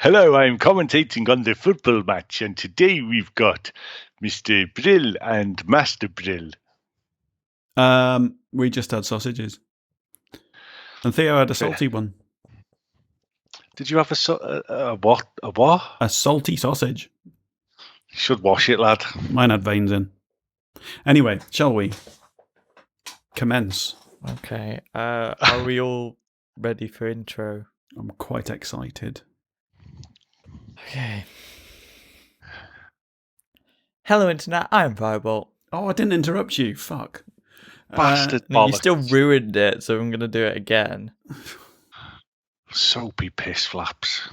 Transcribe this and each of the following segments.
Hello, I'm commentating on the football match, and today we've got Mr. Brill and Master Brill. We just had sausages. And Theo had a salty one. Did you have a what? A what? A salty sausage. You should wash it, lad. Mine had veins in. Anyway, shall we commence? Okay. Are we all ready for intro? I'm quite excited. Okay. Hello, Internet. I'm Firebolt. Oh, I didn't interrupt you. Fuck. Bastard No, you bollocks. still ruined it, so I'm going to do it again. Soapy piss flaps.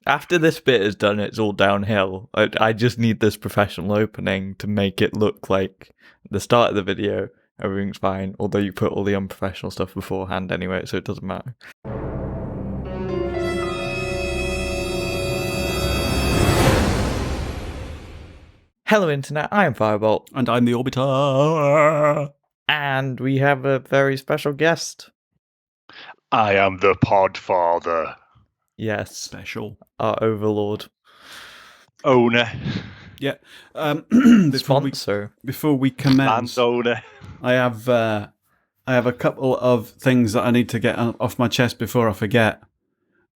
After this bit is done, it's all downhill. I just need this professional opening to make it look like the start of the video, everything's fine, although you put all the unprofessional stuff beforehand anyway, so it doesn't matter. Hello, Internet. I'm Firebolt. And I'm the Orbiter. And we have a very special guest. I am the Podfather. Yes, Special. our overlord. Owner. Yeah. Sponsor. Before we commence, Landowner. I have a couple of things that I need to get off my chest before I forget.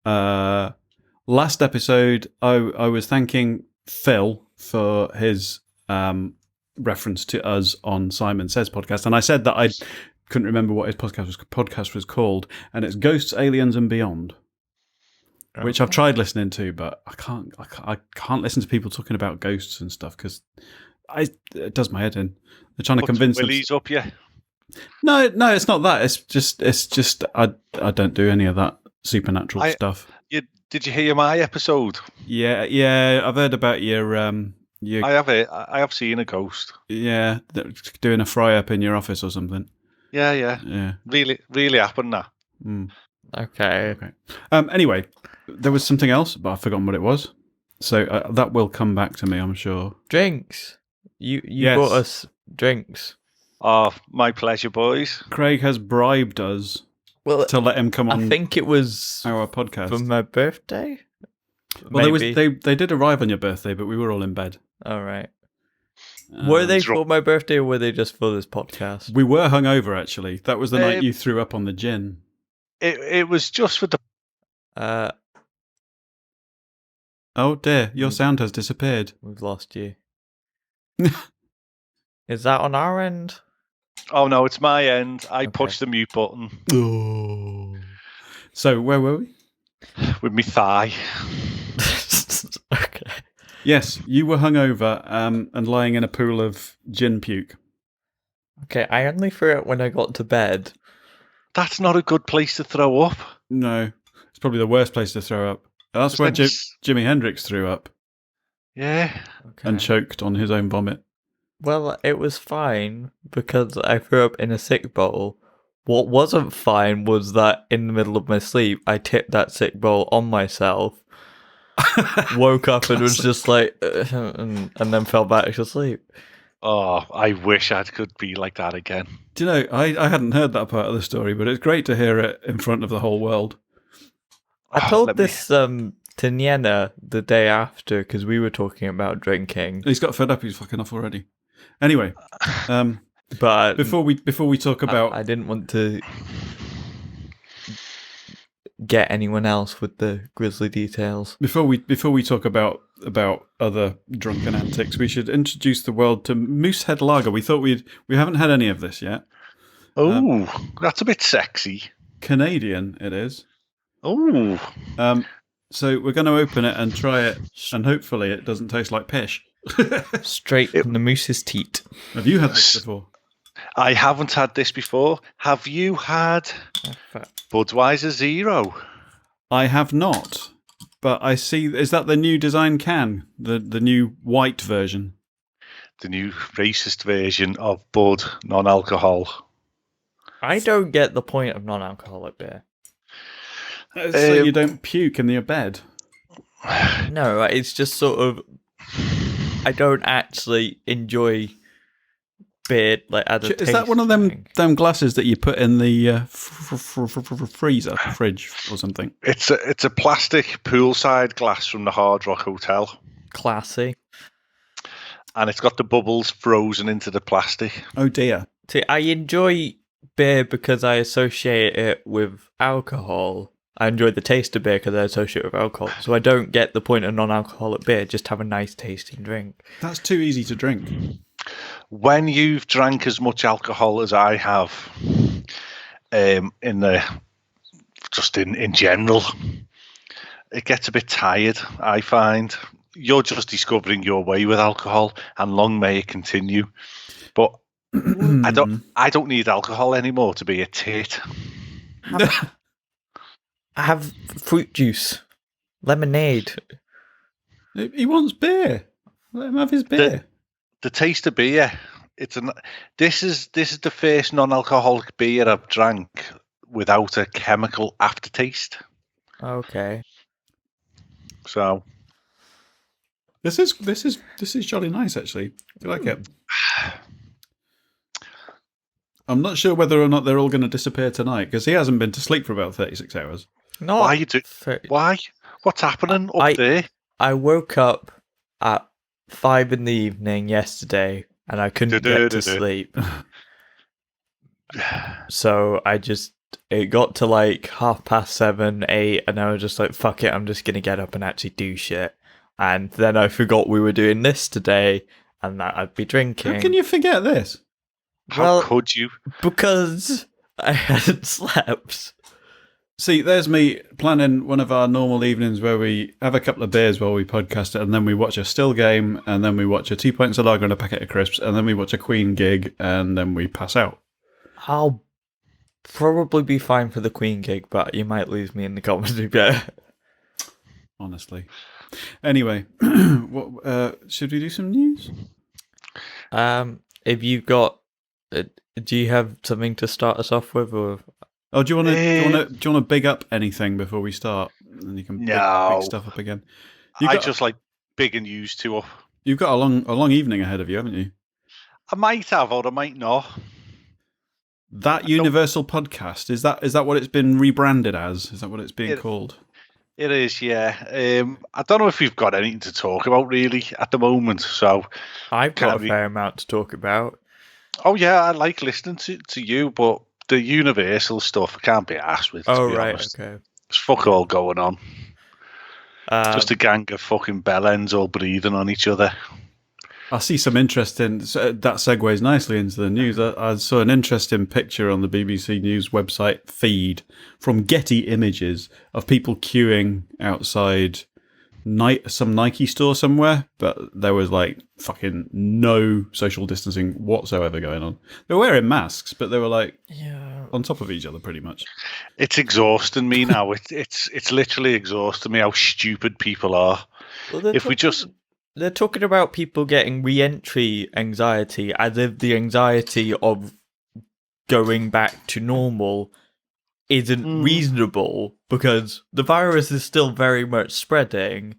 Last episode, I was thanking Phil for his reference to us on Simon Says podcast, and I said that I couldn't remember what his podcast was called, and it's Ghosts, Aliens, and Beyond, which I've tried listening to, but I can't listen to people talking about ghosts and stuff because it does my head in. They're trying to convince them. Willies up, yeah. No, it's not that. It's just I don't do any of that supernatural stuff. Did you hear my episode? Yeah, I've heard about your I have seen a ghost. Yeah, doing a fry up in your office or something. Yeah. Really happened that. Mm. Okay. Anyway, there was something else, but I've forgotten what it was. So that will come back to me, I'm sure. Drinks. You Yes. brought us drinks. Oh, my pleasure, boys. Craig has bribed us Well, to let him come on I think it was our podcast. for my birthday. Well, Maybe. they did arrive on your birthday, but we were all in bed. All right. Were they drunk. for my birthday or were they just for this podcast? We were hungover, actually. That was the night you threw up on the gin. It was just for the... Oh dear, your sound has disappeared. We've lost you. Is that on our end? Oh no, it's my end. I Okay. pushed the mute button Oh. So where were we? with my thigh. Okay. Yes, you were hungover and lying in a pool of gin puke. Okay, I only threw it when I got to bed. That's not a good place to throw up. No, it's probably the worst place to throw up. That's where Jimi Hendrix threw up Yeah. Okay. and choked on his own vomit. Well, it was fine because I threw up in a sick bowl. What wasn't fine was that in the middle of my sleep, I tipped that sick bowl on myself, woke up and was just like, and then fell back to sleep. Oh, I wish I could be like that again. Do you know, I hadn't heard that part of the story, but it's great to hear it in front of the whole world. I told this to Nienna the day after because we were talking about drinking. He's got fed up, he's fucking off already. Anyway, But before we talk about... I didn't want to get anyone else with the grisly details. Before we talk about other drunken antics, we should introduce the world to Moosehead Lager. We thought we haven't had any of this yet. Oh, that's a bit sexy. Canadian it is. Oh. So we're going to open it and try it, and hopefully it doesn't taste like pish. Straight from the moose's teat. Have you had this before? I haven't had this before. Have you had Budweiser Zero? I have not, but I see. Is that the new design can? The new white version? The new racist version of Bud non-alcohol. I don't get the point of non-alcoholic beer. So you don't puke in your bed? No, it's just sort of... I don't actually enjoy beer, like as a Is that one of them glasses that you put in the fridge or something? It's a plastic poolside glass from the Hard Rock Hotel, Classy. and it's got the bubbles frozen into the plastic. Oh dear. See, I enjoy beer because I associate it with alcohol. I enjoy the taste of beer because I associate it with alcohol. So I don't get the point of non-alcoholic beer. Just have a nice tasting drink. That's too easy to drink. When you've drank as much alcohol as I have, in general, it gets a bit tired. I find you're just discovering your way with alcohol, and long may it continue. But I don't need alcohol anymore to be a tit. Have fruit juice, lemonade. He wants beer. Let him have his beer. The taste of beer. This is the first non-alcoholic beer I've drank without a chemical aftertaste. Okay. So this is jolly nice, actually. I like it. I'm not sure whether or not they're all going to disappear tonight because he hasn't been to sleep for about 36 hours. No. Why? What's happening up there? I woke up at 5 p.m. yesterday and I couldn't get to sleep. So it got to like 7:30, 8, and I was just like, fuck it, I'm just going to get up and actually do shit. And then I forgot we were doing this today and that I'd be drinking. How can you forget this? How could you? Because I hadn't slept. See, there's me planning one of our normal evenings where we have a couple of beers while we podcast it, and then we watch a still game, and then we watch a 2 pints of lager and a packet of crisps, and then we watch a Queen gig, and then we pass out. I'll probably be fine for the Queen gig, but you might lose me in the comedy bit. Honestly. Anyway, should we do some news? If you've got, do you have something to start us off with, or? Oh, do you want to big up anything before we start? And you can big stuff up again. I just like bigging news too up. You've got a long evening ahead of you, haven't you? I might have, or I might not. That Universal podcast, is that what it's been rebranded as? Is that what it's being called? It is, yeah. I don't know if we've got anything to talk about really at the moment. So I've got a fair amount to talk about. Oh yeah, I like listening to you, but the Universal stuff I can't be arsed with. Oh right, okay. There's fuck all going on. Just a gang of fucking bellends all breathing on each other. I see some interesting. That segues nicely into the news. I saw an interesting picture on the BBC News website feed from Getty Images of people queuing outside some Nike store somewhere, but there was like fucking no social distancing whatsoever going on. They were wearing masks, but they were like on top of each other pretty much. It's exhausting me now. It's literally exhausting me how stupid people are. Well, they're talking about people getting reentry anxiety as if the anxiety of going back to normal isn't reasonable because the virus is still very much spreading.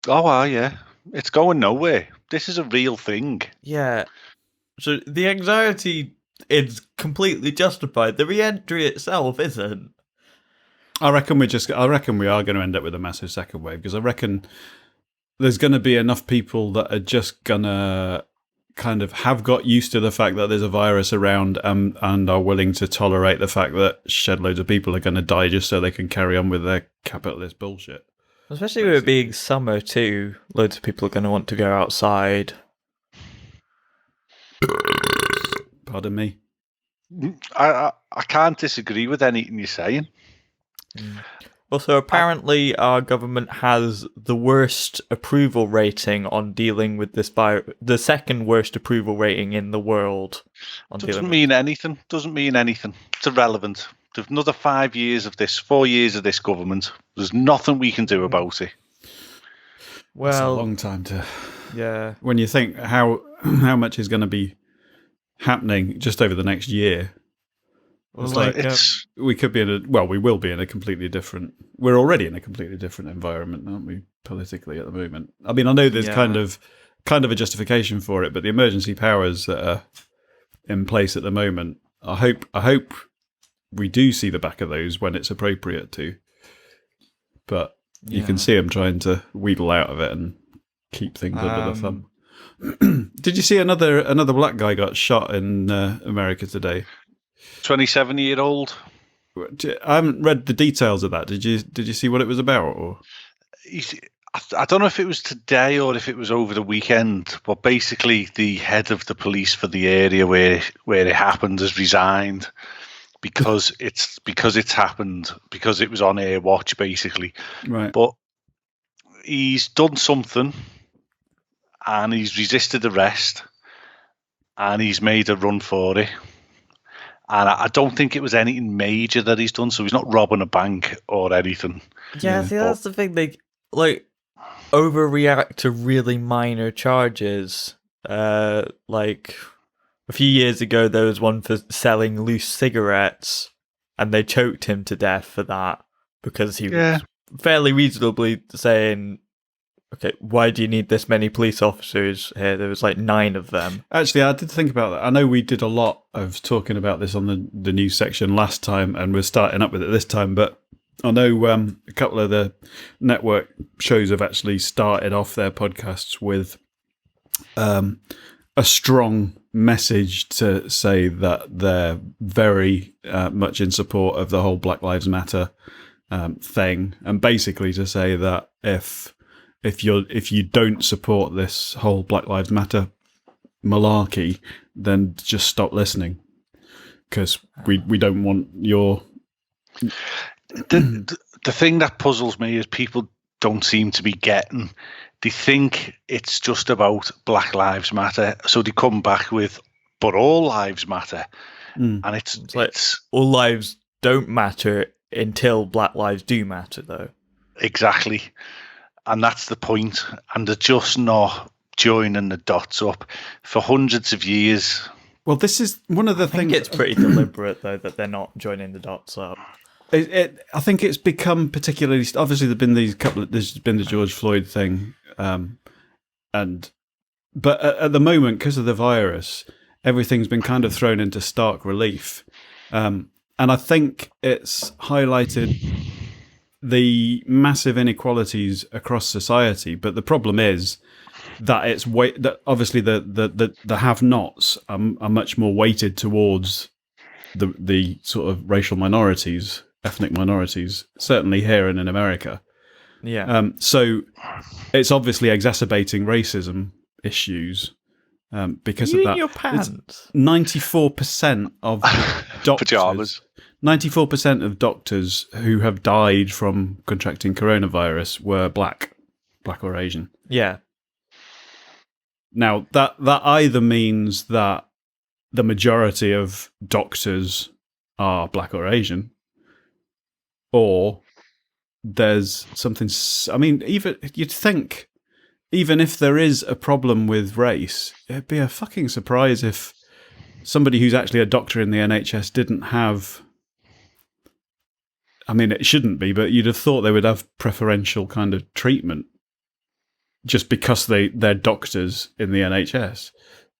Oh, yeah. It's going nowhere. This is a real thing. Yeah. So the anxiety is completely justified. The reentry itself isn't. I reckon we are going to end up with a massive second wave because I reckon there's going to be enough people that are just going to kind of have got used to the fact that there's a virus around and are willing to tolerate the fact that shed loads of people are going to die just so they can carry on with their capitalist bullshit. Especially with it being summer too. Loads of people are going to want to go outside. Pardon me. I can't disagree with anything you're saying. Also, apparently our government has the worst approval rating on dealing with this virus. The second worst approval rating in the world. Doesn't mean anything. It's irrelevant. There's another 4 years of this government. There's nothing we can do about it. Well, it's a long time to... Yeah. When you think how much is going to be happening just over the next year... we could be we will be in a completely different. We're already in a completely different environment, aren't we? Politically, at the moment. I mean, I know there's kind of kind of a justification for it, but the emergency powers that are in place at the moment, I hope we do see the back of those when it's appropriate to. But you can see him trying to wheedle out of it and keep things under the thumb. Did you see another black guy got shot in America today? 27-year-old. I haven't read the details of that. Did you see what it was about? Or I don't know if it was today or if it was over the weekend, but basically the head of the police for the area where it happened has resigned because it's happened, because it was on air watch, basically. Right. But he's done something and he's resisted arrest and he's made a run for it. And I don't think it was anything major that he's done, so he's not robbing a bank or anything. Yeah, see, that's the thing. They overreact to really minor charges. Like a few years ago, there was one for selling loose cigarettes, and they choked him to death for that because he was fairly reasonably saying, "Okay, why do you need this many police officers here?" There was like 9 of them. Actually, I did think about that. I know we did a lot of talking about this on the news section last time, and we're starting up with it this time. But I know a couple of the network shows have actually started off their podcasts with a strong message to say that they're very much in support of the whole Black Lives Matter thing, and basically to say that if you don't support this whole Black Lives Matter malarkey, then just stop listening, because we don't want your... The thing that puzzles me is people don't seem to be getting. They think it's just about Black Lives Matter, so they come back with, but all lives matter. And it's like all lives don't matter until Black lives do matter, though. Exactly. And that's the point. And they're just not joining the dots up for hundreds of years. Well, this is one of the things... I think it's pretty deliberate, though, that they're not joining the dots up. I think it's become particularly... Obviously, there's been the George Floyd thing. But at the moment, because of the virus, everything's been kind of thrown into stark relief. And I think it's highlighted the massive inequalities across society, but the problem is that that obviously the have-nots are much more weighted towards the sort of racial minorities, ethnic minorities, certainly here and in America. Yeah. So it's obviously exacerbating racism issues because of that. Your pants. 94% of doctors. Pajamas. 94% of doctors who have died from contracting coronavirus were black or Asian. Yeah. Now, that either means that the majority of doctors are black or Asian, or there's something... I mean, even you'd think, even if there is a problem with race, it'd be a fucking surprise if somebody who's actually a doctor in the NHS didn't have... I mean, it shouldn't be, but you'd have thought they would have preferential kind of treatment just because they're doctors in the NHS.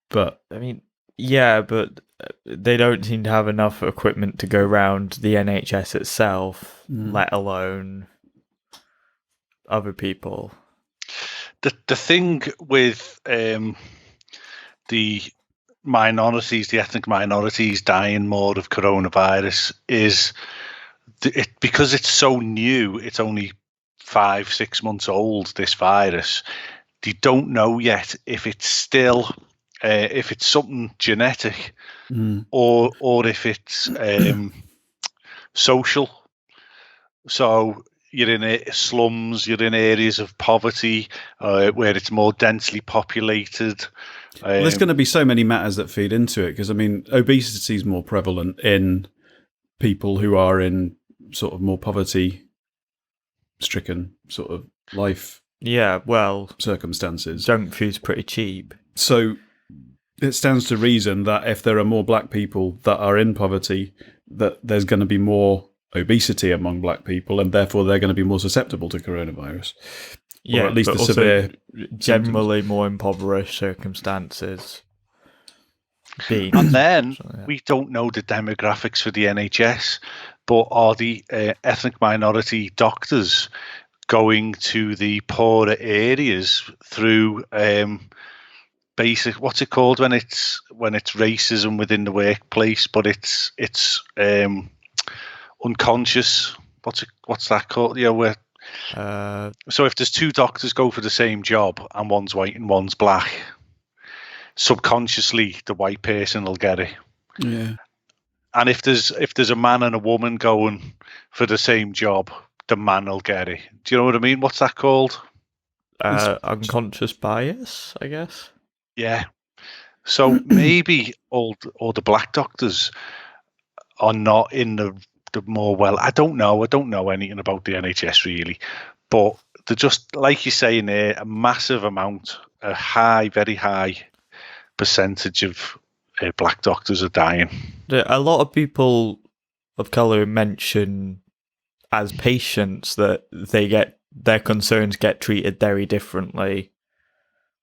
But I mean, yeah, but they don't seem to have enough equipment to go around the NHS itself, let alone other people. The thing with the minorities, the ethnic minorities dying more of coronavirus is... because it's so new, it's only 5-6 months old, this virus, they don't know yet if it's still if it's something genetic or if it's social. So you're in slums, you're in areas of poverty where it's more densely populated. Well, there's going to be so many matters that feed into it, because I mean, obesity is more prevalent in people who are in sort of more poverty-stricken sort of life. Yeah, well, circumstances. Junk food's pretty cheap. So it stands to reason that if there are more black people that are in poverty, that there's going to be more obesity among black people, and therefore they're going to be more susceptible to coronavirus. Yeah, or at least but the also severe generally more impoverished circumstances. And then So, yeah. we don't know the demographics for the NHS, but are the ethnic minority doctors going to the poorer areas through basic, what's it called when it's racism within the workplace, but it's unconscious. What's that called? Yeah, where. So if there's two doctors go for the same job and one's white and one's black, subconsciously the white person will get it. Yeah. And if there's a man and a woman going for the same job, the man will get it. Do you know what I mean? What's that called? Unconscious bias, I guess. Yeah. So maybe all the black doctors are not in the more well. I don't know. I don't know anything about the NHS really, but they're just like you're saying there, a massive amount, a high, very high percentage of black doctors are dying. A lot of people of colour mention as patients that their concerns get treated very differently,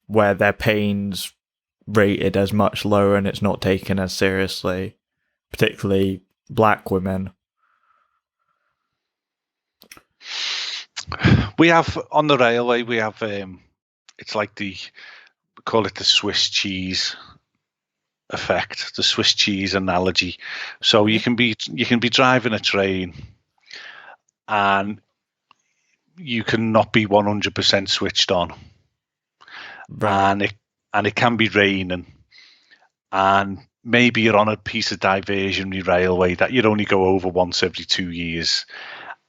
where their pain's rated as much lower and it's not taken as seriously, particularly black women. We have on the railway. We have it's like we call it the Swiss cheese effect, the Swiss cheese analogy. So you can be driving a train, and you cannot be 100% switched on, right. and it can be raining, and maybe you're on a piece of diversionary railway that you'd only go over once every 2 years.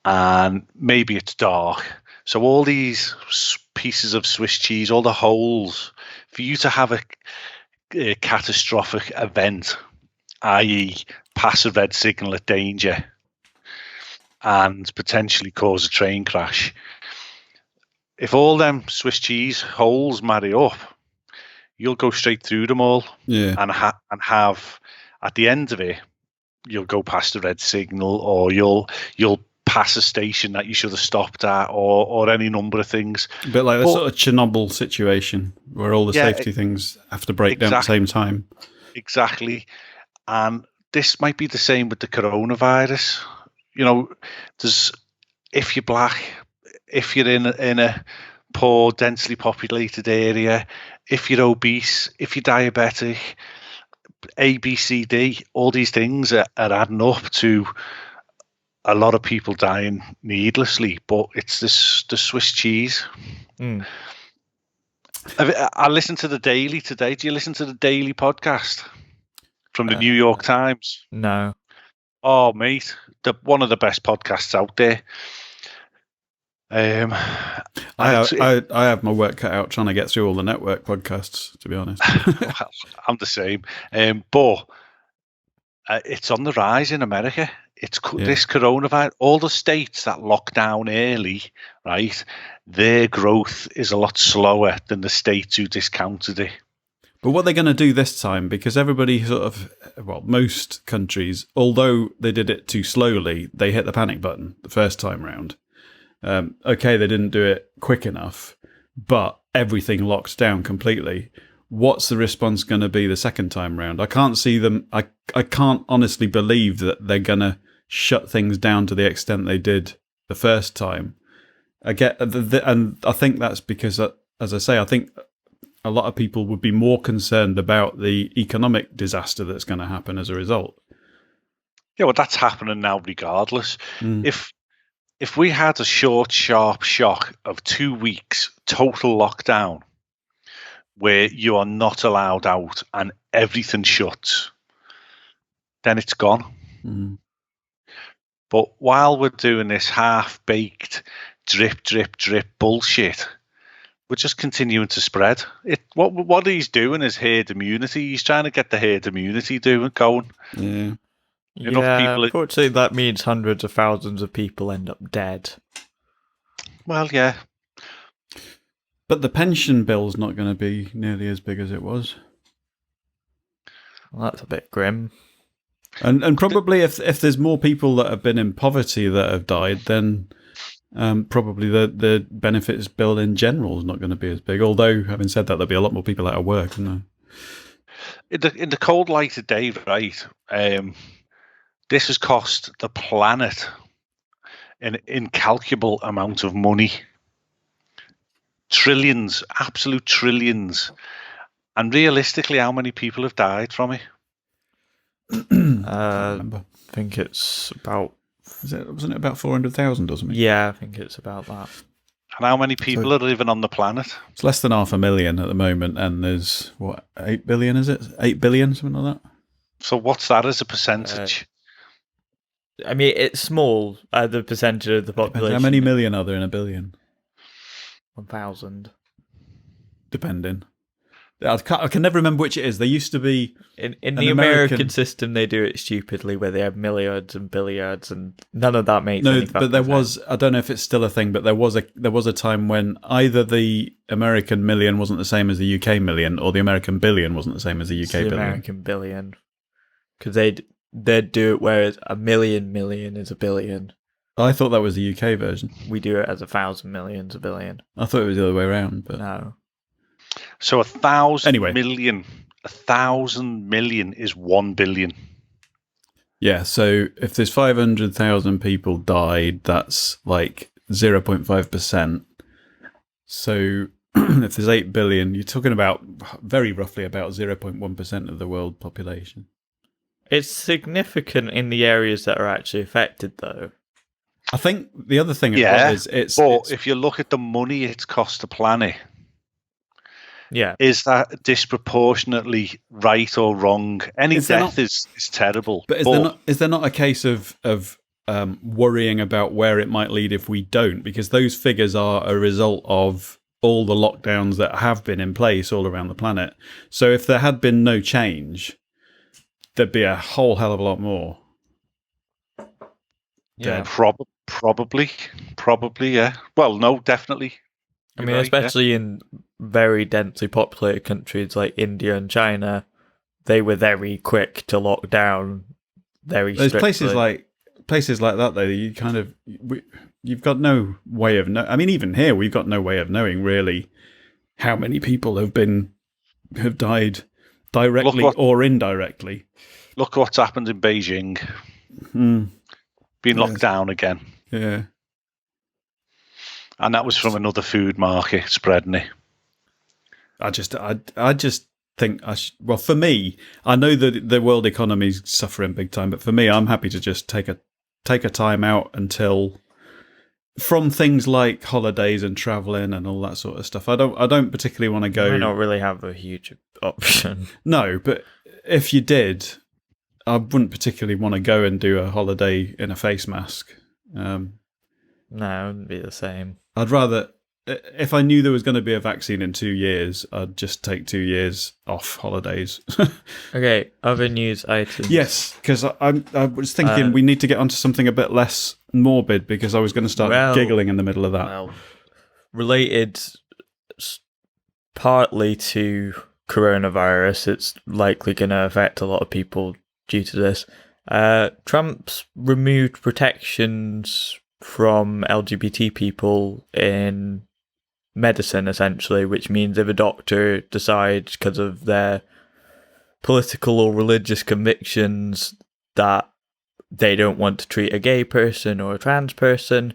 And maybe it's dark. So all these pieces of Swiss cheese, all the holes, for you to have a catastrophic event, i.e. pass a red signal at danger and potentially cause a train crash, if all them Swiss cheese holes marry up, you'll go straight through them all. Yeah. And have, at the end of it, you'll go past the red signal, or you'll pass a station that you should have stopped at, or any number of things. A bit like the sort of Chernobyl situation where all the safety things have to break down at the same time. Exactly. And this might be the same with the coronavirus. You know, if you're black, if you're in a poor, densely populated area, if you're obese, if you're diabetic, A, B, C, D, all these things are adding up to a lot of people dying needlessly, but it's the Swiss cheese. I listened to the Daily today. Do you listen to the Daily podcast from the New York Times? No. Oh, mate, one of the best podcasts out there. I have my work cut out trying to get through all the network podcasts, to be honest. Well, I'm the same. But it's on the rise in America. This coronavirus, all the states that lock down early, right, their growth is a lot slower than the states who discounted it. But what they're going to do this time, because everybody most countries, although they did it too slowly, they hit the panic button the first time round. Okay, they didn't do it quick enough, but everything locked down completely. What's the response going to be the second time round? I can't see them. I can't honestly believe that they're going to shut things down to the extent they did the first time. And I think that's because, as I say, I think a lot of people would be more concerned about the economic disaster that's going to happen as a result. Yeah, well, that's happening now regardless. If we had a short, sharp shock of 2 weeks total lockdown, where you are not allowed out and everything shuts, then it's gone. But while we're doing this half-baked drip, drip, drip bullshit, we're just continuing to spread. What he's doing is herd immunity. He's trying to get the herd immunity going. Yeah. Unfortunately, that means hundreds of thousands of people end up dead. Well, yeah. But the pension bill's not going to be nearly as big as it was. Well, that's a bit grim. And probably if there's more people that have been in poverty that have died, then probably the benefits bill in general is not going to be as big. Although, having said that, there'll be a lot more people out of work, isn't there? In the cold light of day, right? This has cost the planet an incalculable amount of money. Trillions, absolute trillions. And realistically, how many people have died from it? I think it's about... Wasn't it about 400,000 or something? Yeah, I think it's about that. And how many people are living on the planet? It's less than 500,000 at the moment, and there's, 8 billion, is it? 8 billion, something like that? So what's that as a percentage? I mean, it's small, the percentage of the population. How many million are there in a billion? 1,000. Depending. I can never remember which it is. There used to be... In the American system, they do it stupidly, where they have milliards and billiards, and none of that makes any but there sense. was... I don't know if it's still a thing, but there was a time when either the American million wasn't the same as the UK million, or the American billion wasn't the same as the UK billion. The American billion. Because they'd do it whereas a million is a billion. I thought that was the UK version. We do it as 1,000 million is a billion. I thought it was the other way around, but... No. So 1,000 Anyway. million. 1,000 million is 1 billion. Yeah, so if there's 500,000 people died, that's like 0.5%. So if there's 8 billion, you're talking about very roughly about 0.1% of the world population. It's significant in the areas that are actually affected, though. I think the other thing but if you look at the money it's cost the planet, is that disproportionately right or wrong? Any death is terrible. But is there not a case of worrying about where it might lead if we don't? Because those figures are a result of all the lockdowns that have been in place all around the planet. So if there had been no change, there'd be a whole hell of a lot more. Yeah, probably, yeah. Well, no, definitely. I mean, especially in very densely populated countries like India and China, they were very quick to lock down very strictly. There's places like that, though, you kind of... You've got no way of... I mean, even here, we've got no way of knowing, really, how many people have died directly or indirectly. Look what's happened in Beijing. Been locked down again. Yeah. And that was from another food market spreading it. I just think well, for me, I know that the world economy is suffering big time, but for me, I'm happy to just take a time out until from things like holidays and traveling and all that sort of stuff. I don't particularly want to go. I don't really have a huge option. No, but if you did, I wouldn't particularly want to go and do a holiday in a face mask. No, it wouldn't be the same. I'd rather, if I knew there was going to be a vaccine in 2 years, I'd just take 2 years off holidays. Okay, other news items. Yes, because I was thinking we need to get onto something a bit less morbid, because I was going to start giggling in the middle of that. Well, related partly to coronavirus, it's likely going to affect a lot of people due to this. Trump's removed protections from LGBT people in medicine, essentially, which means if a doctor decides, because of their political or religious convictions, that they don't want to treat a gay person or a trans person,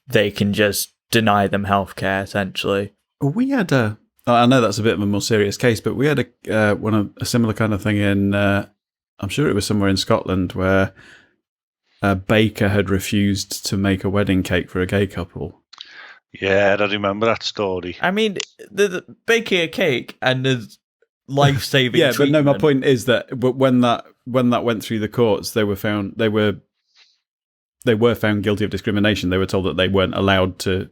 they can just deny them healthcare, essentially. We had I know that's a bit of a more serious case, but we had a similar kind of thing in, I'm sure it was somewhere in Scotland, where a baker had refused to make a wedding cake for a gay couple. Yeah, I remember that story. I mean, the baking a cake and there's life-saving yeah, treatment. But no, my point is that when that went through the courts, they were found guilty of discrimination. They were told that they weren't allowed to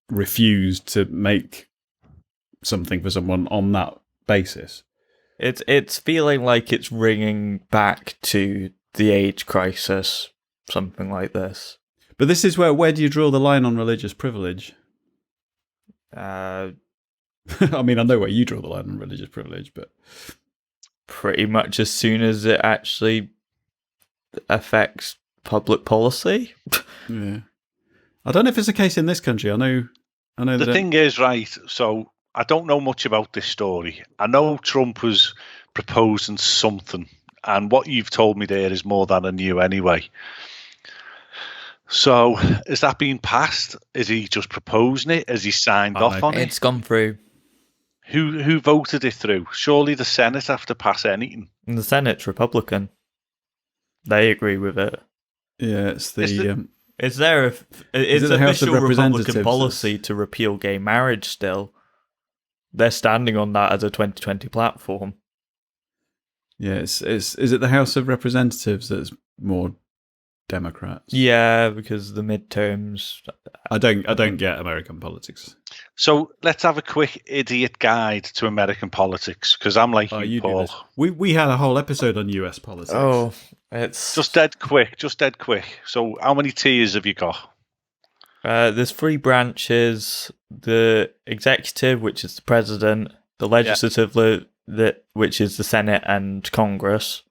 refuse to make something for someone on that basis. It's feeling like it's ringing back to the AIDS crisis, something like this. But this is where do you draw the line on religious privilege? I mean, I know where you draw the line on religious privilege, but pretty much as soon as it actually affects public policy. Yeah. I don't know if it's the case in this country. I know. The thing is, right, so I don't know much about this story. I know Trump was proposing something, and what you've told me there is more than I knew anyway. So, has that been passed? Is he just proposing it? Has he signed off on it? It's gone through. Who voted it through? Surely the Senate have to pass anything. And the Senate's Republican. They agree with it. Yeah, it's the... It's their it the House of official Republican Representatives policy to repeal gay marriage still. They're standing on that as a 2020 platform. Yeah, is it the House of Representatives that's more Democrats? Yeah, because the midterms. I don't get American politics. So let's have a quick idiot guide to American politics, because I'm like you, Paul. We had a whole episode on US politics. Oh, it's just dead quick. So how many tiers have you got? There's 3 branches: the executive, which is the president; the legislative, which is the Senate and Congress,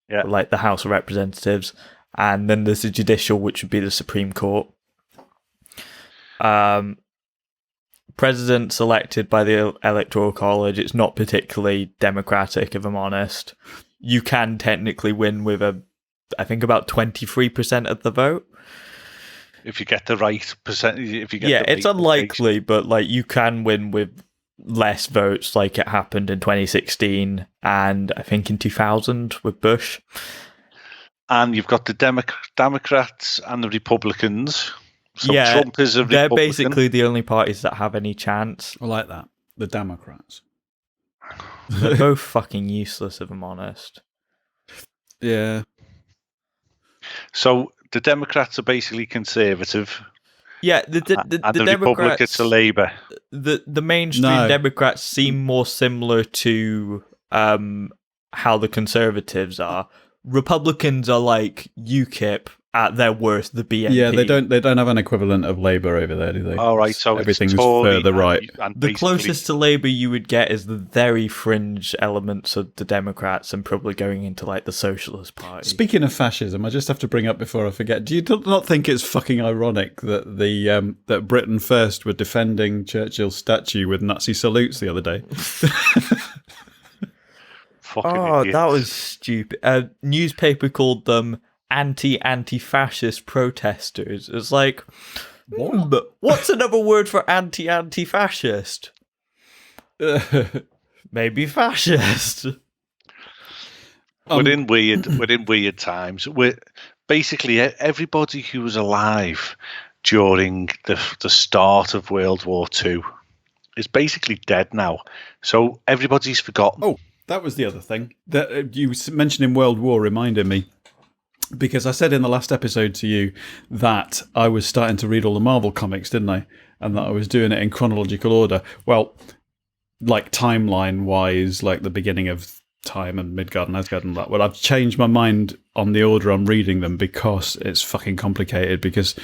like the House of Representatives, and then there's the judicial, which would be the Supreme Court. President's elected by the Electoral College. It's not particularly democratic, if I'm honest. You can technically win with I think about 23% of the vote. If you get the right percentage, it's unlikely, but like you can win with less votes, like it happened in 2016 and I think in 2000 with Bush. And you've got the Democrats and the Republicans. So Trump is a Republican. They're basically the only parties that have any chance. I like that. The Democrats. They're both fucking useless, if I'm honest. Yeah. So the Democrats are basically conservative. Yeah, the Republicans are Labour. The mainstream Democrats seem more similar to how the Conservatives are. Republicans are like UKIP at their worst, the BNP. Yeah, they don't have an equivalent of Labour over there, do they? All right, so everything's further right. And the closest to Labour you would get is the very fringe elements of the Democrats, and probably going into like the Socialist Party. Speaking of fascism, I just have to bring up before I forget. Do you not think it's fucking ironic that that Britain First were defending Churchill's statue with Nazi salutes the other day? Idiot. That was stupid. A newspaper called them anti-fascist protesters. It's like, what's another word for anti-fascist? Maybe fascist. Within weird times, basically everybody who was alive during the start of World War II is basically dead now. So everybody's forgotten. Oh, that was the other thing that you mentioning World War reminded me. Because I said in the last episode to you that I was starting to read all the Marvel comics, didn't I? And that I was doing it in chronological order. Well, like timeline-wise, like the beginning of time and Midgard and Asgard and that. Well, I've changed my mind on the order I'm reading them because it's fucking complicated, because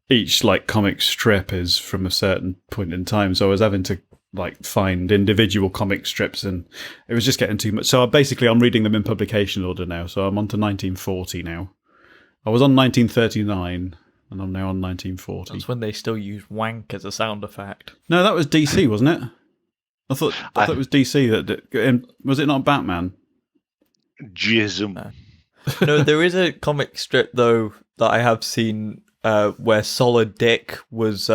each like comic strip is from a certain point in time. So I was having to like find individual comic strips, and it was just getting too much. So I'm reading them in publication order now. So I'm on to 1940 now. I was on 1939, and I'm now on 1940. That's when they still use wank as a sound effect. No, that was DC, wasn't it? I thought it was DC that was it not Batman? Jism. No, there is a comic strip though that I have seen where solid dick was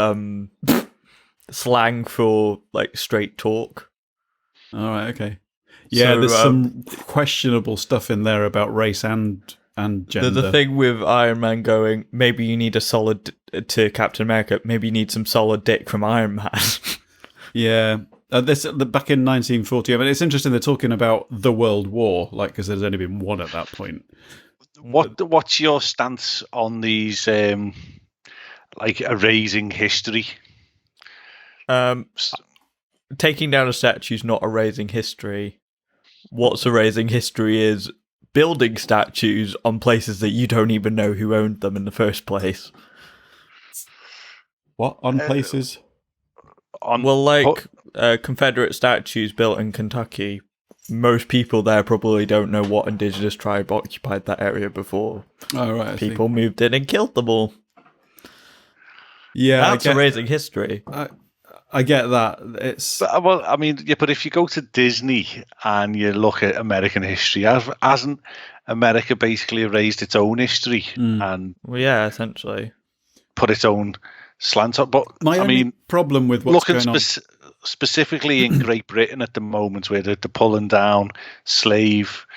slang for like straight talk. All right, okay. Yeah, so, there's some questionable stuff in there about race and gender. The thing with Iron Man going, maybe you need a solid to Captain America, maybe you need some solid dick from Iron Man. Yeah. Back in 1940, I mean, it's interesting they're talking about the World War, like, because there's only been one at that point. What's your stance on these, like, erasing history? Taking down a statue is not erasing history. What's erasing history is building statues on places that you don't even know who owned them in the first place. What? On places? Confederate statues built in Kentucky. Most people there probably don't know what indigenous tribe occupied that area before. Oh, right. People moved in and killed them all. Yeah, That's erasing history. I get that. It's Well, I mean, yeah, but if you go to Disney and you look at American history, hasn't America basically erased its own history and Well, yeah, essentially. put its own slant on? But my I only mean, problem with what's looking going on. specifically in Great Britain at the moment, where they're pulling down slave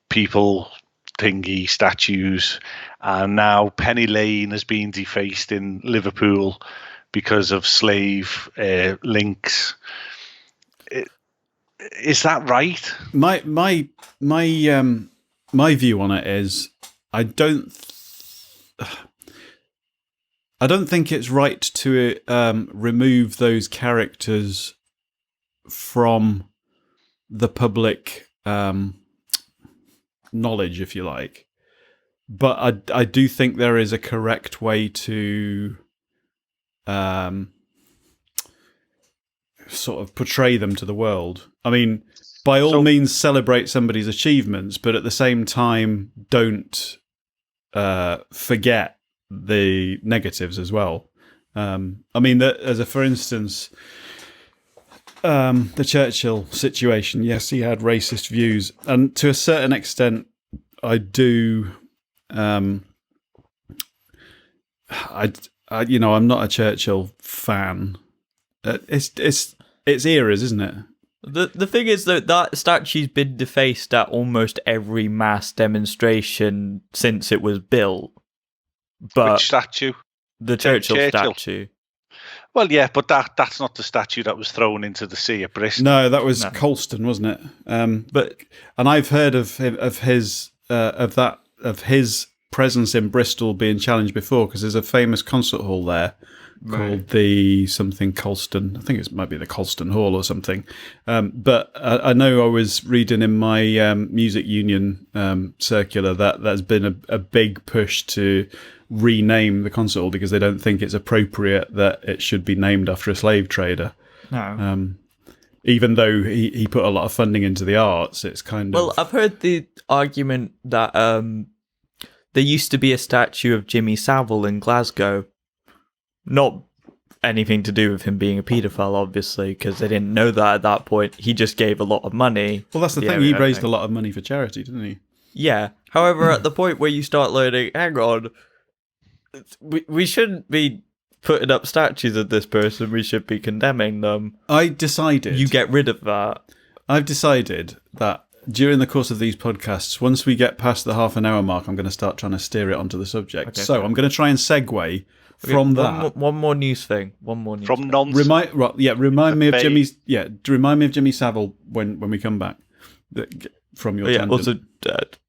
people thingy statues, and now Penny Lane has been defaced in Liverpool because of slave links. Is that right? My view on it is I don't think it's right to remove those characters from the public knowledge, if you like. But I do think there is a correct way to sort of portray them to the world. I mean, by all means, celebrate somebody's achievements, but at the same time, don't forget the negatives as well. I mean, for instance, the Churchill situation. Yes, he had racist views, and to a certain extent, I do. I'm not a Churchill fan. It's eras, isn't it? The thing is that statue's been defaced at almost every mass demonstration since it was built. But Which statue? The Churchill statue. Well, yeah, but that's not the statue that was thrown into the sea at Bristol. No, that was Colston, wasn't it? And I've heard of his presence in Bristol being challenged before, because there's a famous concert hall there called the something Colston. I think it might be the Colston Hall or something. But I know I was reading in my music union circular that there's been a big push to rename the concert hall because they don't think it's appropriate that it should be named after a slave trader. No. Even though he put a lot of funding into the arts, it's kind of... Well, I've heard the argument that there used to be a statue of Jimmy Savile in Glasgow. Not anything to do with him being a paedophile, obviously, because they didn't know that at that point. He just gave a lot of money. Well, that's the thing. He raised a lot of money for charity, didn't he? Yeah. However, at the point where you start learning, hang on, we shouldn't be putting up statues of this person. We should be condemning them. I decided... You get rid of that. I've decided that during the course of these podcasts, once we get past the half an hour mark, I'm going to start trying to steer it onto the subject. Okay, so I'm going to try and segue from that. One more news thing. From nonsense. Remind me of Jimmy's. Yeah, remind me of Jimmy Savile when we come back from your tangent. Also,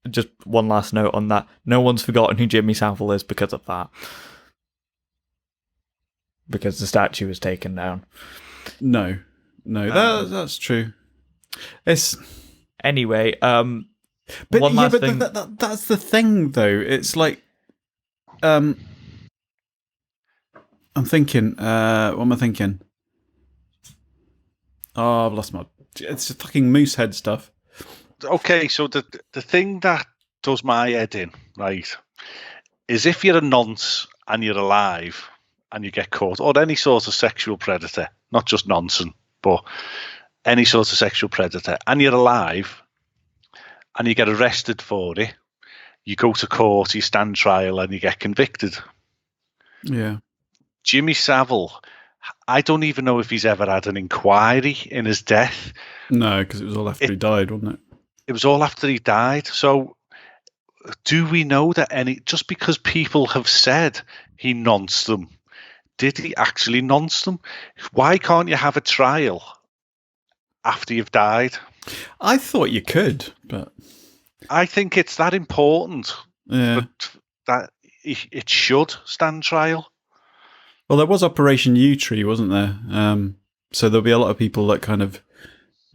just one last note on that. No one's forgotten who Jimmy Savile is because of that. Because the statue was taken down. No, that's true. It's anyway. But one last thing. That's the thing, though. It's like, I'm thinking. What am I thinking? Oh, I've lost my. It's fucking Moosehead stuff. Okay, so the thing that does my head in, right, is if you're a nonce and you're alive and you get caught, or any sort of sexual predator, not just nonsense, but any sort of sexual predator, and you're alive and you get arrested for it, you go to court, you stand trial, and you get convicted. Yeah. Jimmy Savile, I don't even know if he's ever had an inquiry in his death. No, because it was all after he died, wasn't it? It was all after he died. So do we know that just because people have said he nonced them, did he actually nonce them? Why can't you have a trial after you've died? I thought you could, but I think it's that important. Yeah. But that it should stand trial. Well, there was Operation U-Tree, wasn't there? So there'll be a lot of people that kind of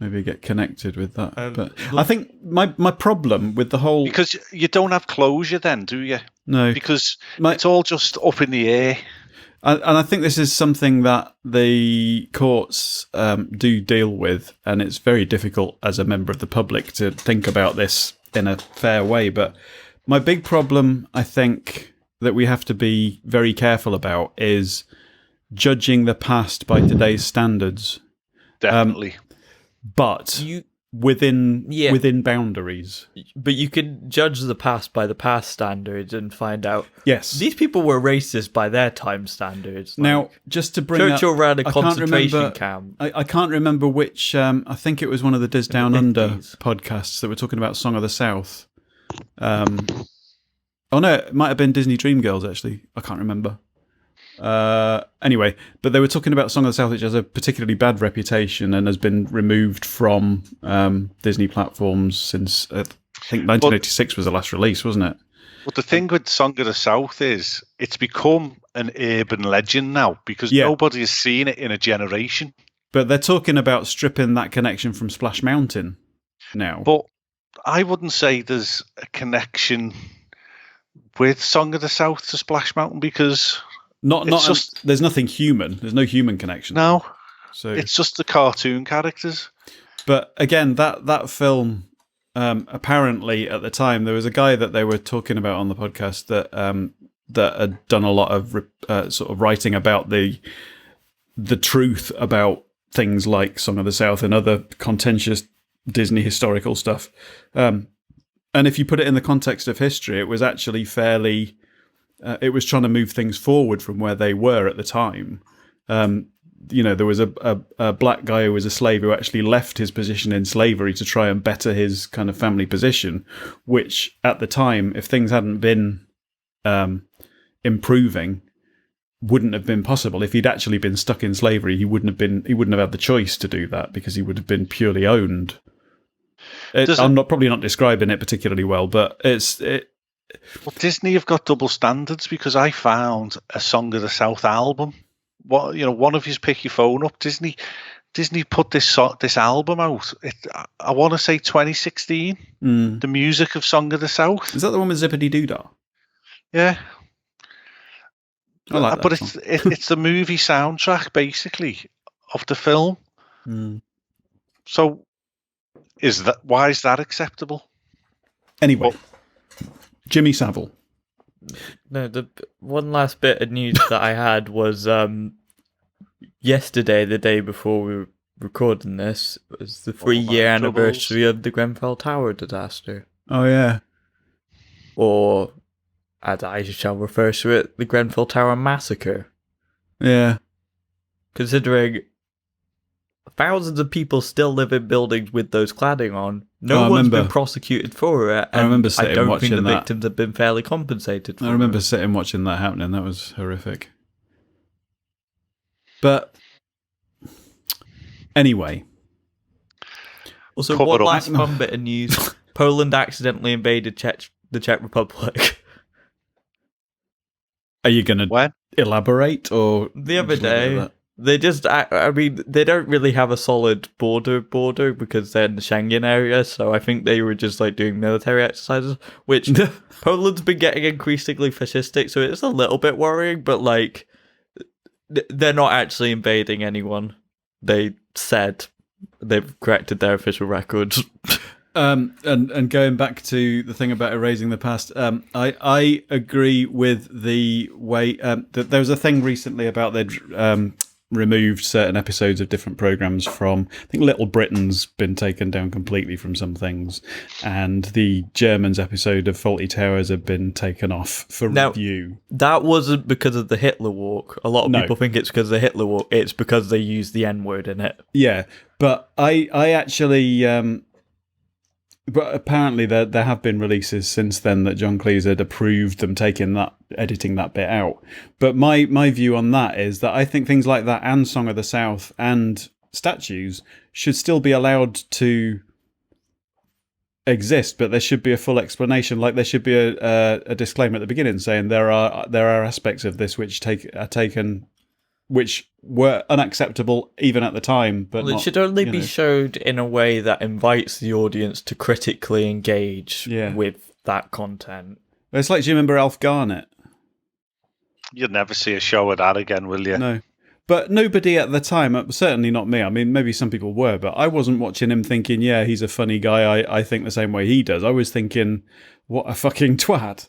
maybe get connected with that. But I think my problem with the whole... Because you don't have closure then, do you? No. Because it's all just up in the air. And I think this is something that the courts do deal with, and it's very difficult as a member of the public to think about this in a fair way. But my big problem, I think, that we have to be very careful about is judging the past by today's standards. Definitely. But within boundaries. But you can judge the past by the past standards and find out. Yes. These people were racist by their time standards. Now, just to bring Churchill ran a I can't concentration remember- camp. I can't remember which. I think it was one of the Diz Down Under 50s. podcasts that were talking about Song of the South. Oh no, it might have been Disney Dreamgirls actually. I can't remember. Anyway, but they were talking about Song of the South, which has a particularly bad reputation and has been removed from Disney platforms since I think 1986 was the last release, wasn't it? But the thing with Song of the South is it's become an urban legend now because Yeah. nobody has seen it in a generation. But they're talking about stripping that connection from Splash Mountain now. But I wouldn't say there's a connection with Song of the South to Splash Mountain because There's nothing human. There's no human connection. no, So it's just the cartoon characters. But again, that film, apparently at the time, there was a guy that they were talking about on the podcast that had done a lot of sort of writing about the truth about things like Song of the South and other contentious Disney historical stuff. And if you put it in the context of history, it was actually fairly... it was trying to move things forward from where they were at the time. There was a black guy who was a slave who actually left his position in slavery to try and better his kind of family position, which at the time, if things hadn't been improving, wouldn't have been possible. If he'd actually been stuck in slavery, he wouldn't have had the choice to do that because he would have been purely owned. I'm probably not describing it particularly well, but Well, Disney have got double standards because I found a Song of the South album. One of you pick your phone up. Disney put this album out. I want to say 2016. The music of Song of the South. Is that the one with Zippity Doodah? Yeah, I like that but song. it's the movie soundtrack basically of the film. So, why is that acceptable? Anyway. Jimmy Savile. No, the one last bit of news that I had was yesterday, the day before we were recording this, was the 3-year anniversary of the Grenfell Tower disaster. Oh, yeah. Or, as I shall refer to it, the Grenfell Tower massacre. Yeah. Considering thousands of people still live in buildings with those cladding on. No one's been prosecuted for it. And I remember sitting I don't watching think the that. victims have been fairly compensated for I remember it. sitting watching that happening. That was horrific. But anyway. Also, one last fun bit of news. Poland accidentally invaded the Czech Republic. Are you going to elaborate? Or the other day, they just, they don't really have a solid border because they're in the Schengen area, so I think they were just like doing military exercises, which Poland's been getting increasingly fascistic, so it's a little bit worrying, but like, they're not actually invading anyone. They said they've corrected their official records. And going back to the thing about erasing the past, I agree with the way that there was a thing recently about they'd removed certain episodes of different programs from. I think Little Britain's been taken down completely from some things, and the Germans episode of Fawlty Towers have been taken off for review. That wasn't because of the Hitler Walk. A lot of people think it's because of the Hitler Walk. It's because they used the N-word in it. Yeah, but I actually. But apparently there have been releases since then that John Cleese had approved them editing that bit out. But my view on that is that I think things like that and Song of the South and statues should still be allowed to exist, but there should be a full explanation. Like there should be a disclaimer at the beginning saying there are aspects of this which are taken, which were unacceptable even at the time. But it should only be showed in a way that invites the audience to critically engage with that content. It's like, do you remember Alf Garnett? You'll never see a show of that again, will you? No. But nobody at the time, certainly not me. I mean, maybe some people were, but I wasn't watching him thinking, yeah, he's a funny guy. I think the same way he does. I was thinking, what a fucking twat,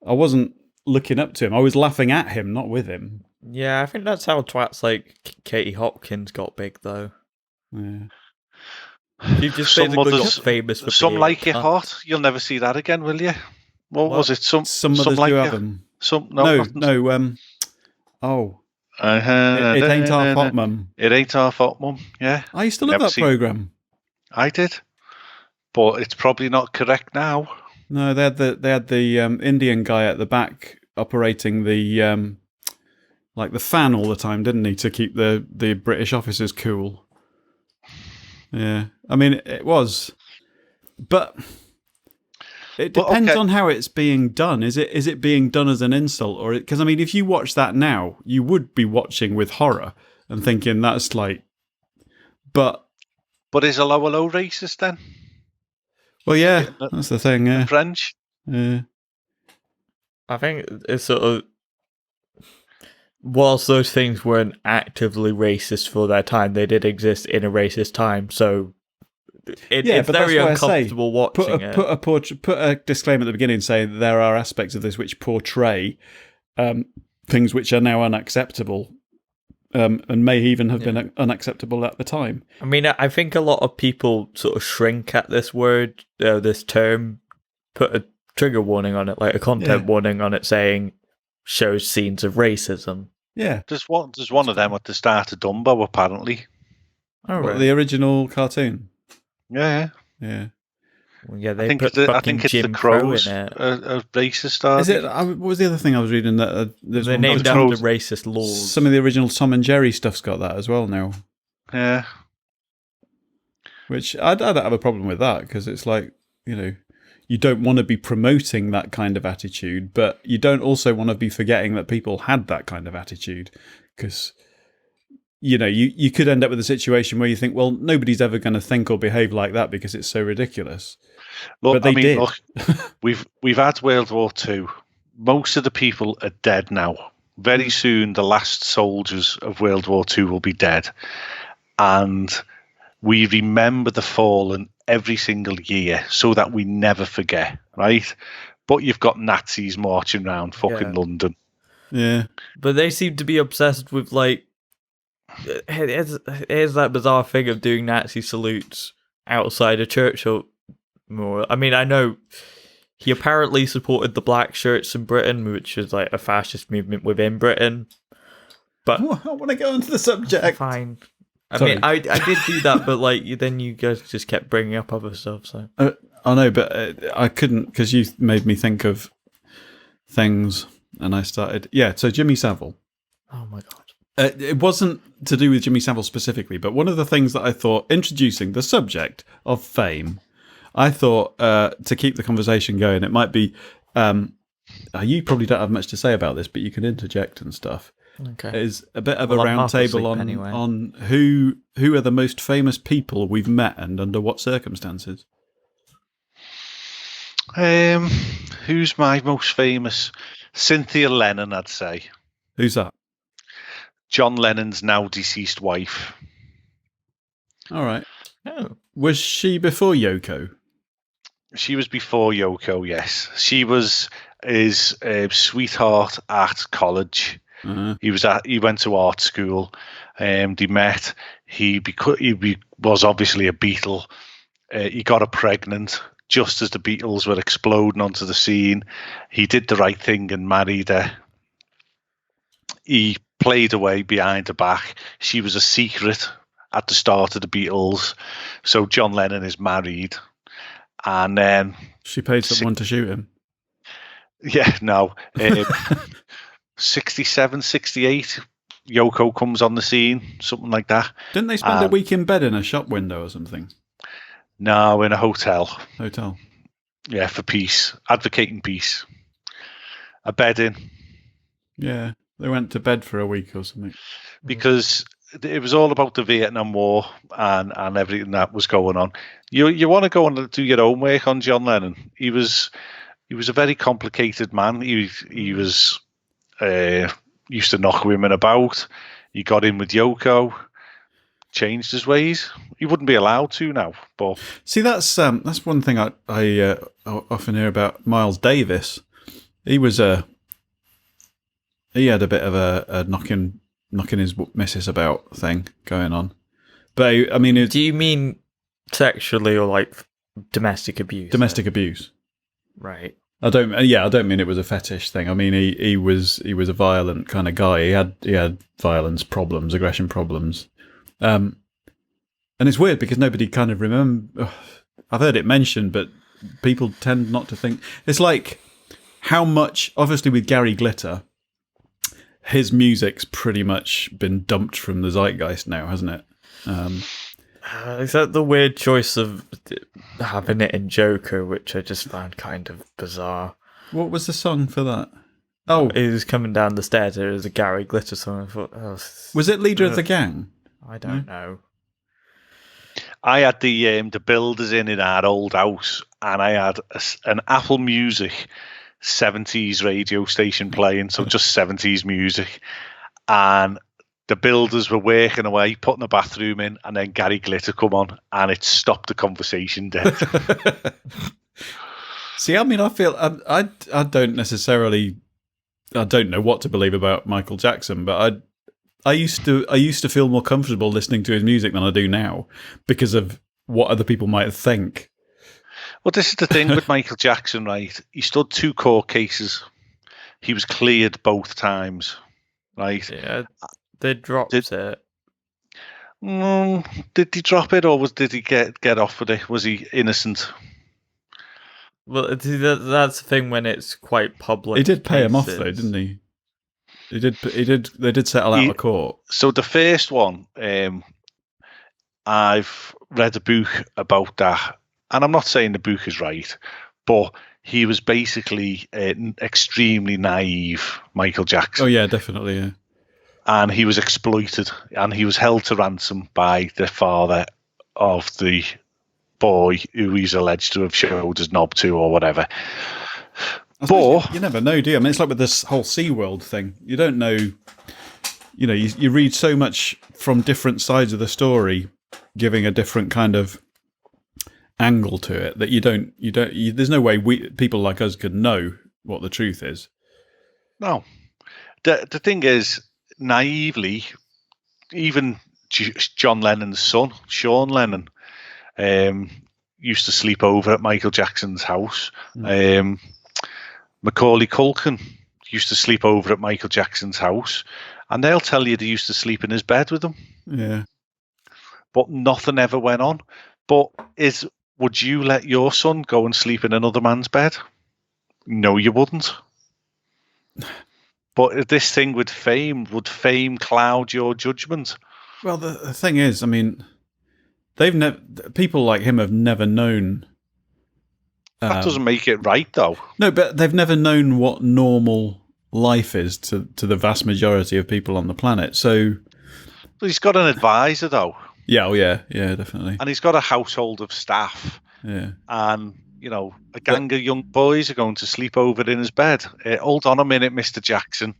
I wasn't looking up to him. I was laughing at him, not with him. Yeah, I think that's how twats like Katie Hopkins got big, though. Yeah. She just Some basically got mothers, famous for some being like a it cunt. hot. You'll never see that again, will you? What was it? Some mothers like do it. have them. Some No. It ain't half hot, Mum. It ain't half hot, Mum. Yeah. I used to love that program. I did, but it's probably not correct now. No, they had the Indian guy at the back operating the like the fan all the time, didn't he, to keep the British officers cool? Yeah, I mean it was, but it depends on how it's being done. Is it being done as an insult, or because I mean, if you watch that now, you would be watching with horror and thinking that's like, but is hello racist then? Well, yeah, that's the thing. Yeah, French. Yeah, I think it's sort of, whilst those things weren't actively racist for their time, they did exist in a racist time. So it's very uncomfortable watching it. Put a disclaimer at the beginning saying there are aspects of this which portray things which are now unacceptable. And may even have been unacceptable at the time. I mean, I think a lot of people sort of shrink at this word, this term, put a trigger warning on it, like a content warning on it saying shows scenes of racism. Yeah. There's one of them at the start of Dumbo, apparently. Oh, right. The original cartoon? Yeah. Yeah. Well, yeah, they I think put it's Jim the Crow Crows in it. A racist, are Is it? What was the other thing I was reading? That they're named after racist laws. Some of the original Tom and Jerry stuff's got that as well now. Yeah. Which I don't have a problem with that, because it's like, you don't want to be promoting that kind of attitude, but you don't also want to be forgetting that people had that kind of attitude, because you could end up with a situation where you think, well, nobody's ever going to think or behave like that because it's so ridiculous. Look, but they did. Look, we've had World War II. Most of the people are dead now. Very soon, the last soldiers of World War II will be dead, and we remember the fallen every single year so that we never forget, right? But you've got Nazis marching around fucking London. Yeah, but they seem to be obsessed with like. Here's that bizarre thing of doing Nazi salutes outside a church or more. I mean, I know he apparently supported the black shirts in Britain, which is like a fascist movement within Britain. But I want to go into the subject. Fine. I mean, I did do that, but like then you guys just kept bringing up other stuff. So I know, but I couldn't, because you made me think of things, and I started. Yeah, so Jimmy Savile. Oh my god. It wasn't to do with Jimmy Savile specifically, but one of the things that I thought, introducing the subject of fame, I thought to keep the conversation going, it might be, you probably don't have much to say about this, but you can interject and stuff. Okay. Is a bit of a round table on who are the most famous people we've met and under what circumstances. Who's my most famous? Cynthia Lennon, I'd say. Who's that? John Lennon's now deceased wife. All right. Oh. Was she before Yoko? She was before Yoko, yes. She was his sweetheart at college. Uh-huh. He went to art school. They met. He was obviously a Beatle. He got her pregnant just as the Beatles were exploding onto the scene. He did the right thing and married her. He played away behind her back. She was a secret at the start of the Beatles. So John Lennon is married. And then... She paid someone to shoot him. Yeah, no. 67, 68, Yoko comes on the scene, something like that. Didn't they spend a week in bed in a shop window or something? No, in a hotel. Hotel. Yeah, for peace. Advocating peace. A bed in. Yeah. They went to bed for a week or something. Because it was all about the Vietnam War and everything that was going on. You want to go and do your own work on John Lennon. He was a very complicated man. He was used to knock women about. He got in with Yoko, changed his ways. He wouldn't be allowed to now. But see, that's one thing I often hear about Miles Davis. He had a bit of a knocking his missus about thing going on. But I mean, do you mean sexually or like domestic abuse? Domestic abuse, right? I don't mean it was a fetish thing. I mean, he was a violent kind of guy. He had violence problems, aggression problems, and it's weird because nobody kind of remember. I've heard it mentioned, but people tend not to think. It's like how much, obviously, with Gary Glitter, his music's pretty much been dumped from the zeitgeist now, hasn't it? Is that the weird choice of having it in Joker, which I just found kind of bizarre? What was the song for that? Oh, it was coming down the stairs. There was a Gary Glitter song. I thought, was it Leader of the Gang? I don't know. I had the builders in our old house, and I had an Apple Music 70s radio station playing, so just 70s music, and the builders were working away, putting the bathroom in, and then Gary Glitter come on, and it stopped the conversation dead. See, I mean, I feel I don't necessarily, I don't know what to believe about Michael Jackson, but I used to feel more comfortable listening to his music than I do now because of what other people might think. Well, this is the thing with Michael Jackson, right? He stood 2 court cases. He was cleared both times, right? Yeah. They dropped it. Did he drop it, or did he get off with it? Was he innocent? Well, that's the thing when it's quite public. He did pay him off, though, didn't he? He did. They did settle out of court. So the first one, I've read a book about that, and I'm not saying the book is right, but he was basically an extremely naive Michael Jackson. Oh yeah, definitely, yeah. And he was exploited, and he was held to ransom by the father of the boy who he's alleged to have showed his knob to or whatever. But you never know, do you? I mean, it's like with this whole SeaWorld thing. You don't know. You know, you read so much from different sides of the story, giving a different kind of angle to it that you don't. There's no way people like us could know what the truth is. No, the thing is, naively, even John Lennon's son, Sean Lennon, used to sleep over at Michael Jackson's house. Macaulay Culkin used to sleep over at Michael Jackson's house, and they'll tell you they used to sleep in his bed with him. Yeah. But nothing ever went on. But would you let your son go and sleep in another man's bed? No, you wouldn't. But this thing with fame, would fame cloud your judgment? Well, the thing is, I mean, people like him have never known. That doesn't make it right, though. No, but they've never known what normal life is to the vast majority of people on the planet. So, he's got an advisor, though. Yeah, definitely. And he's got a household of staff. Yeah. And, a gang of young boys are going to sleep over in his bed. Hold on a minute, Mr. Jackson.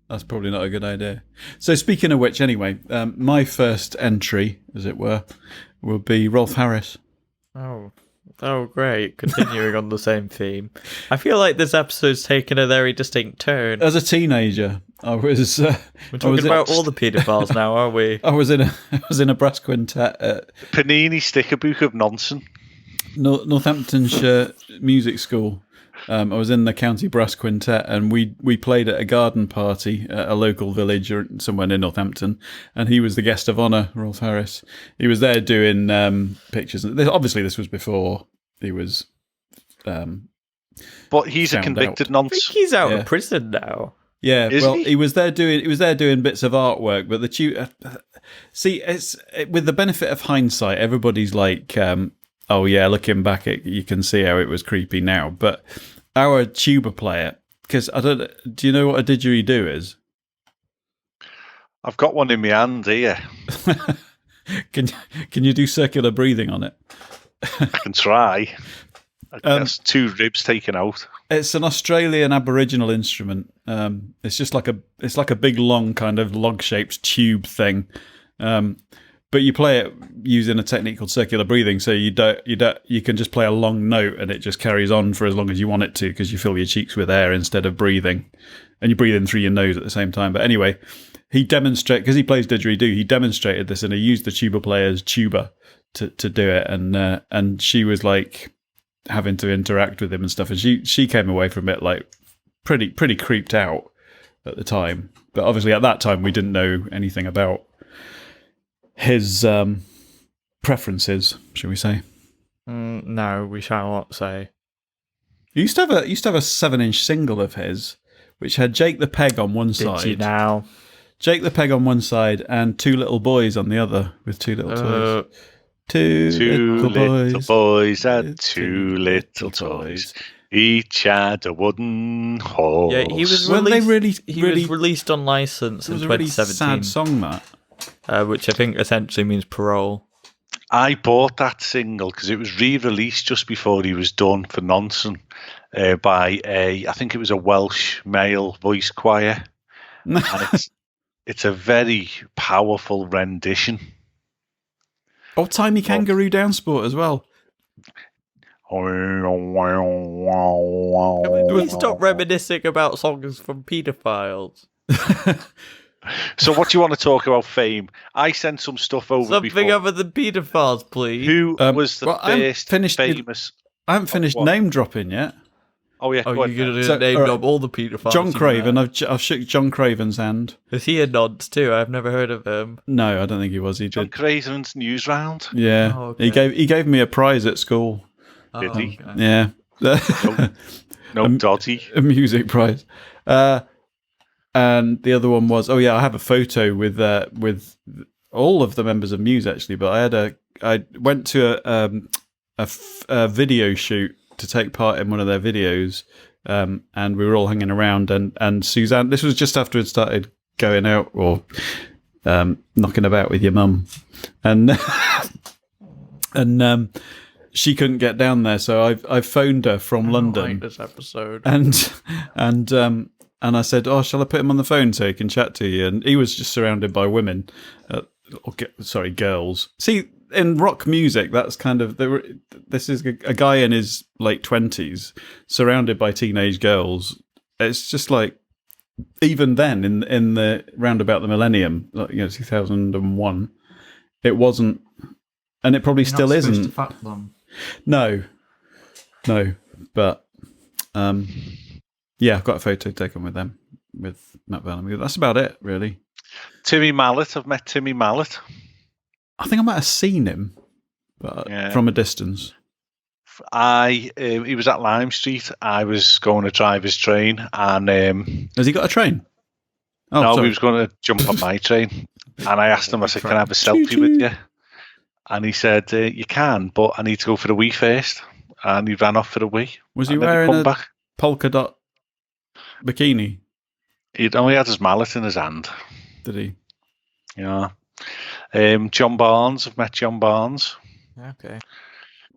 That's probably not a good idea. So, speaking of which, anyway, my first entry, as it were, will be Rolf Harris. Oh, great. Continuing on the same theme. I feel like this episode's taken a very distinct turn. As a teenager, I was... We're talking about all the paedophiles now, are we? I was in a brass quintet at... Panini sticker book of nonsense. Northamptonshire Music School. I was in the county brass quintet, and we played at a garden party at a local village or somewhere near Northampton, and he was the guest of honour, Rolf Harris. He was there doing pictures. Obviously, this was before he was. But he's a convicted nonce. I think he's out of prison now. Yeah, he was there doing bits of artwork, but with the benefit of hindsight, everybody's like, oh yeah, looking back, you can see how it was creepy now, but. Our tuba player, because do you know what a didgeridoo is? I've got one in my hand here. Can you do circular breathing on it? I can try. That's 2 ribs taken out. It's an Australian Aboriginal instrument. It's just like a big long kind of log-shaped tube thing. but you play it using a technique called circular breathing. So you can just play a long note and it just carries on for as long as you want it to, because you fill your cheeks with air instead of breathing, and you breathe in through your nose at the same time. But anyway, he demonstrated, because he plays didgeridoo, he demonstrated this, and he used the tuba player's tuba to do it, and she was like having to interact with him and stuff, and she came away from it like pretty creeped out at the time. But obviously at that time we didn't know anything about his preferences, shall we say? No, we shall not say. He used to have a 7-inch single of his, which had Jake the Peg on one side. Did you now? Jake the Peg on one side and two little boys on the other with two little toys. Two little boys had two little toys. Each had a wooden horse. Yeah, he was released on license in 2017. It was a really sad song, that. Which I think essentially means parole. I bought that single because it was re-released just before he was done for Nonsense by I think it was a Welsh male voice choir. And it's a very powerful rendition. Oh, Tiny Kangaroo Downsport as well. Can we stop reminiscing about songs from paedophiles? So what do you want to talk about fame? I sent some stuff over Something before. other than paedophiles, please. Who was the first famous... I haven't finished name dropping yet. Oh, yeah. You're going to name drop all the paedophiles. John Craven. I've shook John Craven's hand. Is he a nonce too? I've never heard of him. No, I don't think he was. He John did. Craven's news round. Yeah. Oh, okay. He gave me a prize at school. Did he? Okay. Yeah. No dodgy. A music prize. And the other one was, I have a photo with all of the members of Muse actually, but I went to a video shoot to take part in one of their videos, and we were all hanging around, and Suzanne, this was just after it started going out or knocking about with your mum, and she couldn't get down there, so I phoned her from London. Like this episode. And I said, shall I put him on the phone so he can chat to you? And he was just surrounded by women, girls. See, in rock music, that's kind of this is a guy in his late 20s surrounded by teenage girls. It's just like, even then in the roundabout the millennium, 2001, it wasn't, and it probably still isn't. To fuck them. No, but yeah, I've got a photo taken with them, with Matt Bellamy. That's about it, really. Timmy Mallet. I've met Timmy Mallet. I think I might have seen him, but from a distance. He was at Lime Street. I was going to drive his train, and has he got a train? Oh, no, sorry. he was going to jump on my train, and I asked him, I said, "Can I have a selfie with you?" And he said, "You can, but I need to go for the wee first." And he ran off for the wee. Was he wearing a polka dot bikini? He only had his mallet in his hand. Did he? Yeah. John Barnes. I've met John Barnes. Okay.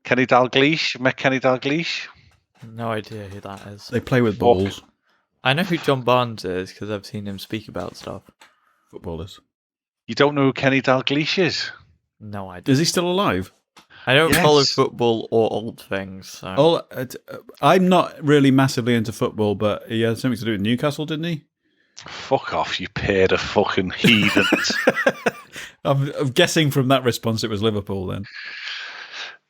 Kenny Dalglish. I've met Kenny Dalglish. No idea who that is. They play with balls. I know who John Barnes is because I've seen him speak about stuff. Footballers. You don't know who Kenny Dalglish is? No idea. Is he still alive? I don't follow football or old things. So. I'm not really massively into football, but he had something to do with Newcastle, didn't he? Fuck off, you pair of fucking heathens. I'm guessing from that response it was Liverpool then.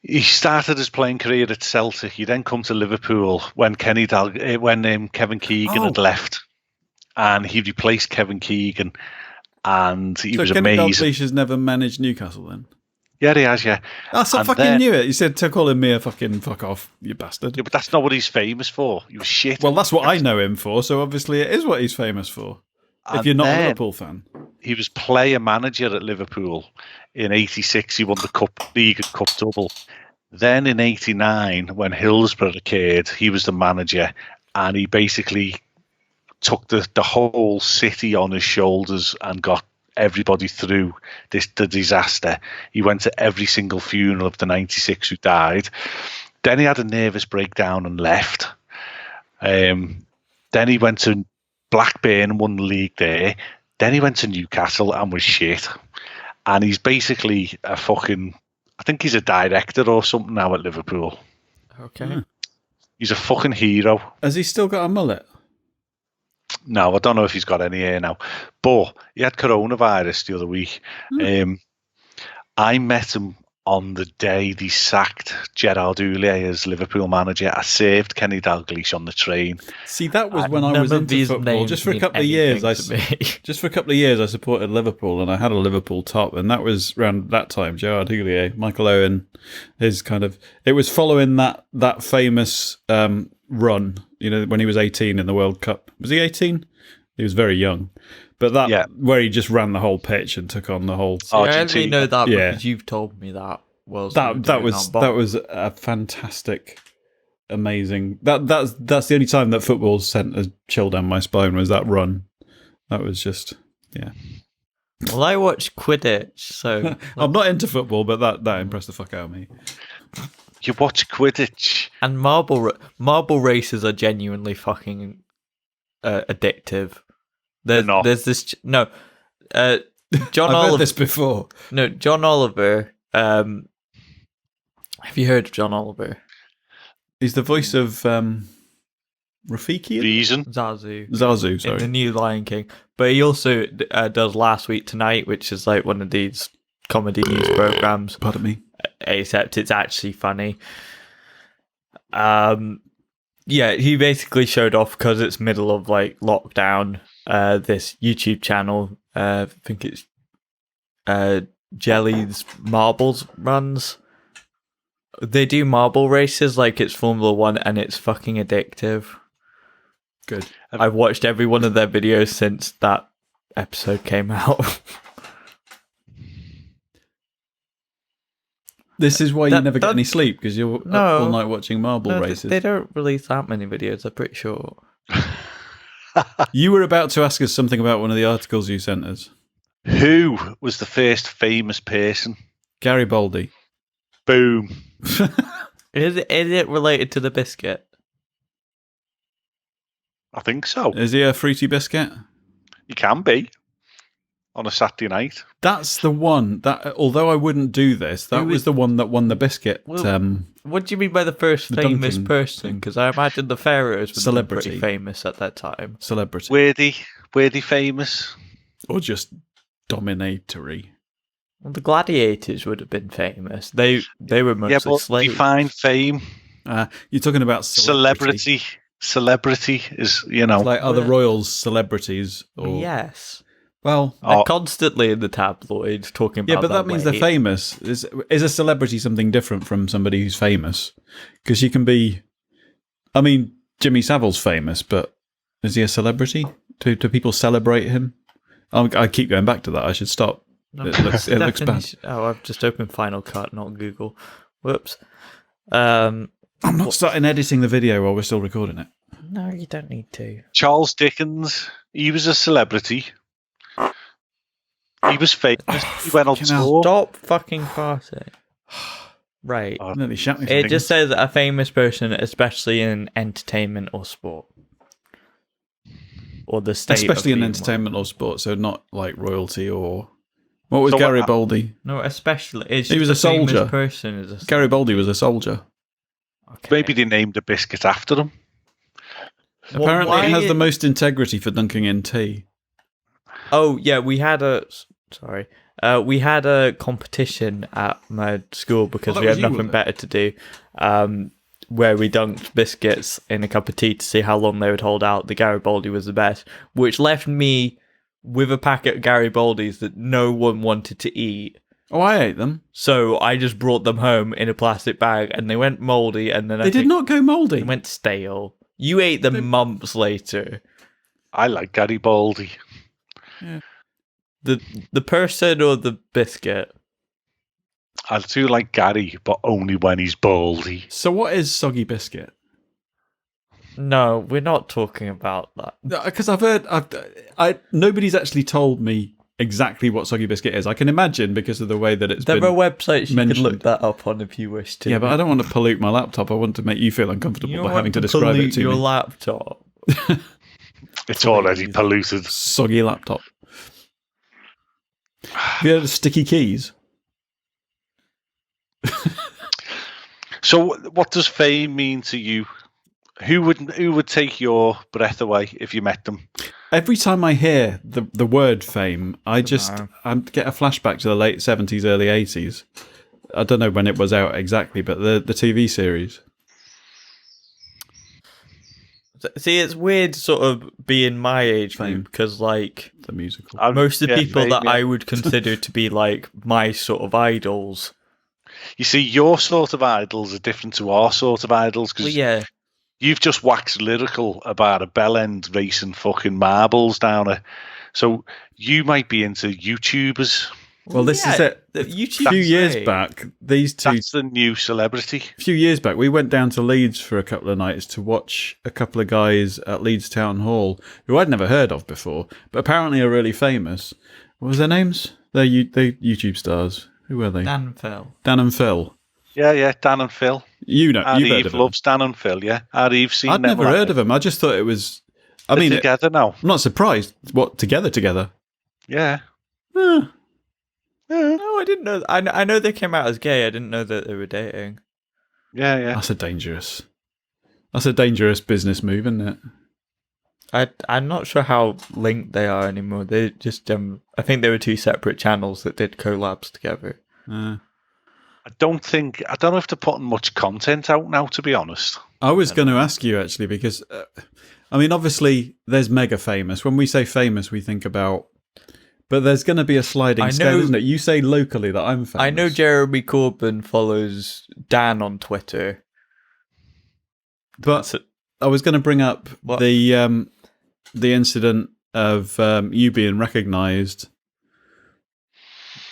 He started his playing career at Celtic. He then come to Liverpool when Kevin Keegan had left, and he replaced Kevin Keegan, and he was Kenny amazing. Dalglish has never managed Newcastle then? Yeah, he has, yeah. I fucking knew it. You said to call him me a fucking fuck off, you bastard. Yeah, but that's not what he's famous for. You shit. Well, that's what I know him for, so obviously it is what he's famous for. If you're not a Liverpool fan. He was player manager at Liverpool. In 86, he won the League and Cup double. Then in 89, when Hillsborough occurred, he was the manager, and he basically took the whole city on his shoulders and got everybody through the disaster. He went to every single funeral of the 96 who died. Then he had a nervous breakdown and left. Then he went to Blackburn and won the league there. Then he went to Newcastle and was shit. and he's basically a fucking. I think he's a director or something now at Liverpool. Okay. He's a fucking hero. Has he still got a mullet? No, I don't know if he's got any hair now, but he had coronavirus the other week. I met him on the day they sacked Gerard Houllier as Liverpool manager. I saved Kenny Dalglish on the train. See, that was when I was into football. Just for a couple of years, I supported Liverpool, and I had a Liverpool top, and that was around that time. Gerard Houllier, Michael Owen, it was following that famous run. You know, when he was 18 in the World Cup. Was he 18? He was very young. But where he just ran the whole pitch and took on the whole. I only know that because you've told me that. That was a fantastic, amazing. That's the only time that football sent a chill down my spine was that run. That was just Well, I watch Quidditch, so I'm not into football, but that impressed the fuck out of me. You watch Quidditch and marble races are genuinely fucking addictive. There's this John I've Oliver. heard this before. No, John Oliver. Have you heard of John Oliver? He's the voice of Rafiki. Reason. Zazu, sorry. In the new Lion King. But he also does Last Week Tonight, which is like one of these comedy news programs. Pardon me. Except it's actually funny. He basically showed off because it's middle of like lockdown. This YouTube channel, I think it's Jelly's Marbles Runs. They do marble races like it's Formula 1 and it's fucking addictive. Good. I've watched every one of their videos since that episode came out. This is why you never get any sleep, because you're up all night watching marble races. They don't release that many videos, I'm pretty sure. You were about to ask us something about one of the articles you sent us. Who was the first famous person? Garibaldi. Boom. Is it related to the biscuit? I think so. Is he a fruity biscuit? He can be. On a Saturday night. That's the one that, although I wouldn't do this, that was the one that won the biscuit. What do you mean by the first famous person? Because I imagine the pharaohs were pretty famous at that time. Celebrity. Were they famous? Or just dominatory? Well, the gladiators would have been famous. They were mostly slaves. Define fame. You're talking about celebrity. Celebrity is, like other royals celebrities? Or... Yes. Well, they're constantly in the tabloids talking about. Yeah, but that means they're famous. Is a celebrity something different from somebody who's famous? Because you can be. I mean, Jimmy Savile's famous, but is he a celebrity? Do people celebrate him? I keep going back to that. I should stop. No, it looks bad. Oh, I've just opened Final Cut, not Google. Whoops. I'm not starting editing the video while we're still recording it. No, you don't need to. Charles Dickens. He was a celebrity. He was famous. He went on tour. Stop fucking farting. Right. It just says a famous person, especially in entertainment or sport. Or the state. Especially in entertainment or sport, so not like royalty or... What was Garibaldi? No, especially... He was a soldier. Person Garibaldi was a soldier. Okay. Maybe they named a biscuit after him. Apparently it has the most integrity for dunking in tea. Oh, yeah, we had a competition at my school because we had nothing better to do, where we dunked biscuits in a cup of tea to see how long they would hold out. The Garibaldi was the best, which left me with a packet of Garibaldis that no one wanted to eat. Oh, I ate them. So I just brought them home in a plastic bag, and they went mouldy, and then they did not go mouldy. They went stale. You ate them months later. I like Garibaldi. Yeah. The person or the biscuit? I do like Gary, but only when he's baldy. So what is soggy biscuit? No, we're not talking about that. Because I've heard... nobody's actually told me exactly what soggy biscuit is. I can imagine because of the way that it's been There are websites you mentioned. can look that up on if you wish to. Yeah, but I don't want to pollute my laptop. I want to make you feel uncomfortable by having to describe it to your me. Laptop. It's already polluted. Soggy laptop. Have you heard of sticky keys? So, what does fame mean to you? Who would take your breath away if you met them? Every time I hear the word fame, I get a flashback to the late 70s, early 80s. I don't know when it was out exactly, but the TV series. See, it's weird sort of being my age Fame. group because, like, The musical. most of the people Fame, that yeah. I would consider to be, like, my sort of idols. You see, your sort of idols are different to our sort of idols because you've just waxed lyrical about a bell end racing fucking marbles down it. So you might be into YouTubers. Well, this is it. A few years back, these two. That's the new celebrity. A few years back, we went down to Leeds for a couple of nights to watch a couple of guys at Leeds Town Hall who I'd never heard of before, but apparently are really famous. What was their names? They're YouTube stars. Who were they? Dan and Phil. Dan and Phil. Yeah, Dan and Phil. You know, And you've heard Eve of them. loves Dan and Phil, yeah. And Eve seen I'd them never heard of them. I just thought it was. I mean, together now. I'm not surprised. What, together? Yeah. No, I didn't know. I know they came out as gay. I didn't know that they were dating. Yeah. That's a dangerous business move, isn't it? I'm not sure how linked they are anymore. They just I think they were two separate channels that did collabs together. I don't know if they're putting much content out now, to be honest. I was going to ask you actually because, I mean, obviously there's mega famous. When we say famous, we think about, but there's going to be a sliding scale, isn't it? You say locally that I'm famous. I know Jeremy Corbyn follows Dan on Twitter, but I was going to bring up the incident of you being recognised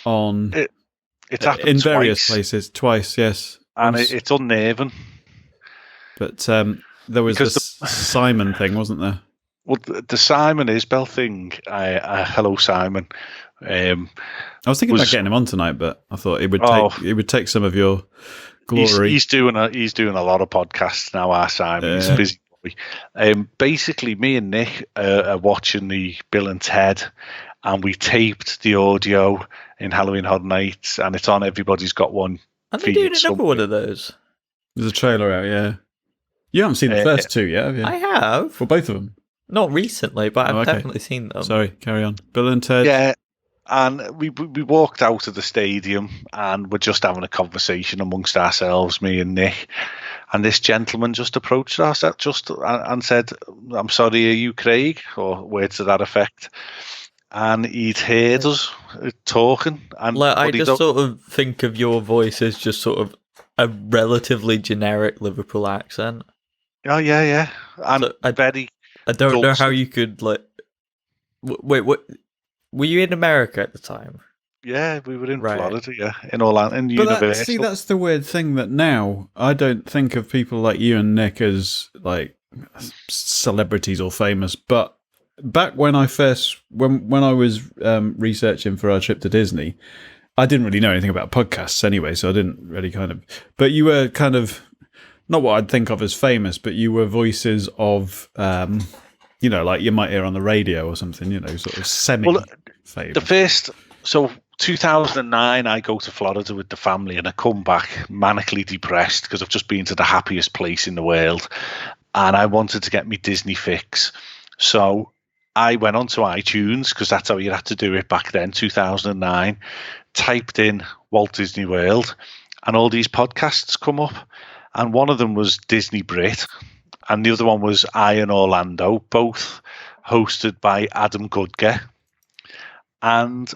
on it's happened in various twice. places twice, yes, and it's unnerving. But there was this Simon thing, wasn't there? Well, the Simon Isbell thing. Hello, Simon. I was thinking about getting him on tonight, but I thought it would take some of your glory. He's doing a lot of podcasts now. Our Simon, he's a busy boy. Basically, me and Nick are watching the Bill and Ted, and we taped the audio in Halloween Horror Nights, and it's on Everybody's Got One. Are they doing another one of those? There's a trailer out, yeah. You haven't seen the first two yet, have you? I have. Well, both of them. Not recently, but I've definitely seen them. Sorry, carry on. Bill and Ted. Yeah, and we walked out of the stadium and we're just having a conversation amongst ourselves, me and Nick. And this gentleman just approached us and said, "I'm sorry, are you Craig?" Or words to that effect. And he'd heard us talking. And I just sort of think of your voice as just sort of a relatively generic Liverpool accent. Oh, yeah. And So I don't know how you could, like... Wait, what? Were you in America at the time? Yeah, we were in Florida, yeah, in Orlando, in Universal. See, that's the weird thing that now I don't think of people like you and Nick as like celebrities or famous. But back when I when I was researching for our trip to Disney, I didn't really know anything about podcasts anyway, so I didn't really But you were kind of not what I'd think of as famous, but you were voices of, like you might hear on the radio or something, sort of semi-famous. The first, 2009, I go to Florida with the family and I come back manically depressed because I've just been to the happiest place in the world and I wanted to get me Disney fix. So I went onto iTunes because that's how you had to do it back then, 2009, typed in Walt Disney World and all these podcasts come up. And one of them was Disney Brit, and the other one was Iron Orlando, both hosted by Adam Goodger. And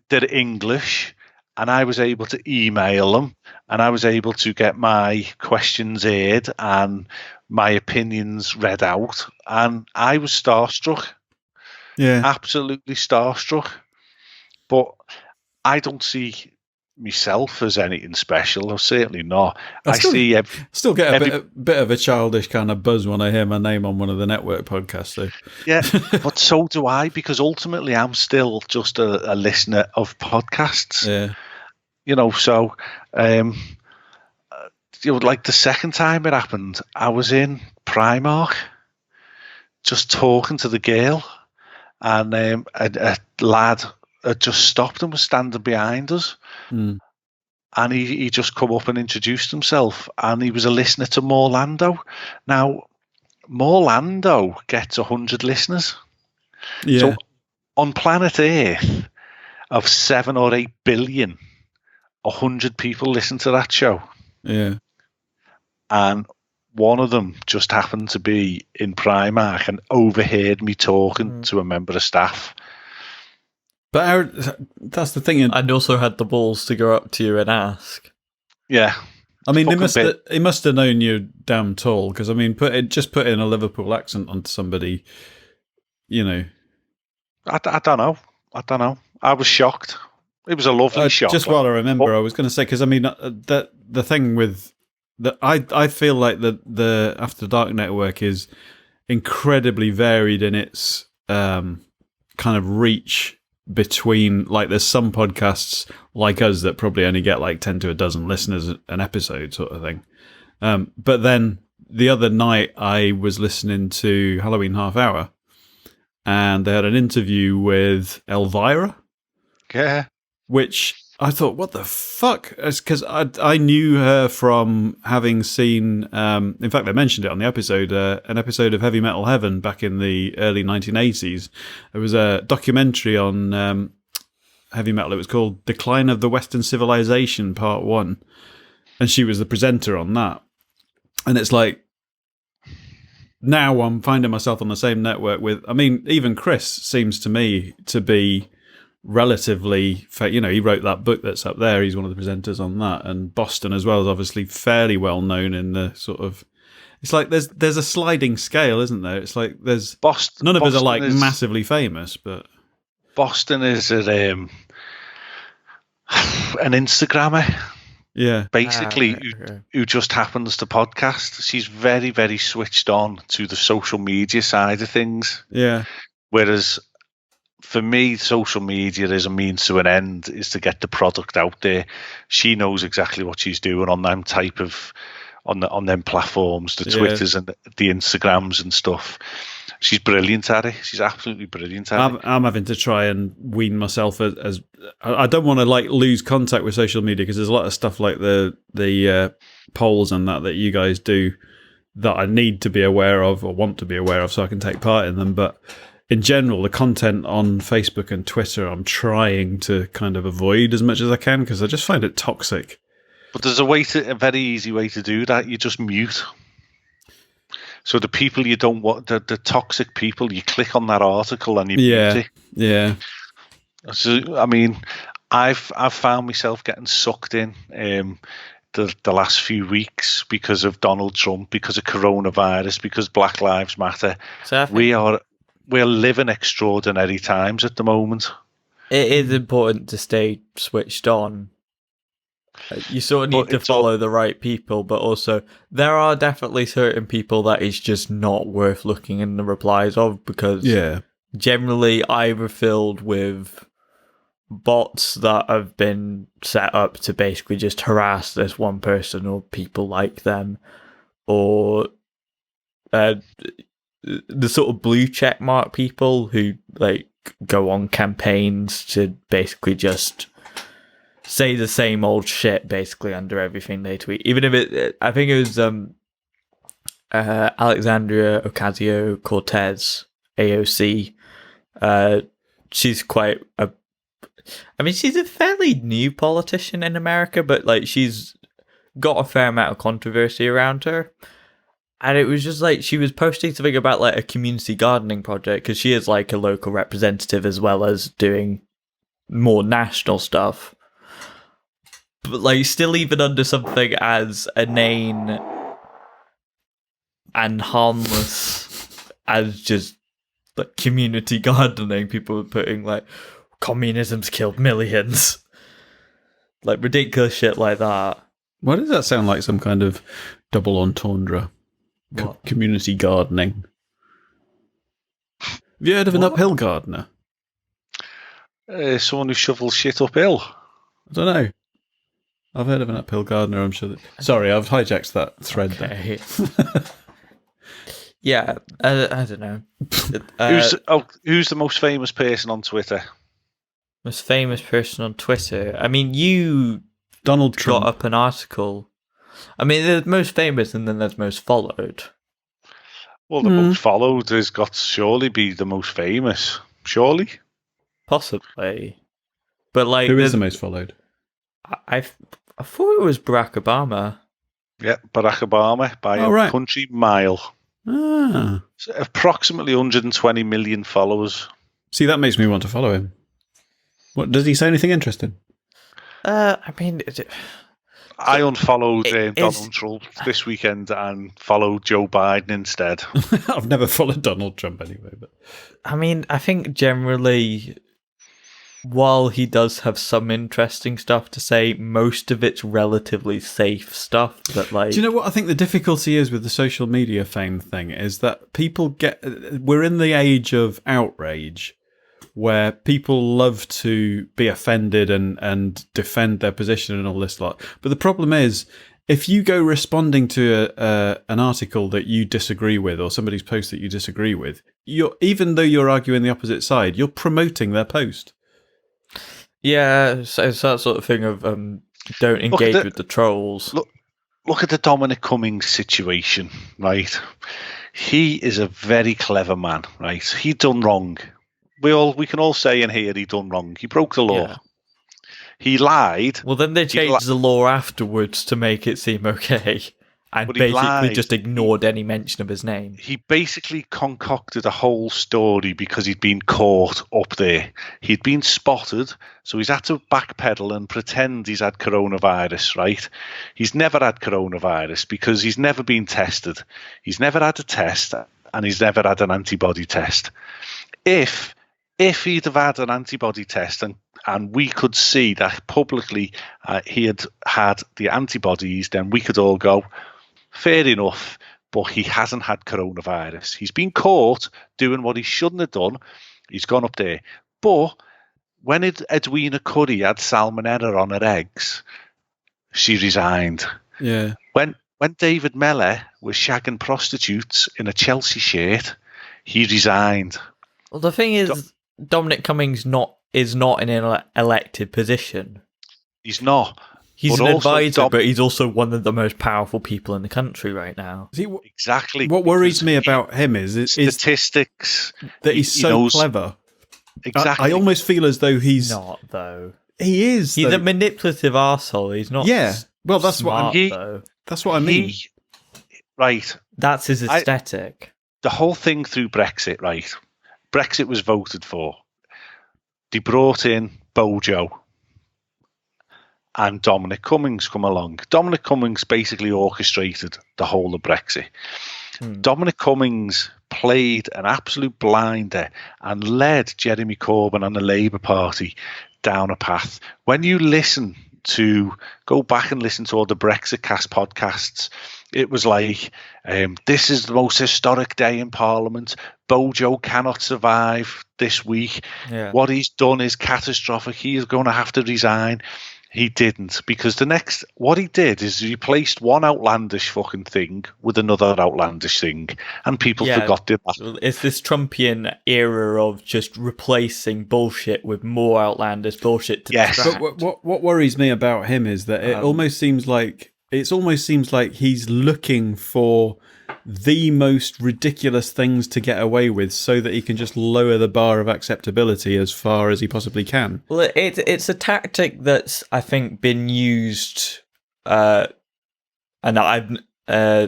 they're English, and I was able to email them, and I was able to get my questions aired and my opinions read out, and I was starstruck. Yeah. Absolutely starstruck. But I don't see myself as anything special, or certainly not. I still get a bit of a childish kind of buzz when I hear my name on one of the network podcasts. So. Yeah, but so do I, because ultimately I'm still just a listener of podcasts. Yeah, So, like the second time it happened, I was in Primark, just talking to the girl, and a lad had just stopped and was standing behind us. Mm. And he just come up and introduced himself, and he was a listener to Morlando. Now, Morlando gets 100 listeners. Yeah. So on planet Earth, of 7 or 8 billion, 100 people listen to that show. Yeah. And one of them just happened to be in Primark and overheard me talking to a member of staff. But that's the thing. And also had the balls to go up to you and ask. Yeah. I mean, he must have known you're damn tall, because I mean, just put in a Liverpool accent onto somebody, you know. I don't know. I was shocked. It was a lovely shock. Just while I remember, I was going to say, because I mean, the thing with that, I feel like the After Dark Network is incredibly varied in its kind of reach. Between, like, there's some podcasts like us that probably only get like 10 to a dozen listeners an episode, sort of thing. But then the other night I was listening to Halloween Half Hour, and they had an interview with Elvira. Yeah. Which I thought, what the fuck? Because I knew her from having seen, in fact, they mentioned it on the episode, an episode of Heavy Metal Heaven back in the early 1980s. There was a documentary on heavy metal. It was called Decline of the Western Civilization, Part 1. And she was the presenter on that. And it's like, now I'm finding myself on the same network with, I mean, even Chris seems to me to be relatively, you know, he wrote that book that's up there. He's one of the presenters on that, and Boston as well is obviously fairly well known in the sort of. It's like there's a sliding scale, isn't there? It's like there's Boston. None of us are like massively famous, but Boston is an Instagrammer. Yeah, basically, who just happens to podcast. She's very, very switched on to the social media side of things. Yeah, whereas. For me, social media is a means to an end, is to get the product out there. She knows exactly what she's doing on them type of, on them platforms, the Twitters and the Instagrams and stuff. She's brilliant at it. She's absolutely brilliant at it. I'm having to try and wean myself as I don't want to like lose contact with social media, because there's a lot of stuff like the polls and that you guys do that I need to be aware of or want to be aware of so I can take part in them. But in general, the content on Facebook and Twitter, I'm trying to kind of avoid as much as I can, because I just find it toxic. But there's a very easy way to do that. You just mute. So the people you don't want, the toxic people, you click on that article and you mute it. Yeah. So, I mean, I've found myself getting sucked in the last few weeks because of Donald Trump, because of coronavirus, because Black Lives Matter. So we're living extraordinary times at the moment. It is important to stay switched on. You sort of need to follow the right people, but also there are definitely certain people that is just not worth looking in the replies of, because generally either filled with bots that have been set up to basically just harass this one person or people like them, or the sort of blue check mark people who like go on campaigns to basically just say the same old shit basically under everything they tweet. Even if I think it was Alexandria Ocasio-Cortez, AOC. She's quite she's a fairly new politician in America, but like she's got a fair amount of controversy around her. And it was just like she was posting something about like a community gardening project, because she is like a local representative as well as doing more national stuff. But like still, even under something as inane and harmless as just like community gardening, people were putting like communism's killed millions, like ridiculous shit like that. Why does that sound like some kind of double entendre? Community gardening. Have you heard of an uphill gardener? Someone who shovels shit uphill. I don't know. I've heard of an uphill gardener, I'm sure. Sorry, I've hijacked that thread. Okay. Yeah, I don't know. Who's the most famous person on Twitter? Most famous person on Twitter. I mean, you Donald Trump. got up an article. I mean, there's most famous and then there's most followed. Well, the most followed has got to surely be the most famous. Surely? Possibly. But like, who is the most followed? I thought it was Barack Obama. Yeah, Barack Obama by a country mile. Ah. So approximately 120 million followers. See, that makes me want to follow him. What does he say? Anything interesting? I mean, I unfollowed Donald Trump this weekend and followed Joe Biden instead. I've never followed Donald Trump anyway. But I mean, I think generally, while he does have some interesting stuff to say, most of it's relatively safe stuff. But like, do you know what I think the difficulty is with the social media fame thing is that we're in the age of outrage, where people love to be offended and defend their position and all this lot. But the problem is, if you go responding to an article that you disagree with or somebody's post that you disagree with, even though you're arguing the opposite side, you're promoting their post. Yeah, so it's that sort of thing of don't engage with the trolls. Look at the Dominic Cummings situation, right? He is a very clever man, right? He done wrong. We can all say in here he done wrong. He broke the law. Yeah. He lied. Well, then they changed the law afterwards to make it seem okay. And basically just ignored any mention of his name. He basically concocted a whole story because he'd been caught up there. He'd been spotted, so he's had to backpedal and pretend he's had coronavirus, right? He's never had coronavirus because he's never been tested. He's never had a test, and he's never had an antibody test. If he'd have had an antibody test and we could see that publicly he had the antibodies, then we could all go, fair enough, but he hasn't had coronavirus. He's been caught doing what he shouldn't have done. He's gone up there. But when Edwina Curry had salmonella on her eggs, she resigned. Yeah. When David Mellor was shagging prostitutes in a Chelsea shirt, he resigned. Well, the thing is, Dominic Cummings is not in an elected position. He's not. He's an advisor, but he's also one of the most powerful people in the country right now. Exactly. What worries me about him is statistics. That he's so clever. Exactly. I almost feel as though he's not, though. He is. He's a manipulative arsehole. He's not. Yeah. Well, that's smart, that's what I mean. Right. That's his aesthetic. The whole thing through Brexit, right? Brexit was voted for. They brought in Bojo and Dominic Cummings come along. Dominic Cummings basically orchestrated the whole of Brexit. Dominic Cummings played an absolute blinder and led Jeremy Corbyn and the Labour Party down a path. When you go back and listen to all the Brexit Cast podcasts, it was like, this is the most historic day in Parliament. Bojo cannot survive this week. Yeah. What he's done is catastrophic. He is going to have to resign. He didn't, because what he did is he replaced one outlandish fucking thing with another outlandish thing, and people forgot that. It's this Trumpian era of just replacing bullshit with more outlandish bullshit to distract. But what worries me about him is that it almost seems like he's looking for the most ridiculous things to get away with so that he can just lower the bar of acceptability as far as he possibly can. Well, it's a tactic that's, I think, been used, and I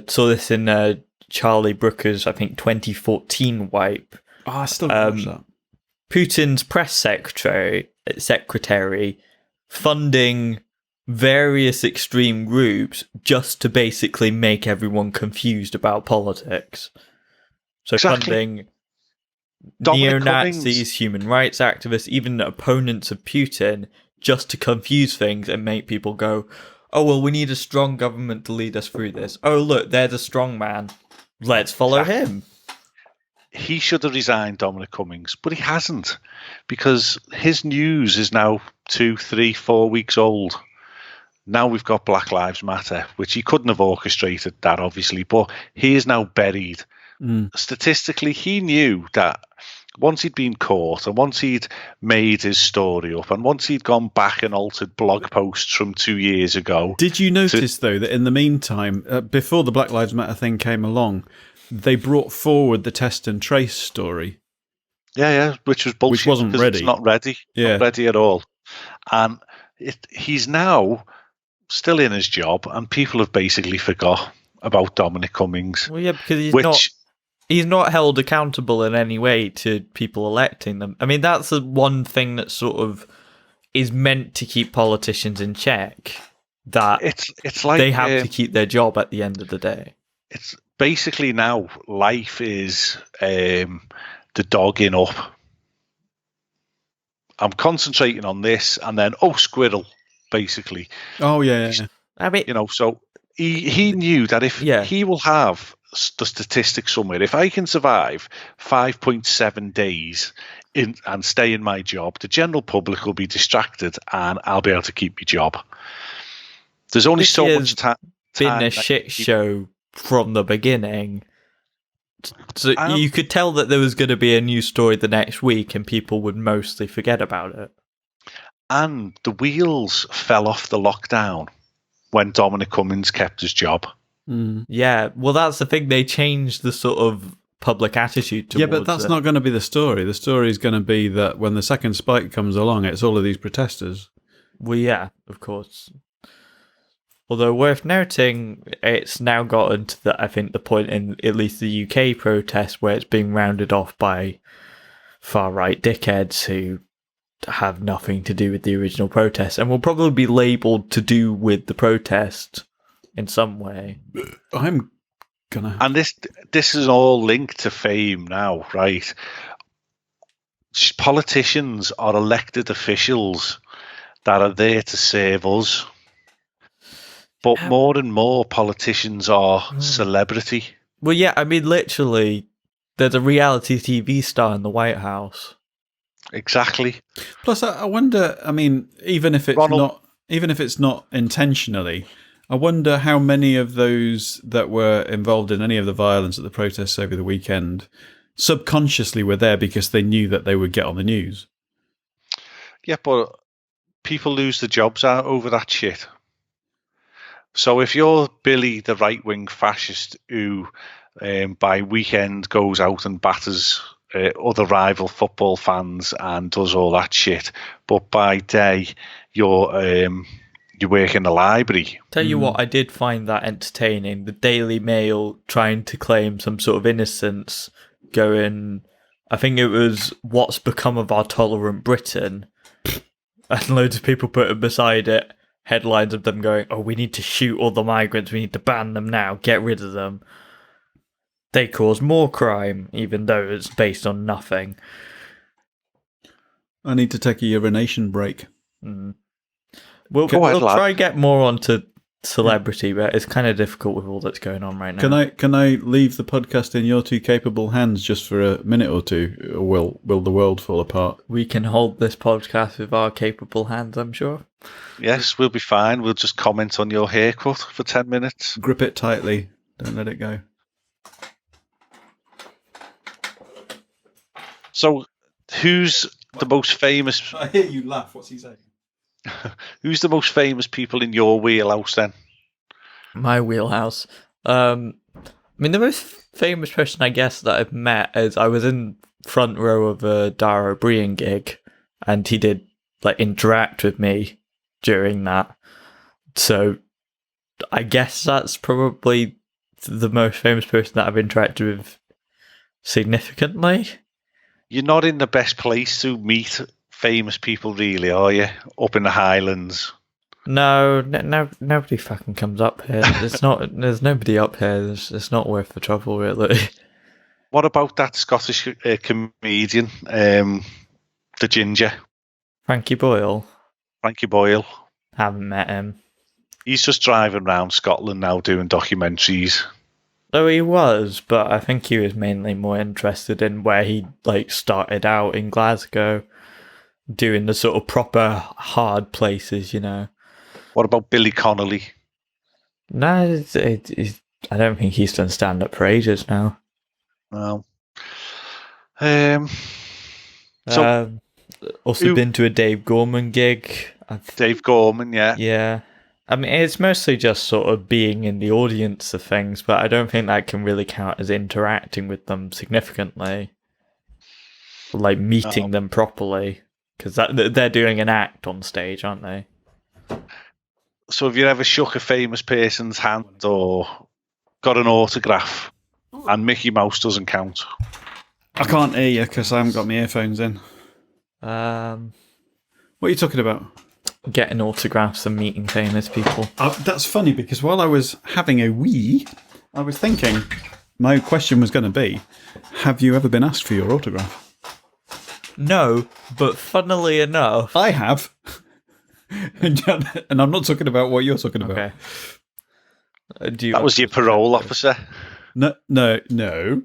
saw this in Charlie Brooker's, I think, 2014 wipe. Oh, I still watch that. Putin's press secretary funding various extreme groups just to basically make everyone confused about politics. So funding neo-Nazis, human rights activists, even opponents of Putin, just to confuse things and make people go, oh, well, we need a strong government to lead us through this. Oh, look, there's a strong man. Let's follow him. He should have resigned, Dominic Cummings, but he hasn't, because his news is now 2, 3, 4 weeks old. Now we've got Black Lives Matter, which he couldn't have orchestrated that, obviously, but he is now buried. statistically, he knew that once he'd been caught and once he'd made his story up and once he'd gone back and altered blog posts from 2 years ago. Did you notice, though, that in the meantime, before the Black Lives Matter thing came along, they brought forward the test and trace story? Yeah, which was bullshit. Which wasn't ready. It's not ready. Yeah. Not ready at all. And he's now still in his job, and people have basically forgot about Dominic Cummings. Well, yeah, because he's not held accountable in any way to people electing them. I mean, that's the one thing that sort of is meant to keep politicians in check. That it's like they have to keep their job at the end of the day. It's basically now life is the dogging up. I'm concentrating on this, and then squirrel, basically. Oh yeah. I mean, so he knew that if he will have the statistics somewhere, if I can survive 5.7 days and stay in my job, the general public will be distracted, and I'll be able to keep my job. There's only so much time. Been a shit show from the beginning. So you could tell that there was going to be a new story the next week and people would mostly forget about it. And the wheels fell off the lockdown when Dominic Cummings kept his job. Yeah, well, that's the thing. They changed the sort of public attitude towards it. Yeah, but that's not going to be the story. The story is going to be that when the second spike comes along, it's all of these protesters. Well, yeah, of course. Although worth noting, it's now gotten to the point in at least the UK protest where it's being rounded off by far-right dickheads who have nothing to do with the original protest and will probably be labelled to do with the protest in some way. I'm gonna... And this is all linked to fame now, right? Politicians are elected officials that are there to serve us. But more and more politicians are celebrity. Well, yeah, I mean, literally, there's a reality TV star in the White House. Exactly. Plus, I wonder. I mean, even if it's not intentionally, I wonder how many of those that were involved in any of the violence at the protests over the weekend subconsciously were there because they knew that they would get on the news. Yeah, but people lose their jobs out over that shit. So if you're Billy, the right-wing fascist who by weekend goes out and batters other rival football fans and does all that shit, but by day you work in the library. Tell you what, I did find that entertaining. The Daily Mail trying to claim some sort of innocence, going, I think it was "What's Become of Our Tolerant Britain," and loads of people put it beside it. Headlines of them going, we need to shoot all the migrants, we need to ban them now, get rid of them. They cause more crime, even though it's based on nothing. I need to take a urination break. We'll try and get more onto celebrity, but it's kind of difficult with all that's going on right now. Can I leave the podcast in your two capable hands just for a minute or two, or will the world fall apart? We can hold this podcast with our capable hands, I'm sure. Yes, we'll be fine. We'll just comment on your haircut for 10 minutes. Grip it tightly. Don't let it go. So, who's the most famous... I hear you laugh. What's he saying? Who's the most famous people in your wheelhouse, then? My wheelhouse? I mean, the most famous person, I guess, that I've met is I was in front row of a Dara O'Brien gig, and he did, interact with me during that. So I guess that's probably the most famous person that I've interacted with significantly. You're not in the best place to meet famous people, really, are you? Up in the Highlands. No, nobody fucking comes up here. There's nobody up here. It's not worth the trouble, really. What about that Scottish comedian, the ginger? Frankie Boyle. Haven't met him. He's just driving around Scotland now doing documentaries. Oh, he was, but I think he was mainly more interested in where he started out in Glasgow, doing the sort of proper hard places, you know. What about Billy Connolly? No, I don't think he's done stand-up for ages now. Well, also been to a Dave Gorman gig. Dave Gorman, yeah. Yeah. I mean, it's mostly just sort of being in the audience of things, but I don't think that can really count as interacting with them significantly. Like meeting them properly. Because they're doing an act on stage, aren't they? So have you ever shook a famous person's hand or got an autograph? And Mickey Mouse doesn't count. I can't hear you because I haven't got my earphones in. What are you talking about? Getting autographs and meeting famous people. That's funny because while I was having a wee, I was thinking my question was going to be, have you ever been asked for your autograph? No, but funnily enough... I have. And I'm not talking about what you're talking about. Okay. That was your parole officer? No. No,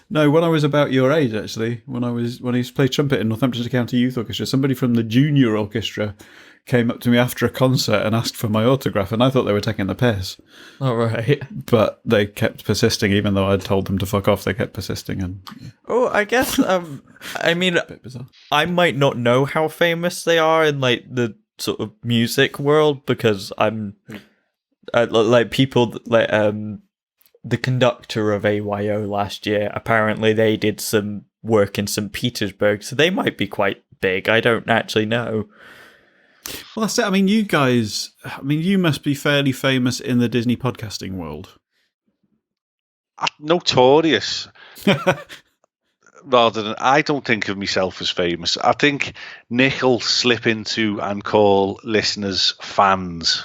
when I was about your age, actually, when I used to play trumpet in Northamptonshire County Youth Orchestra, somebody from the junior orchestra came up to me after a concert and asked for my autograph, and I thought they were taking the piss. All right. But they kept persisting, even though I'd told them to fuck off, they kept persisting. And Oh, I guess, I mean, I might not know how famous they are in, like, the sort of music world, because I'm, like, people, like, the conductor of AYO last year, apparently they did some work in St. Petersburg, so they might be quite big. I don't actually know. Well, that's it. I mean, you must be fairly famous in the Disney podcasting world. Notorious. Rather than, I don't think of myself as famous. I think Nick will slip into and call listeners fans.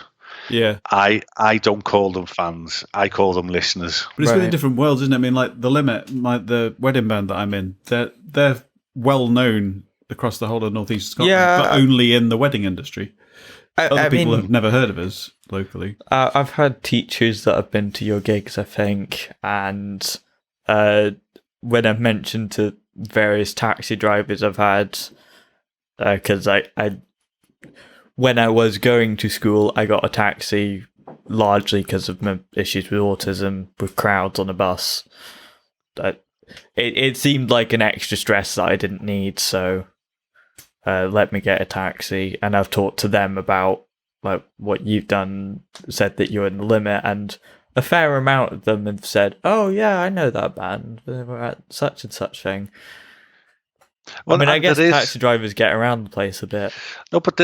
Yeah. I don't call them fans. I call them listeners. But it's really different worlds, isn't it? I mean, like The Limit, the wedding band that I'm in, they're well known across the whole of North East Scotland, but only in the wedding industry. Other people have never heard of us locally. I've had teachers that have been to your gigs, I think, and when I've mentioned to various taxi drivers I've had, because when I was going to school, I got a taxi largely because of my issues with autism, with crowds on a bus. It seemed like an extra stress that I didn't need, so let me get a taxi. And I've talked to them about like what you've done, said that you're in The Limit, and a fair amount of them have said, "Oh yeah, I know that band. We're at such and such thing." Well, I mean, I guess taxi drivers get around the place a bit. No, but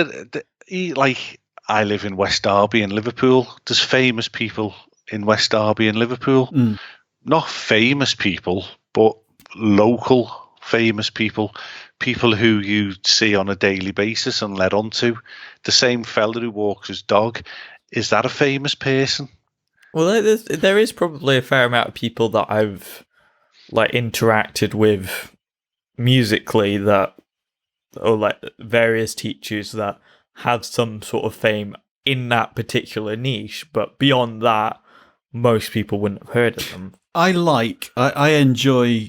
like I live in West Derby in Liverpool. There's famous people in West Derby and Liverpool. Not famous people, but local famous people. People who you see on a daily basis and led on to. The same fella who walks his dog. Is that a famous person? Well, there is probably a fair amount of people that I've like interacted with musically that, or like various teachers that have some sort of fame in that particular niche, but beyond that, most people wouldn't have heard of them. I enjoy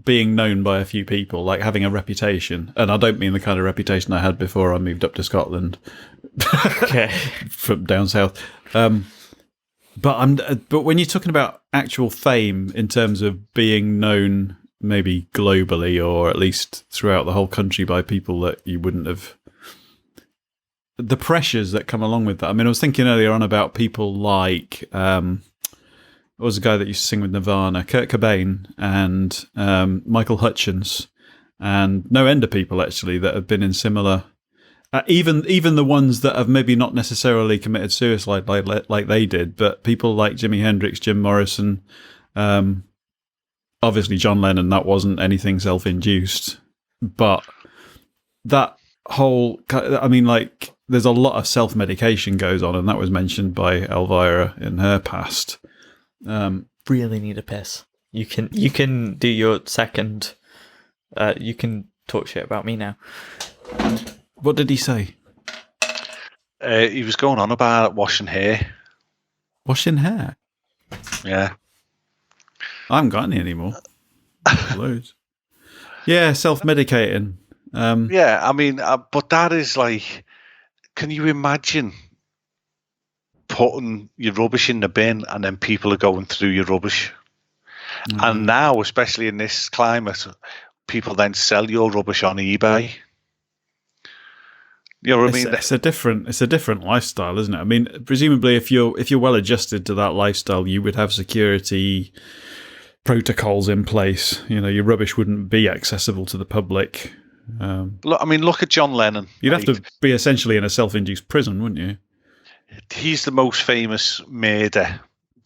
being known by a few people, like having a reputation, and I don't mean the kind of reputation I had before I moved up to Scotland. Okay. From down south. But when you're talking about actual fame in terms of being known maybe globally or at least throughout the whole country by people that you wouldn't have, the pressures that come along with that. I mean, I was thinking earlier on about people like what was the guy that used to sing with Nirvana, Kurt Cobain, and Michael Hutchence, and no end of people actually that have been in similar. Even the ones that have maybe not necessarily committed suicide like they did, but people like Jimi Hendrix, Jim Morrison, obviously John Lennon, that wasn't anything self-induced. But that whole, I mean, like, there's a lot of self-medication goes on, and that was mentioned by Elvira in her past. Really need a piss. You can do your second, you can talk shit about me now. What did he say? He was going on about washing hair. Washing hair? Yeah. I haven't got any anymore. Loads. Yeah, self-medicating. Yeah, I mean, but that is like, can you imagine putting your rubbish in the bin and then people are going through your rubbish? And now, especially in this climate, people then sell your rubbish on eBay. You know what I mean? It's a different lifestyle, isn't it? I mean, presumably, if you're well adjusted to that lifestyle, you would have security protocols in place. You know, your rubbish wouldn't be accessible to the public. Look at John Lennon. You'd have to be essentially in a self-induced prison, wouldn't you? He's the most famous murder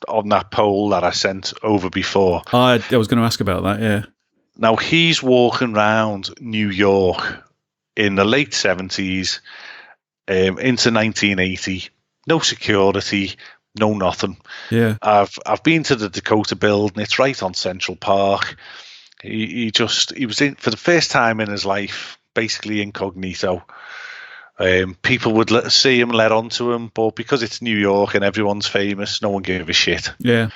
on that poll that I sent over before. I was going to ask about that, yeah. Now, he's walking around New York in the late 70s into 1980. No security, no nothing. Yeah. I've been to the Dakota Building. It's right on Central Park. He was in for the first time in his life, basically incognito. People would see him, let onto him, but because it's New York and everyone's famous, no one gave a shit. Yeah.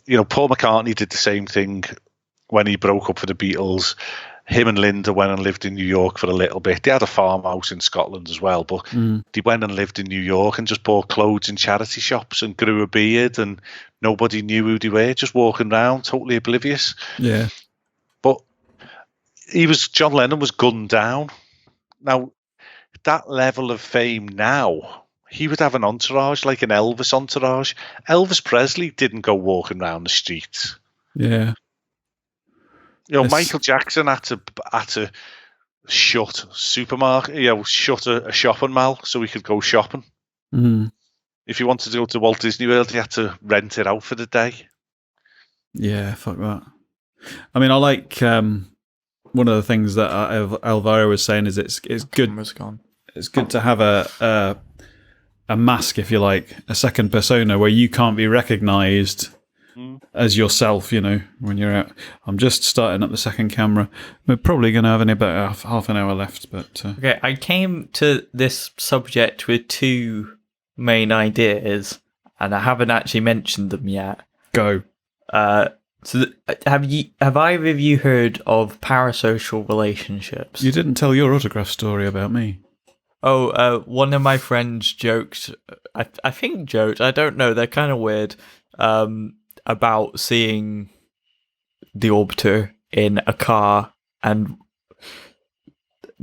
You know, Paul McCartney did the same thing when he broke up with the Beatles. Him and Linda went and lived in New York for a little bit. They had a farmhouse in Scotland as well, but they went and lived in New York and just bought clothes in charity shops and grew a beard, and nobody knew who they were, just walking around, totally oblivious. Yeah. But John Lennon was gunned down. Now, that level of fame now, he would have an entourage, like an Elvis entourage. Elvis Presley didn't go walking around the streets. Yeah. You know, Michael Jackson had to shut supermarket, shut a shopping mall so he could go shopping. If you wanted to go to Walt Disney World, you had to rent it out for the day. Yeah, fuck that. I mean, I like one of the things that Elvira was saying is it's good. It's good to have a mask, if you like, a second persona where you can't be recognised as yourself, you know, when you're out. I'm just starting up the second camera. We're probably going to have about half an hour left, but... Okay, I came to this subject with two main ideas, and I haven't actually mentioned them yet. Go. Have either of you heard of parasocial relationships? You didn't tell your autograph story about me. Oh, one of my friends joked, I think joked, I don't know, they're kind of weird, about seeing the Orbiter in a car and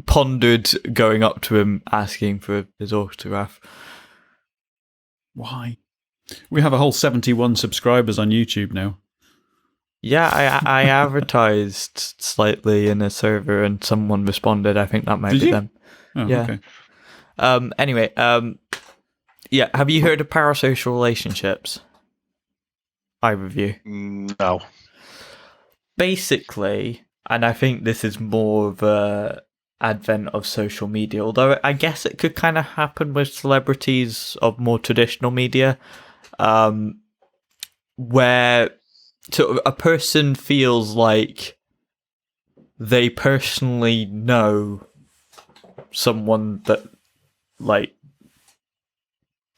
pondered going up to him asking for his autograph. Why? We have a whole 71 subscribers on YouTube now. Yeah, I advertised slightly in a server and someone responded. I think that might be them. Oh, yeah. Okay. Anyway, yeah, have you heard of parasocial relationships? Either of you? No. Basically, and I think this is more of a advent of social media, although I guess it could kind of happen with celebrities of more traditional media, where sort of a person feels like they personally know someone that like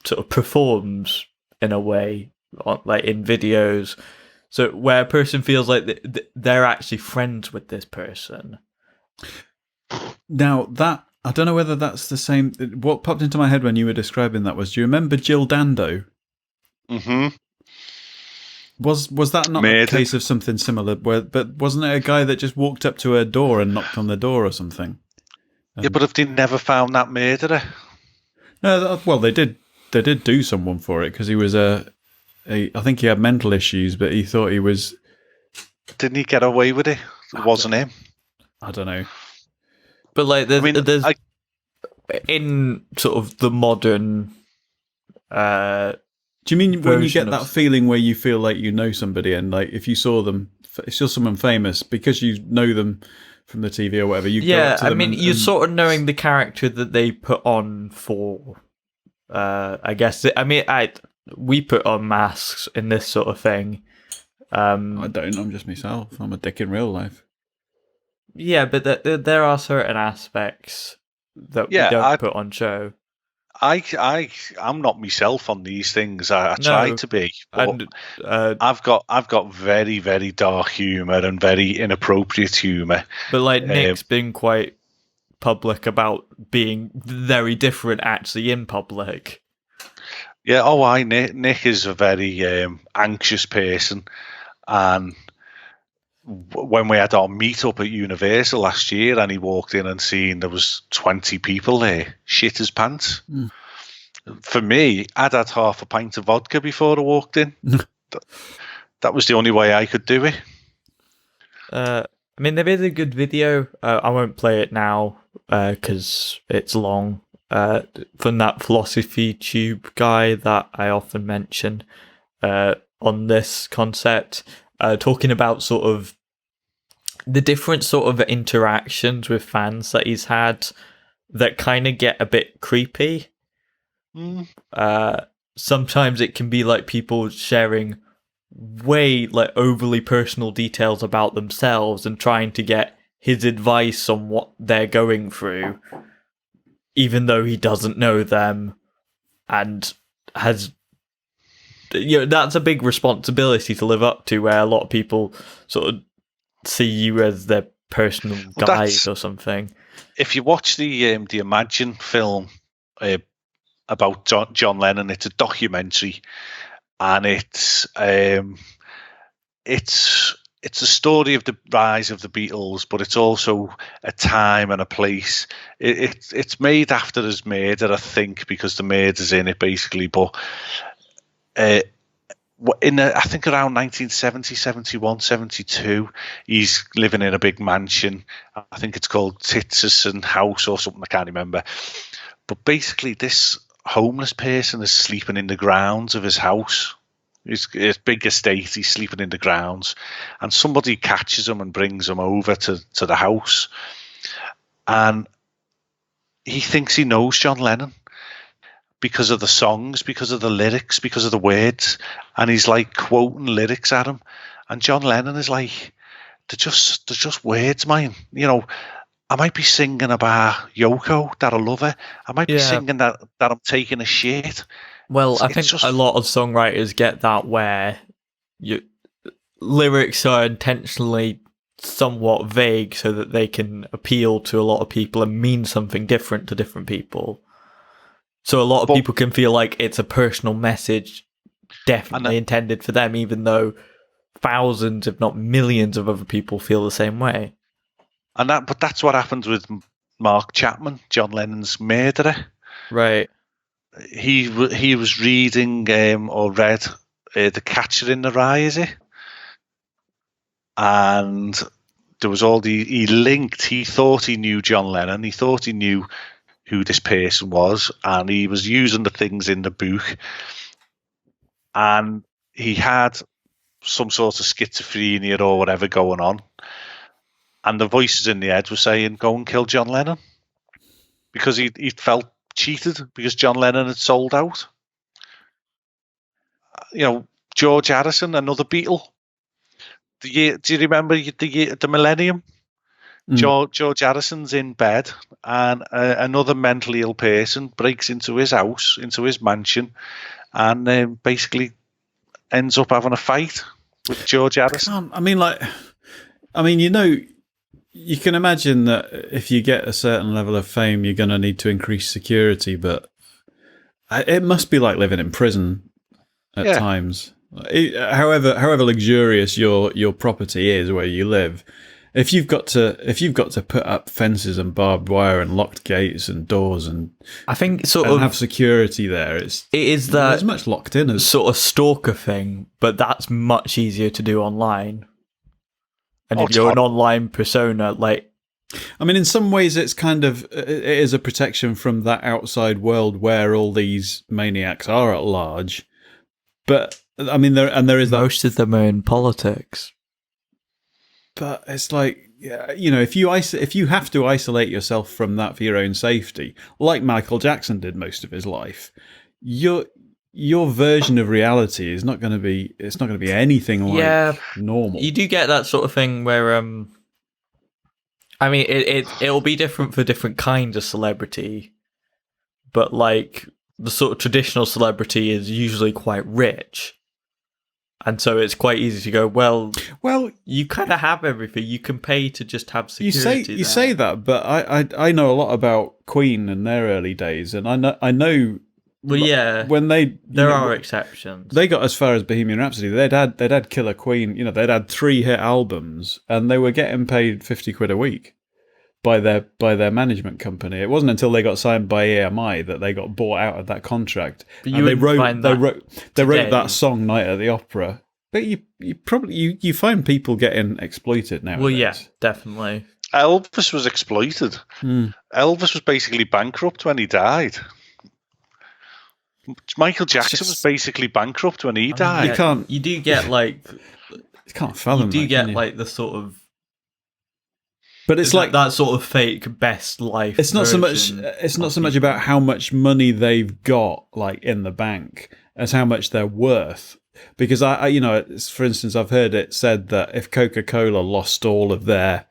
sort of performs in a way, like in videos, so where a person feels like they're actually friends with this person. Now that, I don't know whether that's the same. What popped into my head when you were describing that was, do you remember Jill Dando? Mm-hmm. Was that not a case of something similar? But wasn't it a guy that just walked up to her door and knocked on the door or something? Yeah, but if they never found that murderer? No, well, they did do someone for it because he was I think he had mental issues, but he thought he was... Didn't he get away with it? It wasn't him. I don't know. But like, there's in sort of the modern... do you mean when you get that feeling where you feel like you know somebody and like if you saw someone famous, because you know them from the TV or whatever, you go up to them you're sort of knowing the character that they put on for... I guess we put on masks in this sort of thing. I don't. I'm just myself. I'm a dick in real life. Yeah, but there are certain aspects that we don't put on show. I'm not myself on these things. I try to be. But I've got very, very dark humour and very inappropriate humour. But like Nick's been quite public about being very different actually in public. Yeah, Nick is a very anxious person, and when we had our meet-up at Universal last year, and he walked in and seen there was 20 people there, shit his pants. For me, I'd had half a pint of vodka before I walked in. That was the only way I could do it. I mean, there is a good video. I won't play it now because it's long. From that philosophy tube guy that I often mention on this concept, talking about sort of the different sort of interactions with fans that he's had that kind of get a bit creepy. Sometimes it can be like people sharing way like overly personal details about themselves and trying to get his advice on what they're going through, even though he doesn't know them and has, that's a big responsibility to live up to, where a lot of people sort of see you as their personal guide or something. If you watch the Imagine film about John Lennon, it's a documentary, and it's a story of the rise of the Beatles, but it's also a time and a place. It's made after his murder, I think, because the murder's in it basically. But I think around 1970, 71, 72, he's living in a big mansion. I think it's called Titterson House or something. I can't remember. But basically, this homeless person is sleeping in the grounds of his house. His big estate, he's sleeping in the grounds, and somebody catches him and brings him over to the house, and he thinks he knows John Lennon because of the songs, because of the lyrics, because of the words, and he's like quoting lyrics at him, and John Lennon is like, they're just words, man. I might be singing about Yoko, that I love her. I might be singing that I'm taking a shit. Well, I think a lot of songwriters get that, where lyrics are intentionally somewhat vague so that they can appeal to a lot of people and mean something different to different people. So a lot of people can feel like it's a personal message definitely intended for them, even though thousands, if not millions of other people feel the same way. But that's what happened with Mark Chapman, John Lennon's murderer. Right. He was reading or read The Catcher in the Rye, is it? And there was he thought he knew John Lennon, he thought he knew who this person was, and he was using the things in the book, and he had some sort of schizophrenia or whatever going on, and the voices in the head were saying, go and kill John Lennon, because he felt cheated because John Lennon had sold out. George Harrison, another Beatle. Do you remember the millennium? George Harrison's in bed, and another mentally ill person breaks into his house, into his mansion, and basically ends up having a fight with George Harrison. You can imagine that if you get a certain level of fame, you're going to need to increase security, but it must be like living in prison at times. However luxurious your property is where you live, if you've got to put up fences and barbed wire and locked gates and doors and I think have security there, it is that as much locked in as sort of stalker thing, but that's much easier to do online. And if you're an online persona, in some ways it is a protection from that outside world where all these maniacs are at large. But there is most of them are in politics. But it's like, if you have to isolate yourself from that for your own safety, like Michael Jackson did most of his life, your version of reality is not going to be anything like normal. You do get that sort of thing where it'll be different for different kinds of celebrity, but like the sort of traditional celebrity is usually quite rich. And so it's quite easy to go, well, you kind of have everything. You can pay to just have security. You say that, but I know a lot about Queen in their early days, and I know Well, yeah, when there are exceptions. They got as far as Bohemian Rhapsody. They'd had Killer Queen. They'd had 3 hit albums, and they were getting paid £50 a week by their management company. It wasn't until they got signed by EMI that they got bought out of that contract. But and they wrote that song Night at the Opera. But you find people getting exploited now. Well, yeah, definitely. Elvis was exploited. Elvis was basically bankrupt when he died. Michael Jackson was basically bankrupt when he died. You do get like you can't fathom. You do get like the sort of. But it's like that sort of fake best life. It's not so much. It's not so much about how much money they've got, like in the bank, as how much they're worth. Because I for instance, I've heard it said that if Coca-Cola lost all of their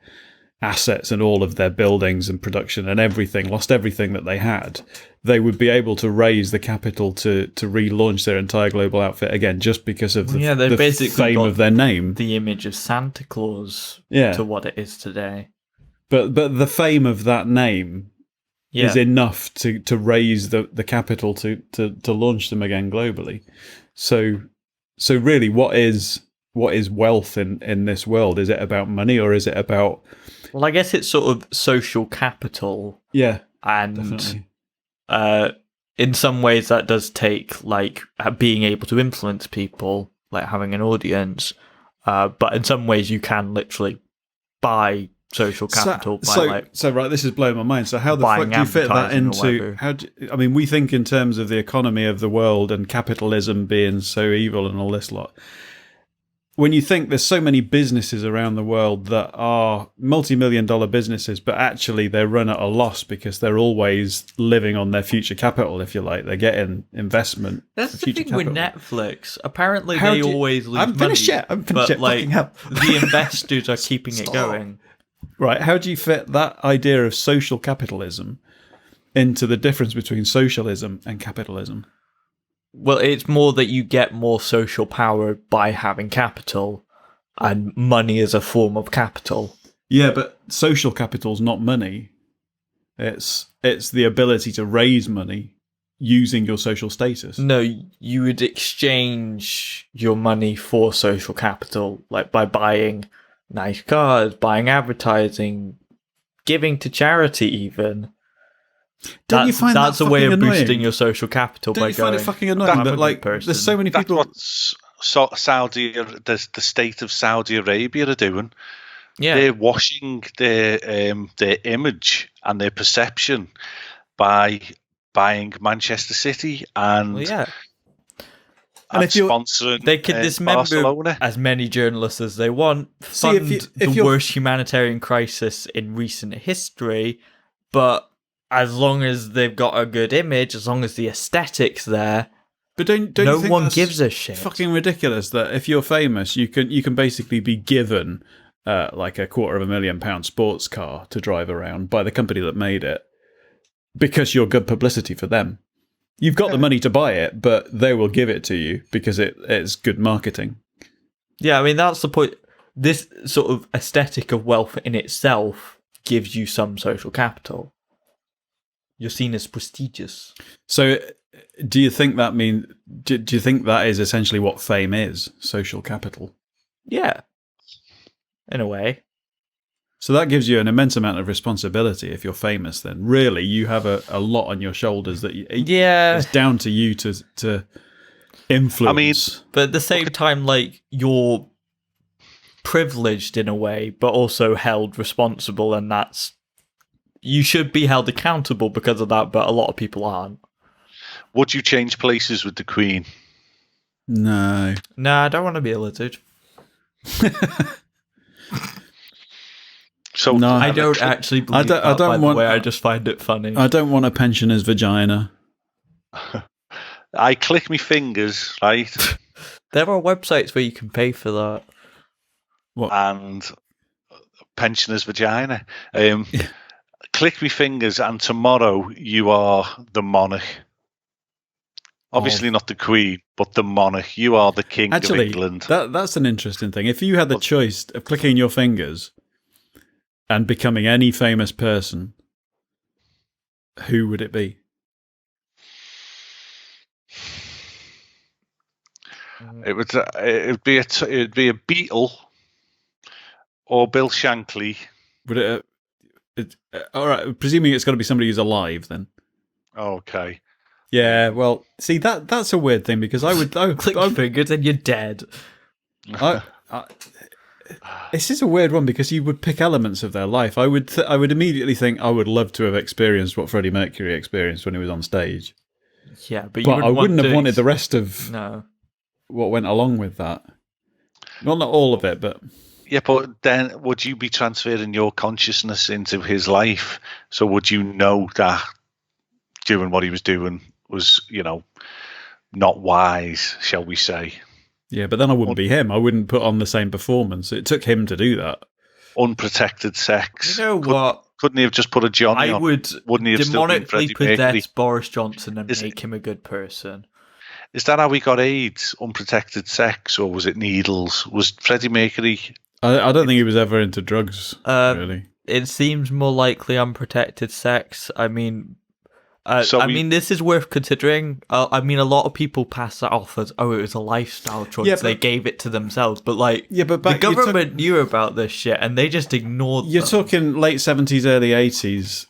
assets and all of their buildings and production and everything, lost everything that they had, they would be able to raise the capital to relaunch their entire global outfit again, just because of the fame of their name, the image of Santa Claus, to what it is today. But the fame of that name is enough to raise the capital to launch them again globally. So really, what is wealth in this world? Is it about money, or is it about? Well, I guess it's sort of social capital. Yeah, and definitely. In some ways that does take like being able to influence people, like having an audience. But in some ways, you can literally buy social capital. So right, this is blowing my mind. So how the fuck do you fit that into? We think in terms of the economy of the world and capitalism being so evil and all this lot. When you think there's so many businesses around the world that are multi-million-dollar businesses, but actually they run at a loss because they're always living on their future capital, if you like. They're getting investment. That's the thing with Netflix. Apparently they always lose money. I'm finished yet. The investors are keeping it going. Right, how do you fit that idea of social capitalism into the difference between socialism and capitalism? Well, it's more that you get more social power by having capital, and money is a form of capital. Yeah, but social capital's not money. It's the ability to raise money using your social status. No, you would exchange your money for social capital, like by buying nice cars, buying advertising, giving to charity even. Don't you find that's that a way of annoying? boosting your social capital? Don't by you find it fucking annoying that like there's so many people? That's what the state of Saudi Arabia are doing. Yeah, they're washing their image and their perception by buying Manchester City and and if sponsoring. They could dismember Barcelona. As many journalists as they want. Fund the worst humanitarian crisis in recent history, but as long as they've got a good image, as long as the aesthetic's there, but don't no you think one that's gives a shit. Fucking ridiculous that if you're famous, you can basically be given like a £250,000 sports car to drive around by the company that made it because you're good publicity for them. You've got the money to buy it, but they will give it to you because it's good marketing. Yeah, I mean that's the point. This sort of aesthetic of wealth in itself gives you some social capital. You're seen as prestigious. So, do you think that do you think that is essentially what fame is? Social capital? Yeah, in a way. So that gives you an immense amount of responsibility if you're famous. Then really, you have a lot on your shoulders that it's down to you to influence. But at the same time, like you're privileged in a way, but also held responsible, and that's. You should be held accountable because of that, but a lot of people aren't. Would you change places with the Queen? No. No, I don't want to be a lizard. So no, I don't actually believe that, by the way. I just find it funny. I don't want a pensioner's vagina. I click my fingers, right? There are websites where you can pay for that. What? And pensioner's vagina. Click me fingers, and tomorrow you are the monarch. Obviously not the Queen, but the monarch. You are the King of England. That's an interesting thing. If you had the choice of clicking your fingers and becoming any famous person, who would it be? It'd be a Beatle or Bill Shankly. Would all right, presuming it's got to be somebody who's alive then. Okay. Yeah, well, see that's a weird thing because I would Click your fingers and you're dead. This is a weird one because you would pick elements of their life. I would immediately think I would love to have experienced what Freddie Mercury experienced when he was on stage. Yeah, but I wouldn't have wanted the rest of no. what went along with that. Well, not all of it, but yeah. But then, would you be transferring your consciousness into his life? So would you know that doing what he was doing was, not wise, shall we say? Yeah, but then I wouldn't be him. I wouldn't put on the same performance. It took him to do that. Unprotected sex. You know what? Couldn't he have just put a Johnny on? I would Wouldn't he have demonically possess Boris Johnson and make him a good person. Is that how he got AIDS? Unprotected sex, or was it needles? Was Freddie Mercury? I don't think he was ever into drugs, really. It seems more likely unprotected sex. I mean... this is worth considering. A lot of people pass that off as, it was a lifestyle choice. Yeah, they gave it to themselves. But, the government knew about this shit and they just ignored You're talking late 70s, early 80s.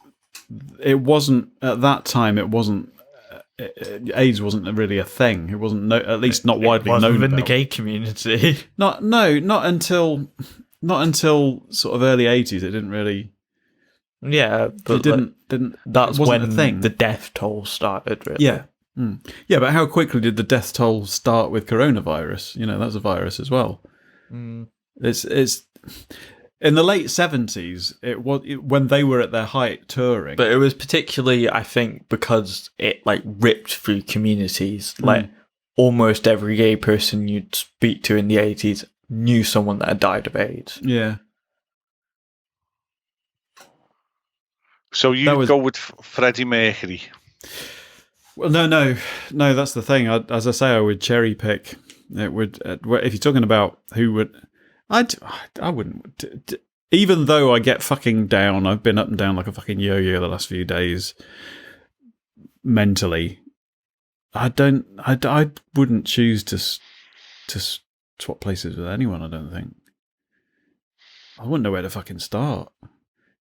It wasn't, at that time, AIDS wasn't really a thing. It wasn't, at least not widely known in the gay community. Not until sort of early 80s. It didn't really... Yeah, but didn't. That's when a thing. The death toll started. Really. Yeah, yeah. But how quickly did the death toll start with coronavirus? That's a virus as well. It's in the late 70s. It was when they were at their height touring. But it was particularly, I think, because it ripped through communities. Almost every gay person you'd speak to in the 80s knew someone that had died of AIDS. Yeah. So you go with Freddie Mercury? Well, no. That's the thing. As I say, I would cherry pick. It would if you're talking about who would. I wouldn't. Even though I get fucking down, I've been up and down like a fucking yo-yo the last few days. Mentally, I wouldn't choose to swap places with anyone. I don't think. I wouldn't know where to fucking start.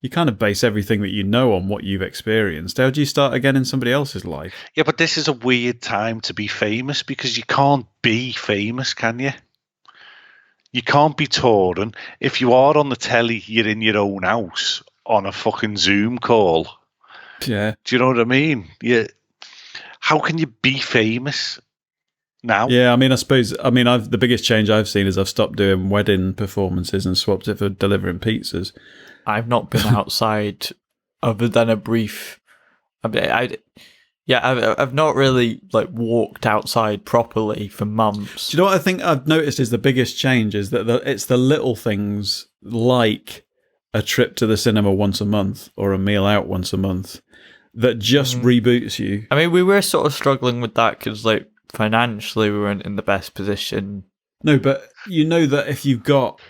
You kind of base everything that you know on what you've experienced. How do you start again in somebody else's life? Yeah, but this is a weird time to be famous because you can't be famous, can you? You can't be touring. If you are on the telly, you're in your own house on a fucking Zoom call. Yeah. Do you know what I mean? Yeah. How can you be famous now? Yeah, I suppose the biggest change I've seen is I've stopped doing wedding performances and swapped it for delivering pizzas. I've not been outside other than a brief. I've not really walked outside properly for months. Do you know what I think I've noticed is the biggest change is that it's the little things like a trip to the cinema once a month or a meal out once a month that just reboots you. We were sort of struggling with that because financially we weren't in the best position. No, but that if you've got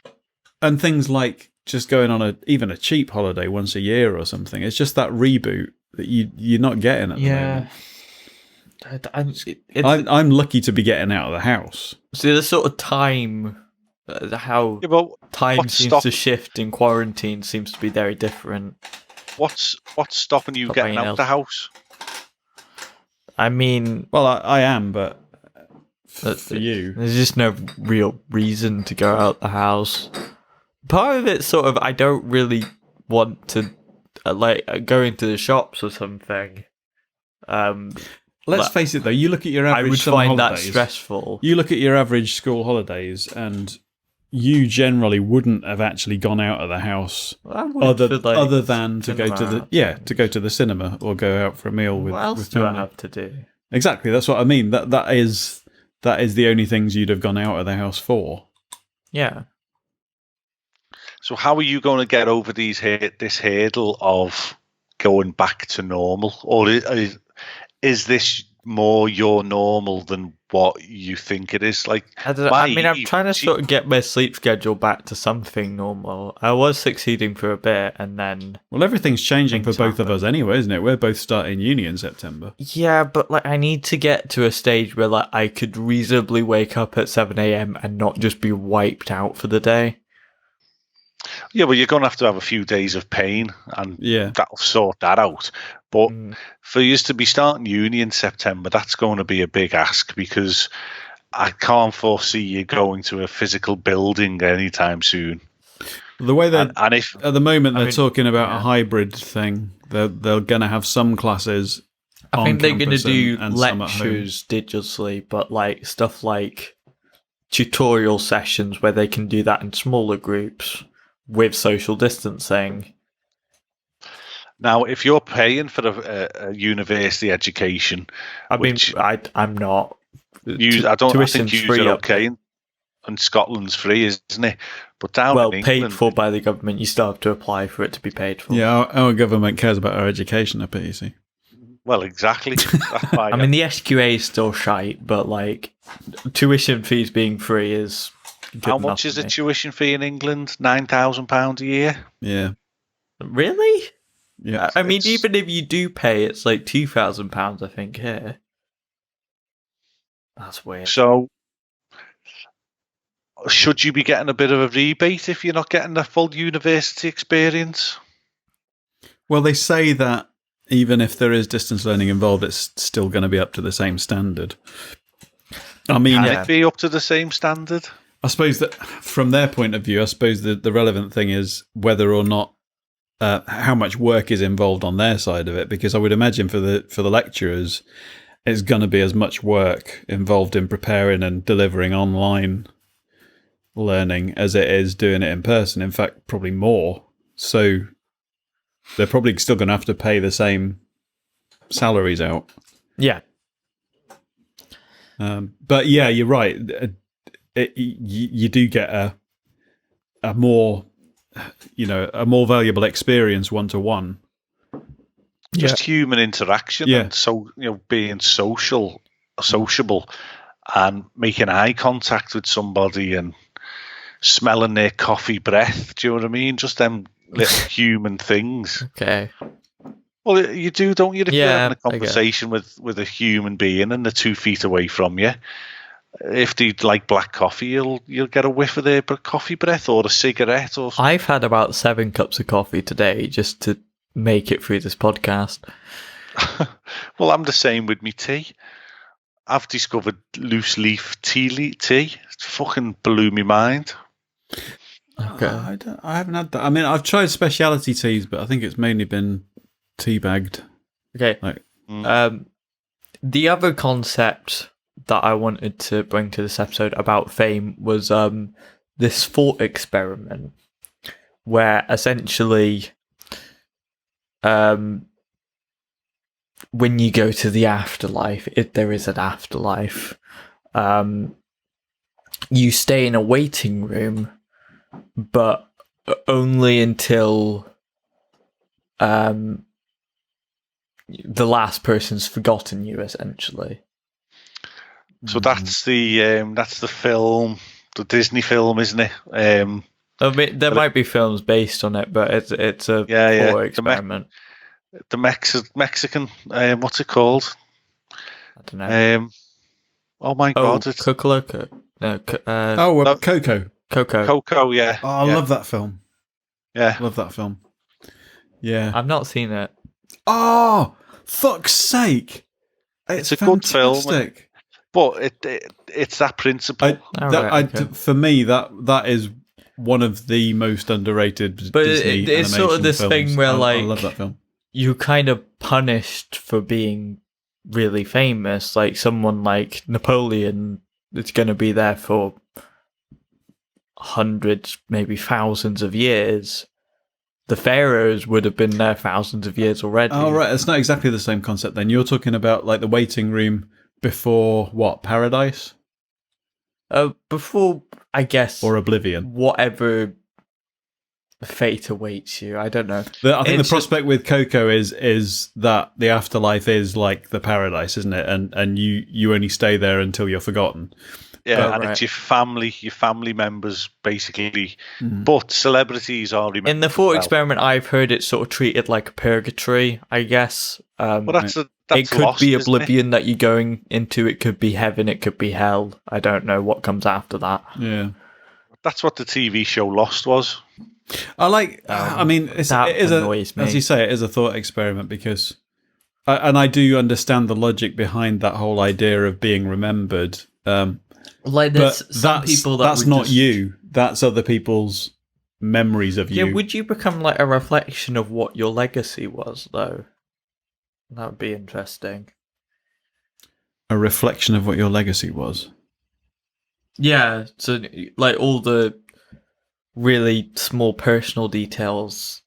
and things like just going on even a cheap holiday once a year or something, it's just that reboot that you're not getting at the moment. I'm lucky to be getting out of the house. See, the sort of time, time seems to shift in quarantine seems to be very different. What's stopping you getting out of the house? Well, I am, but for you, there's just no real reason to go out the house. Part of it sort of, I don't really want to go into the shops or something. Let's face it though, you look at your average I would summer find holidays, that stressful. You look at your average school holidays and you generally wouldn't have actually gone out of the house other than to go to the cinema or go out for a meal with. What else do I have to do? Exactly, that's what I mean. That is the only things you'd have gone out of the house for. Yeah. So how are you going to get over this hurdle of going back to normal, or is this more your normal than what you think it is. Like, I don't know. I mean, I'm trying to sort of get my sleep schedule back to something normal. I was succeeding for a bit, and then Well, everything's changing for things both of happen. us anyway, isn't it? We're both starting uni in September. Yeah, but like I need to get to a stage where like I could reasonably wake up at 7 a.m. and not just be wiped out for the day. Yeah, well, you're going to have a few days of pain, and Yeah. that'll sort that out. But for you to be starting uni in September, that's going to be a big ask, because I can't foresee you going to a physical building anytime soon. The way that And if at the moment they're talking about a hybrid thing, they're going to have some classes. I think they're going to campus do and some at home. lectures digitally, but like stuff like tutorial sessions where they can do that in smaller groups with social distancing. now, if you're paying for a university education, I mean, I'm not. I think Tuition's yous free are up okay, and Scotland's free, isn't it? But down well, in paid England, for by the government. You still have to apply for it to be paid for. Yeah, our government cares about our education up here, you see. well, exactly. That's why I mean, the SQA is still shite, but like tuition fees being free is good how enough much is for a me. tuition fee in England? £9,000 a year. Yeah. Really? Yeah. I mean, It's- even if you do pay, it's like £2,000, I think, here. That's weird. So, should you be getting a bit of a rebate if you're not getting the full university experience? Well, they say that even if there is distance learning involved, it's still going to be up to the same standard. I mean, Can Yeah. it be up to the same standard? I suppose that from their point of view, I suppose the relevant thing is whether or not how much work is involved on their side of it. Because I would imagine for the lecturers, it's going to be as much work involved in preparing and delivering online learning as it is doing it in person. In fact, probably more. So they're probably still going to have to pay the same salaries out. Yeah. But yeah, you're right. You do get a more, a more valuable experience one-to-one. Just human interaction, Yeah. and so being sociable, and making eye contact with somebody, and smelling their coffee breath. Do you know what I mean? Just them little human things. Okay. Well, you do, don't you? If you're Yeah, having a I guess. conversation with a human being and they're 2 feet away from you, if they like black coffee, you'll get a whiff of their coffee breath, or a cigarette, or something. I've had about 7 cups of coffee today just to make it through this podcast. Well, I'm the same with me tea. I've discovered loose leaf tea. It fucking blew my mind. Okay. I haven't had that. I mean, I've tried specialty teas, but I think it's mainly been teabagged. Okay. Like, The other concept that I wanted to bring to this episode about fame was this thought experiment where essentially when you go to the afterlife, if there is an afterlife, you stay in a waiting room, but only until the last person's forgotten you, essentially. So that's the film, the Disney film, isn't it? I mean, there might be films based on it, but it's a thought experiment. The Mexican, what's it called? I don't know. Oh my God! It's Coco. No, Coco. Coco. Coco. Yeah. Oh, I love that film. Yeah. Love that film. Yeah. I've not seen it. Oh, fuck's sake! It's a good film. Fantastic. But it's that principle. For me, that is one of the most underrated But Disney it's sort of animation this films. thing where, I love that film. You're kind of punished for being really famous. Like someone like Napoleon that's going to be there for hundreds, maybe thousands of years. The pharaohs would have been there thousands of years already. Oh, right. It's not exactly the same concept then. You're talking about like the waiting room before what? Paradise? Before, I guess, Or Oblivion? whatever fate awaits you. I don't know. I think the prospect with Coco is that the afterlife is like the paradise, isn't it? And you only stay there until you're forgotten. Yeah, and it's your family members, basically. Mm. But celebrities are remembered. In the thought experiment, I've heard it's sort of treated like a purgatory, I guess. Well, that's it could lost, be isn't oblivion that you're going into. It could be heaven. It could be hell. I don't know what comes after that. Yeah. That's what the TV show Lost was. I like. I mean, it is as you say, it is a thought experiment because, and I do understand the logic behind that whole idea of being remembered. Like, there's some people that's not you. That's other people's memories of you. Yeah, would you become like a reflection of what your legacy was, though? That would be interesting. A reflection of what your legacy was. Yeah, so like all the really small personal details,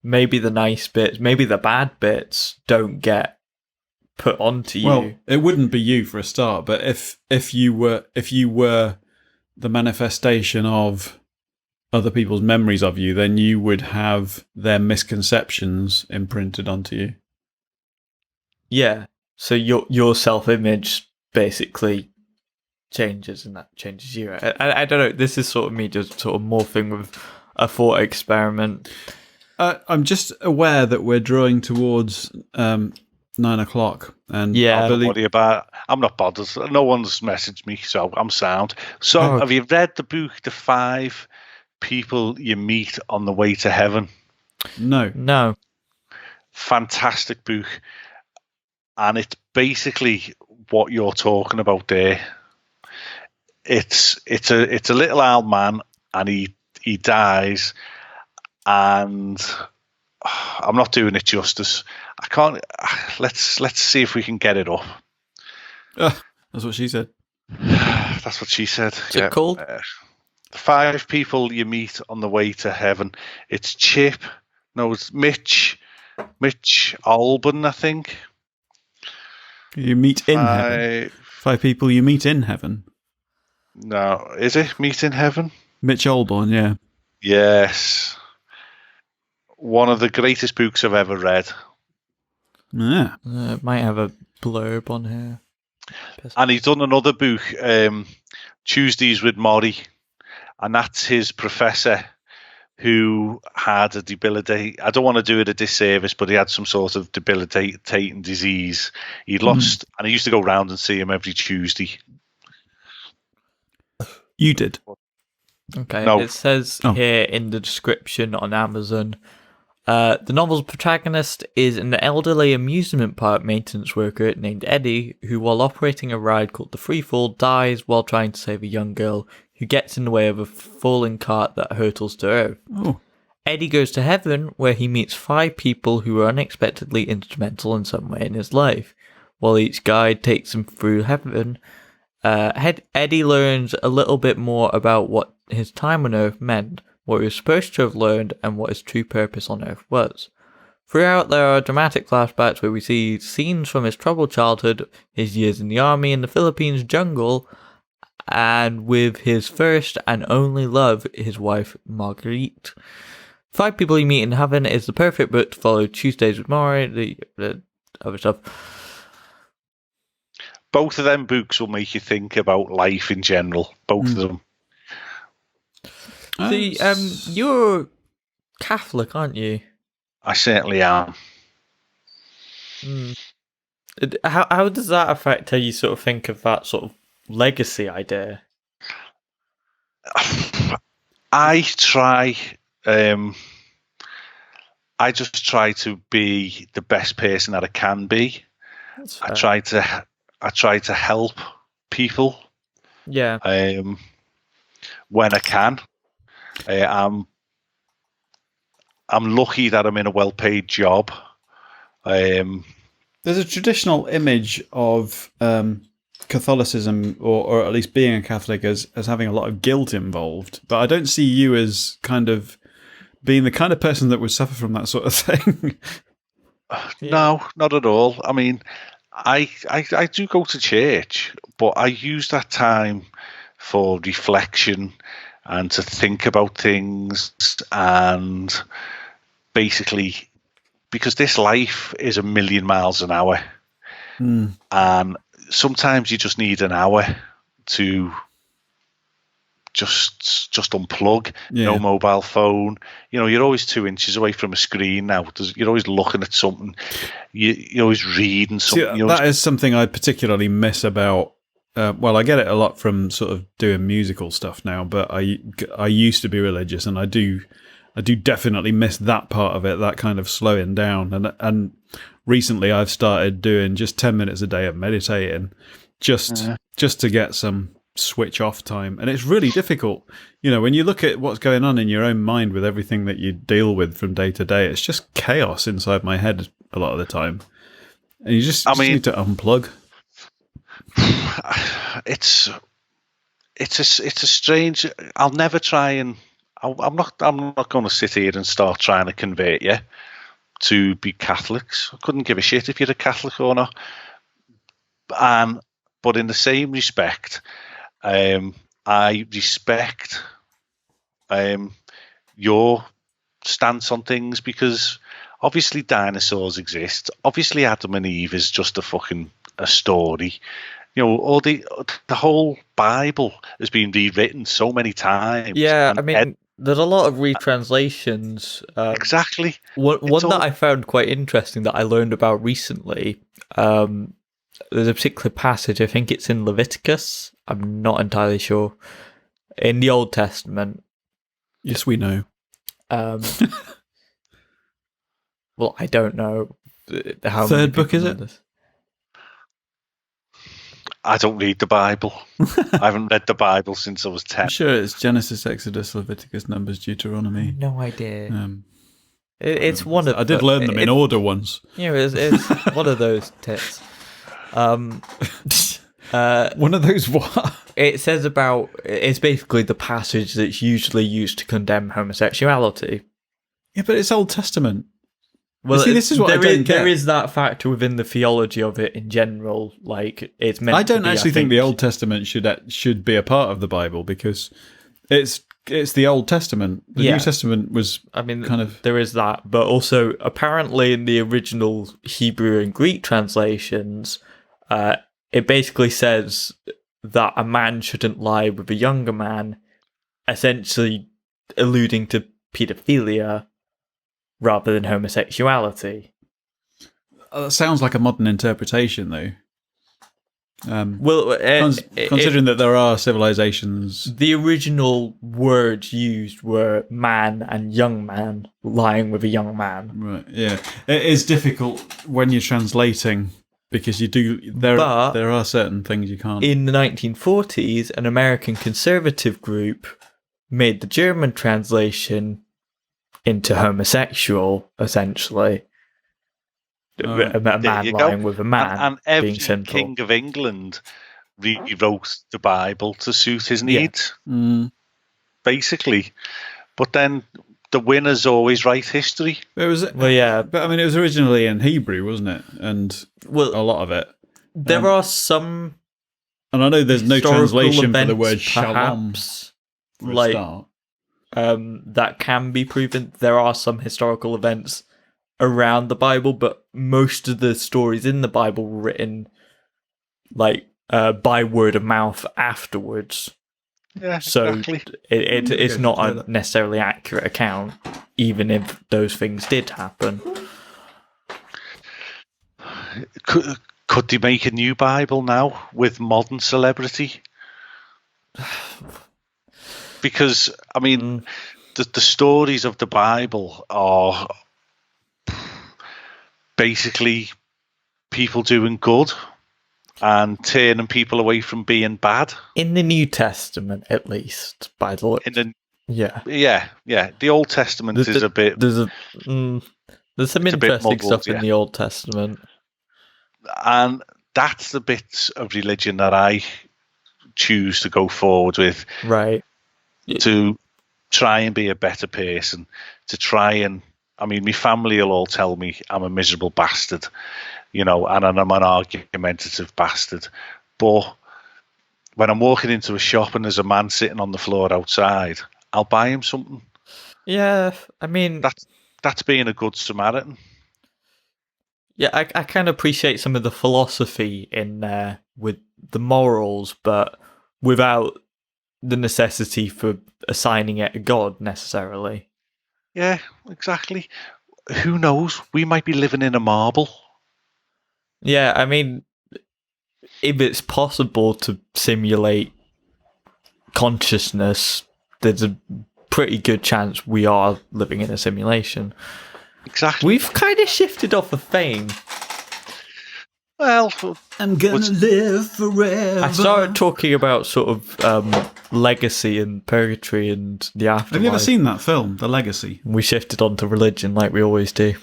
maybe the nice bits, maybe the bad bits don't get put onto you. Well, it wouldn't be you for a start, but if you were the manifestation of other people's memories of you, then you would have their misconceptions imprinted onto you. Yeah. So your self-image basically changes, and that changes you. I don't know. This is sort of me just sort of morphing with a thought experiment. I'm just aware that we're drawing towards 9:00, and yeah, I'm not bothered. No one's messaged me, so I'm sound. So, have you read the book, The 5 People You Meet on the Way to Heaven? No. Fantastic book, and it's basically what you're talking about there. It's a little old man, and he dies, and I'm not doing it justice. I can't. Let's see if we can get it up. That's what she said. That's what she said. Is it called? The 5 People You Meet on the Way to Heaven. It's Chip. No, it's Mitch Albon, I think. You meet in heaven. 5 people you meet in heaven. No, is it Meet in Heaven? Mitch Albon, yeah. Yes. One of the greatest books I've ever read. Yeah. It might have a blurb on here. And he's done another book, Tuesdays with Maury, and that's his professor who had a debilitating, I don't want to do it a disservice, but he had some sort of debilitating disease. He lost, and he used to go round and see him every Tuesday. You did? Okay, no. It says here in the description on Amazon, the novel's protagonist is an elderly amusement park maintenance worker named Eddie, who while operating a ride called the Freefall, dies while trying to save a young girl who gets in the way of a falling cart that hurtles to earth. Oh. Eddie goes to heaven, where he meets 5 people who are unexpectedly instrumental in some way in his life. While each guide takes him through heaven, Eddie learns a little bit more about what his time on Earth meant, what he was supposed to have learned, and what his true purpose on Earth was. Throughout, there are dramatic flashbacks where we see scenes from his troubled childhood, his years in the army in the Philippines jungle, and with his first and only love, his wife Marguerite. 5 People You Meet in Heaven is the perfect book to follow Tuesdays with Maury, the other stuff. Both of them books will make you think about life in general. Both of them. You're Catholic, aren't you? I certainly am. How does that affect how you sort of think of that sort of legacy idea? I just try to be the best person that I can be. I try to help people. Yeah. When I can. I'm lucky that I'm in a well-paid job. There's a traditional image of Catholicism, or at least being a Catholic, as having a lot of guilt involved. But I don't see you as kind of being the kind of person that would suffer from that sort of thing. No, not at all. I mean, I do go to church, but I use that time for reflection and to think about things, and basically, because this life is a million miles an hour, and sometimes you just need an hour to just unplug. No mobile phone. You're always 2 inches away from a screen now. You're always looking at something. You're always reading something. See, that is something I particularly miss about. Well, I get it a lot from sort of doing musical stuff now, but I used to be religious, and I do definitely miss that part of it, that kind of slowing down. And recently I've started doing just 10 minutes a day of meditating, just to get some switch off time. And it's really difficult. When you look at what's going on in your own mind with everything that you deal with from day to day, it's just chaos inside my head a lot of the time. And you just need to unplug. It's a strange. I'll never try and. I'm not going to sit here and start trying to convert you to be Catholics. I couldn't give a shit if you're a Catholic or not. But in the same respect, I respect your stance on things, because obviously dinosaurs exist. Obviously Adam and Eve is just a story. Or the whole Bible has been rewritten so many times. Yeah, I mean, there's a lot of retranslations. Exactly. One that I found quite interesting that I learned about recently, there's a particular passage, I think it's in Leviticus, I'm not entirely sure, in the Old Testament. Yes, we know. Well, I don't know how Third book, is it? This. I don't read the Bible. I haven't read the Bible since I was 10. I'm sure it's Genesis, Exodus, Leviticus, Numbers, Deuteronomy. No idea. It's one of. I did learn them in order once. It's one of those tits. One of those what? It says about. It's basically the passage that's usually used to condemn homosexuality. Yeah, but it's Old Testament. Well, see, this is what I don't get. There is that factor within the theology of it in general. Like it's meant. I don't to be, actually think the Old Testament should be a part of the Bible, because it's the Old Testament. The New Testament was. I mean, kind of. There is that, but also apparently in the original Hebrew and Greek translations, it basically says that a man shouldn't lie with a younger man, essentially alluding to paedophilia rather than homosexuality. That sounds like a modern interpretation, though. Considering that there are civilizations... The original words used were man and young man, lying with a young man. Right, yeah. It is difficult when you're translating, because there are certain things you can't... In the 1940s, an American conservative group made the German translation into homosexual, essentially. A man lying with a man, and every being sinful. king of England rewrote the Bible to suit his needs, basically. But then the winners always write history. But I mean, it was originally in Hebrew, wasn't it? And a lot of it. There are some, and I know there's no translation for the word perhaps, shalom. For a start. That can be proven. There are some historical events around the Bible, but most of the stories in the Bible were written by word of mouth afterwards. Yeah, so exactly. It's not a necessarily accurate account, even if those things did happen. Could they make a new Bible now with modern celebrity? Because, I mean, the stories of the Bible are basically people doing good and turning people away from being bad. In the New Testament, at least, by the look. Yeah. The Old Testament is a bit... There's some interesting stuff in the Old Testament. And that's the bits of religion that I choose to go forward with. Right. To try and be a better person, to try and, I mean, my family will all tell me I'm a miserable bastard, and I'm an argumentative bastard. But when I'm walking into a shop and there's a man sitting on the floor outside, I'll buy him something. Yeah, I mean, that's being a good Samaritan. yeah, I kind of appreciate some of the philosophy in there with the morals, but without the necessity for assigning it a god necessarily. Yeah, exactly. Who knows? We might be living in a marble. Yeah, I mean, if it's possible to simulate consciousness, there's a pretty good chance we are living in a simulation. Exactly. We've kind of shifted off of fame. Well, I'm gonna live forever. I started talking about sort of legacy and purgatory and the afterlife. Have you ever seen that film, The Legacy? We shifted on to religion like we always do.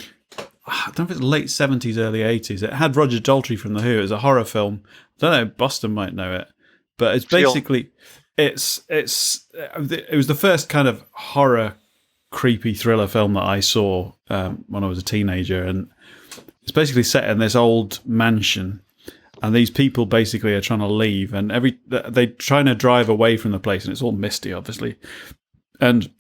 I don't know if it's late 70s, early 80s. It had Roger Daltrey from The Who. It was a horror film. I don't know, Boston might know it. But it's basically, it was the first kind of horror, creepy thriller film that I saw when I was a teenager. And it's basically set in this old mansion. And these people basically are trying to leave. And they're trying to drive away from the place. And it's all misty, obviously. And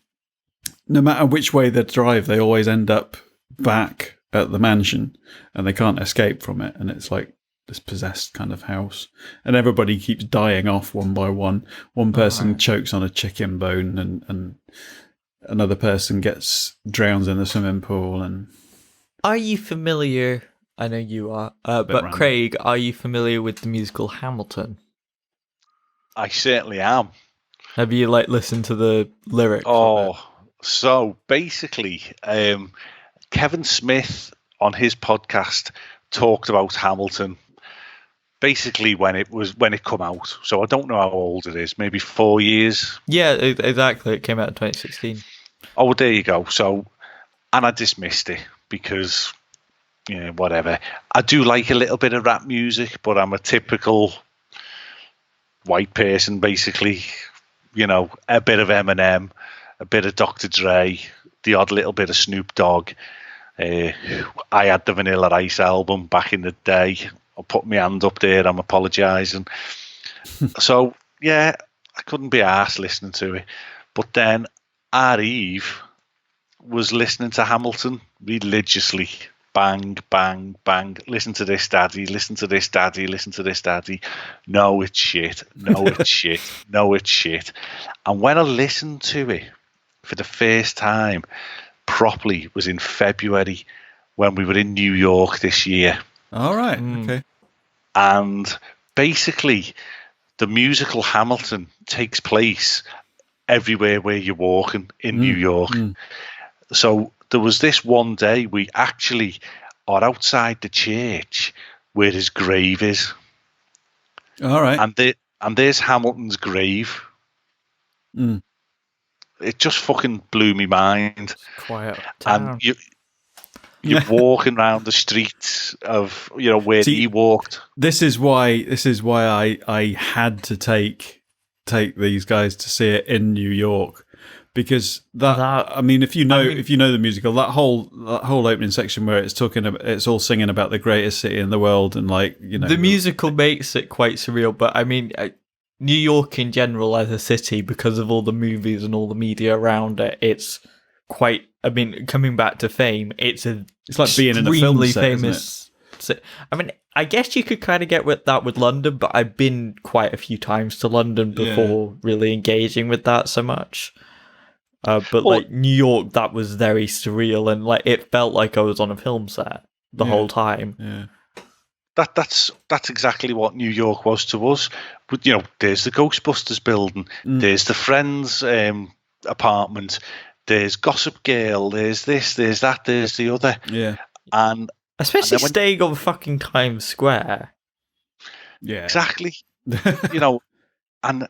no matter which way they drive, they always end up back at the mansion, and they can't escape from it, and it's like this possessed kind of house, and everybody keeps dying off one by one. One person chokes on a chicken bone, and another person drowns in the swimming pool. And are you familiar? I know you are, but random. Craig, are you familiar with the musical Hamilton? I certainly am. Have you listened to the lyrics? So basically, Kevin Smith on his podcast talked about Hamilton basically when it come out. So I don't know how old it is, maybe 4 years. Yeah, exactly. It came out in 2016. Oh, well, there you go. So, and I dismissed it because, whatever. I do like a little bit of rap music, but I'm a typical white person, basically. A bit of Eminem, a bit of Dr. Dre, the odd little bit of Snoop Dogg. I had the Vanilla Ice album back in the day. I'll put my hand up there. I'm apologising. So, yeah, I couldn't be arsed listening to it. But then our Eve was listening to Hamilton religiously. Bang, bang, bang. Listen to this, daddy. Listen to this, daddy. Listen to this, daddy. No, it's shit. No, it's shit. No, it's shit. And when I listened to it for the first time properly was in February when we were in New York this year. All right. Okay. And basically, the musical Hamilton takes place everywhere where you're walking in New York. So there was this one day we actually are outside the church where his grave is. All right. And there's Hamilton's grave. It just fucking blew me mind. Quiet town. And you're walking around the streets of where he walked. This is why I had to take these guys to see it in New York, because if you know the musical, that whole opening section where it's all singing about the greatest city in the world, and the musical makes it quite surreal. But I mean, New York in general as a city, because of all the movies and all the media around it, it's quite. I mean, coming back to fame, it's like being in a film set, famous. Isn't it? I mean, I guess you could kind of get with that with London, but I've been quite a few times to London before really engaging with that so much. But New York, that was very surreal, and it felt like I was on a film set the whole time. Yeah. That's exactly what New York was to us. But there's the Ghostbusters building, there's the Friends apartment, there's Gossip Girl, there's this, there's that, there's the other. Yeah. And especially staying on fucking Times Square. Yeah. Exactly. And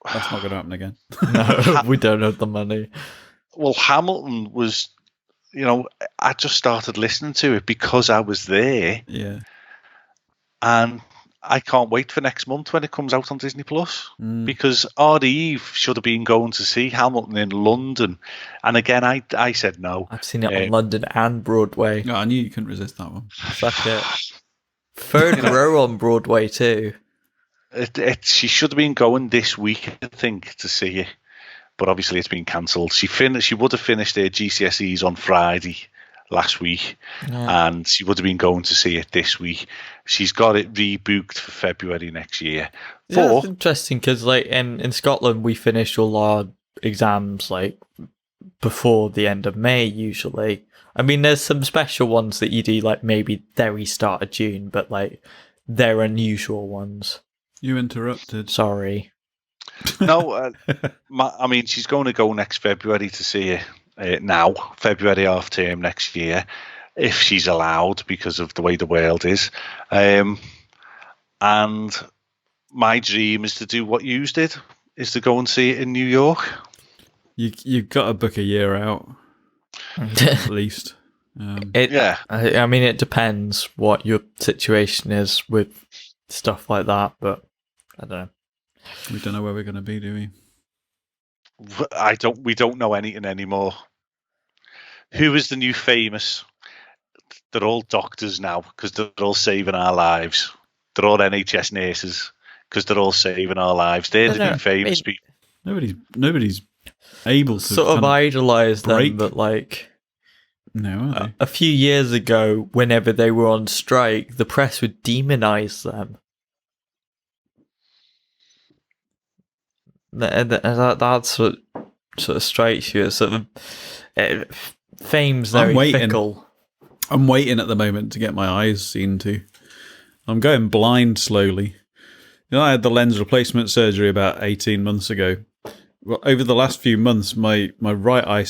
that's not going to happen again. No, we don't have the money. Well, Hamilton was, I just started listening to it because I was there. Yeah. And I can't wait for next month when it comes out on Disney Plus, because our Eve should have been going to see Hamilton in London, and again I said no. I've seen it on London and Broadway. No, I knew you couldn't resist that one. Fuck it. Third row on Broadway too. She should have been going this week, I think, to see it, but obviously it's been cancelled. She would have finished her GCSEs on Friday last week, and she would have been going to see it this week. She's got it rebooked for February next year. Yeah, that's interesting because, like, in Scotland, we finish all our exams like before the end of May usually. I mean, there's some special ones that you do, like maybe very start of June, but like they're unusual ones. You interrupted. Sorry. No, I mean, she's going to go next February to see it now, February half term next year, if she's allowed because of the way the world is. And my dream is to do what you did, is to go and see it in New York. You've got to book a year out, at least. Yeah. I mean, it depends what your situation is with stuff like that, but I don't know. We don't know where we're going to be, do we? We don't know anything anymore. Who is the new famous? They're all doctors now because they're all saving our lives. They're all NHS nurses because they're all saving our lives. They're the new famous people. Nobody's able to sort of idolize them, but like no, a few years ago, whenever they were on strike, the press would demonize them. That's what sort of strikes you. It's sort of fame's very fickle. I'm waiting at the moment to get my eyes seen to. I'm going blind slowly. You know, I had the lens replacement surgery about 18 months ago. Well, over the last few months, my right eye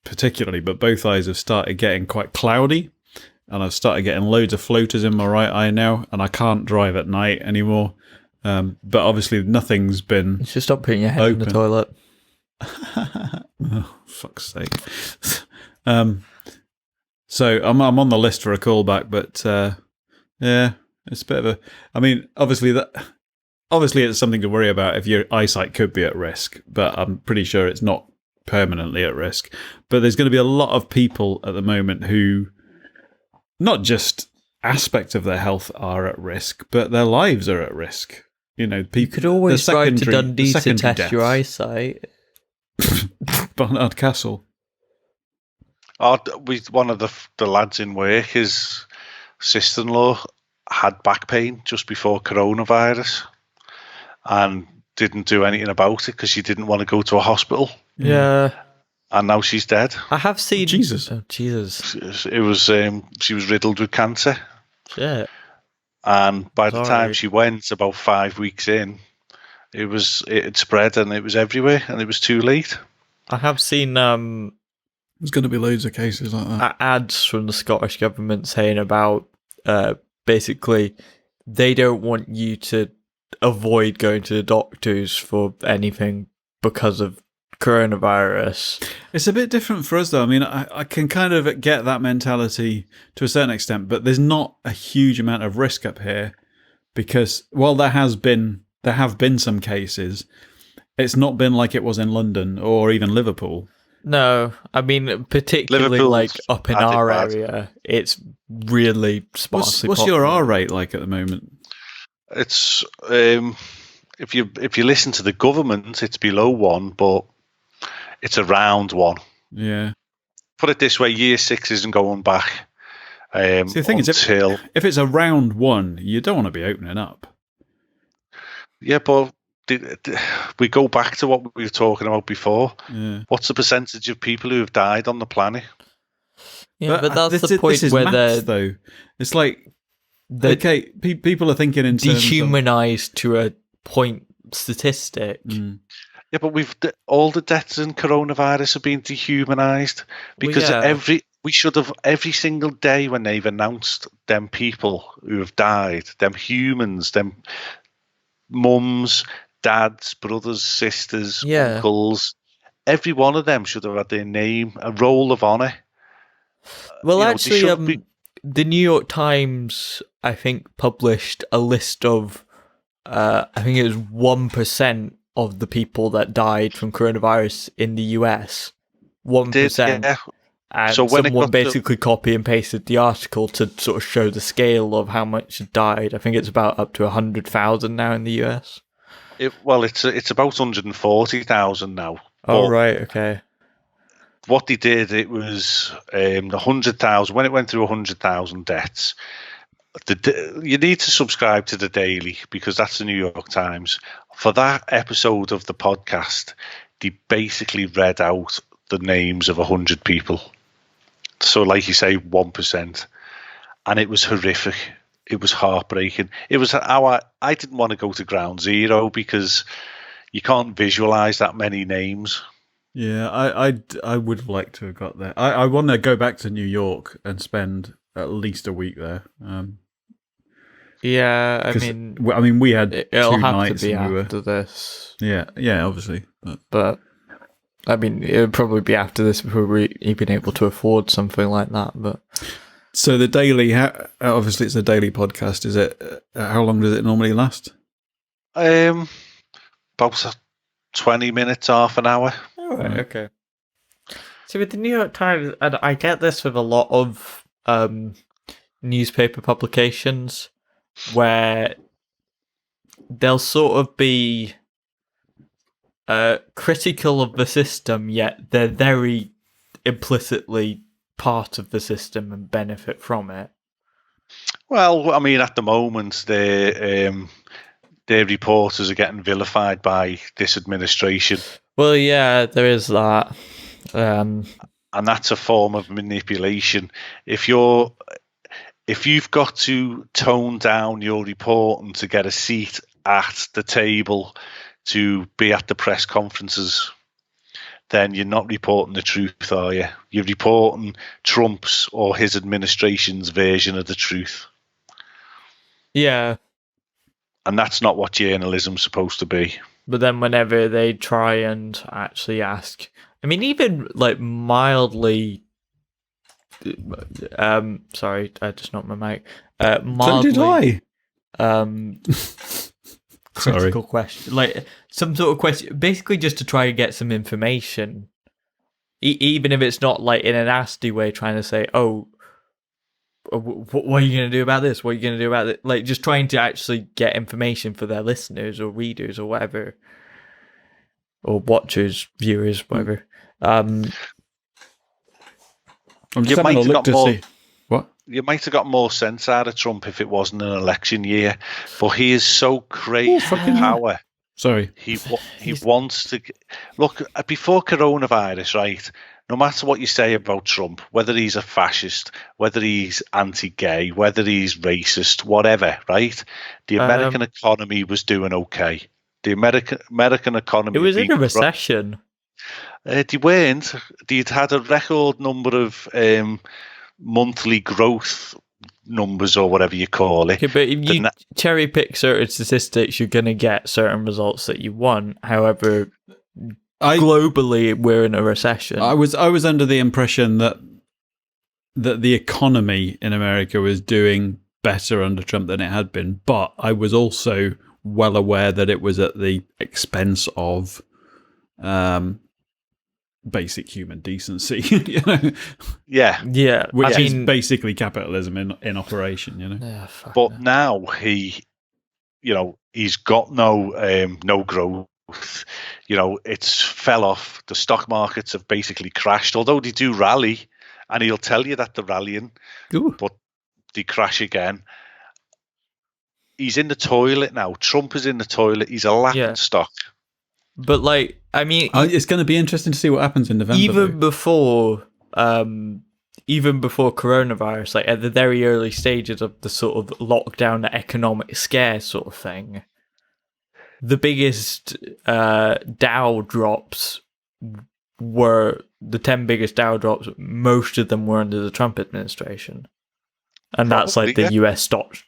particularly, but both eyes have started getting quite cloudy, and I've started getting loads of floaters in my right eye now, and I can't drive at night anymore. But obviously nothing's been. You should stop putting your head in the toilet. Oh, fuck's sake. So I'm on the list for a callback, but yeah, it's a bit of a. I mean, obviously it's something to worry about if your eyesight could be at risk, but I'm pretty sure it's not permanently at risk. But there's going to be a lot of people at the moment who, not just aspects of their health are at risk, but their lives are at risk. You know, people. You could always drive to Dundee to test your eyesight. Barnard Castle. One of the lads in work, his sister-in-law had back pain just before coronavirus and didn't do anything about it because she didn't want to go to a hospital. Yeah. And now she's dead. I have seen... Jesus. Oh, Jesus. It was, she was riddled with cancer. Shit. And by the time she went, about 5 weeks in, it had spread and it was everywhere and it was too late. I have seen... There's going to be loads of cases like that. Ads from the Scottish government saying about basically they don't want you to avoid going to the doctors for anything because of coronavirus. It's a bit different for us, though. I mean, I can kind of get that mentality to a certain extent, but there's not a huge amount of risk up here because while there have been some cases, it's not been like it was in London or even Liverpool. No, I mean, particularly Liverpool's like up in our area, it's really sparsely What's your R rate like at the moment? It's if you listen to the government, it's below 1, but it's around 1. Yeah. Put it this way: Year 6 isn't going back. See, the thing is, if it's around 1, you don't want to be opening up. Yeah, but we go back to what we were talking about before. Yeah. What's the percentage of people who have died on the planet? Yeah, but that's the point where they're... though. It's like, okay, people are thinking in terms dehumanized to a point statistic. Mm. Yeah, but all the deaths in coronavirus have been dehumanized because we should have every single day when they've announced them people who have died, them humans, them mums, dads, brothers, sisters, uncles. Every one of them should have had their name, a roll of honour. Well, actually, the New York Times, I think, published a list of, I think it was 1% of the people that died from coronavirus in the US. 1%. Yeah. And So when it someone got basically copy and pasted the article to sort of show the scale of how much died. I think it's about up to 100,000 now in the US. it's about 140,000 now. Oh, But right, okay. what they did, it was 100,000. When it went through 100,000 deaths, you need to subscribe to the Daily because that's the New York Times. For that episode of the podcast, they basically read out the names of 100 people. So, like you say, 1%. And it was horrific. It was heartbreaking. It was how I didn't want to go to ground zero because you can't visualize that many names. Yeah, I would have liked to have got there. I want to go back to New York and spend at least a week there. Yeah, I mean, we had it'll 2 have nights to be and after this. Yeah, obviously. But I mean, it would probably be after this before we've been able to afford something like that. But so the Daily, obviously, it's a daily podcast. Is it? How long does it normally last? About 20 minutes, half an hour. Oh, right, okay. So with the New York Times, and I get this with a lot of newspaper publications, where they'll sort of be critical of the system, yet they're very implicitly part of the system and benefit from it. Well, I mean, at the moment, their reporters are getting vilified by this administration. Well, yeah, there is that. And that's a form of manipulation. If you've got to tone down your reporting to get a seat at the table to be at the press conferences, then you're not reporting the truth, are you? You're reporting Trump's or his administration's version of the truth. Yeah. And that's not what journalism's supposed to be. But then whenever they try and actually ask, I mean, even like mildly, sorry, I just knocked my mic. Mildly, So did I. Critical question, like some sort of question, basically just to try and get some information, even if it's not like in a nasty way, trying to say, "Oh, what are you going to do about this? What are you going to do about it?" Like just trying to actually get information for their listeners or readers or whatever, or watchers, viewers, whatever. I'm just having a look to see. What? You might have got more sense out of Trump if it wasn't an election year, but he is so crazy for power. Sorry. He wants to look before coronavirus, right? No matter what you say about Trump, whether he's a fascist, whether he's anti-gay, whether he's racist, whatever, right? The American economy was doing okay. The American economy. It was in a recession. They weren't. They'd had a record number of monthly growth numbers or whatever you call it. Okay, but if you cherry pick certain statistics, you're going to get certain results that you want. However, globally, we're in a recession. I was under the impression that the economy in America was doing better under Trump than it had been, but I was also well aware that it was at the expense of basic human decency. You know? Yeah, which is basically capitalism in operation. You know, but now he's got no growth. You know, it's fell off. The stock markets have basically crashed. Although they do rally, and he'll tell you that they're rallying, but they crash again. He's in the toilet now. Trump is in the toilet. He's a laughing stock. But like, I mean, it's going to be interesting to see what happens in November. Even before coronavirus, like at the very early stages of the sort of lockdown, the economic scare sort of thing, the biggest Dow drops were the 10 biggest Dow drops. Most of them were under the Trump administration, and that's like the US stock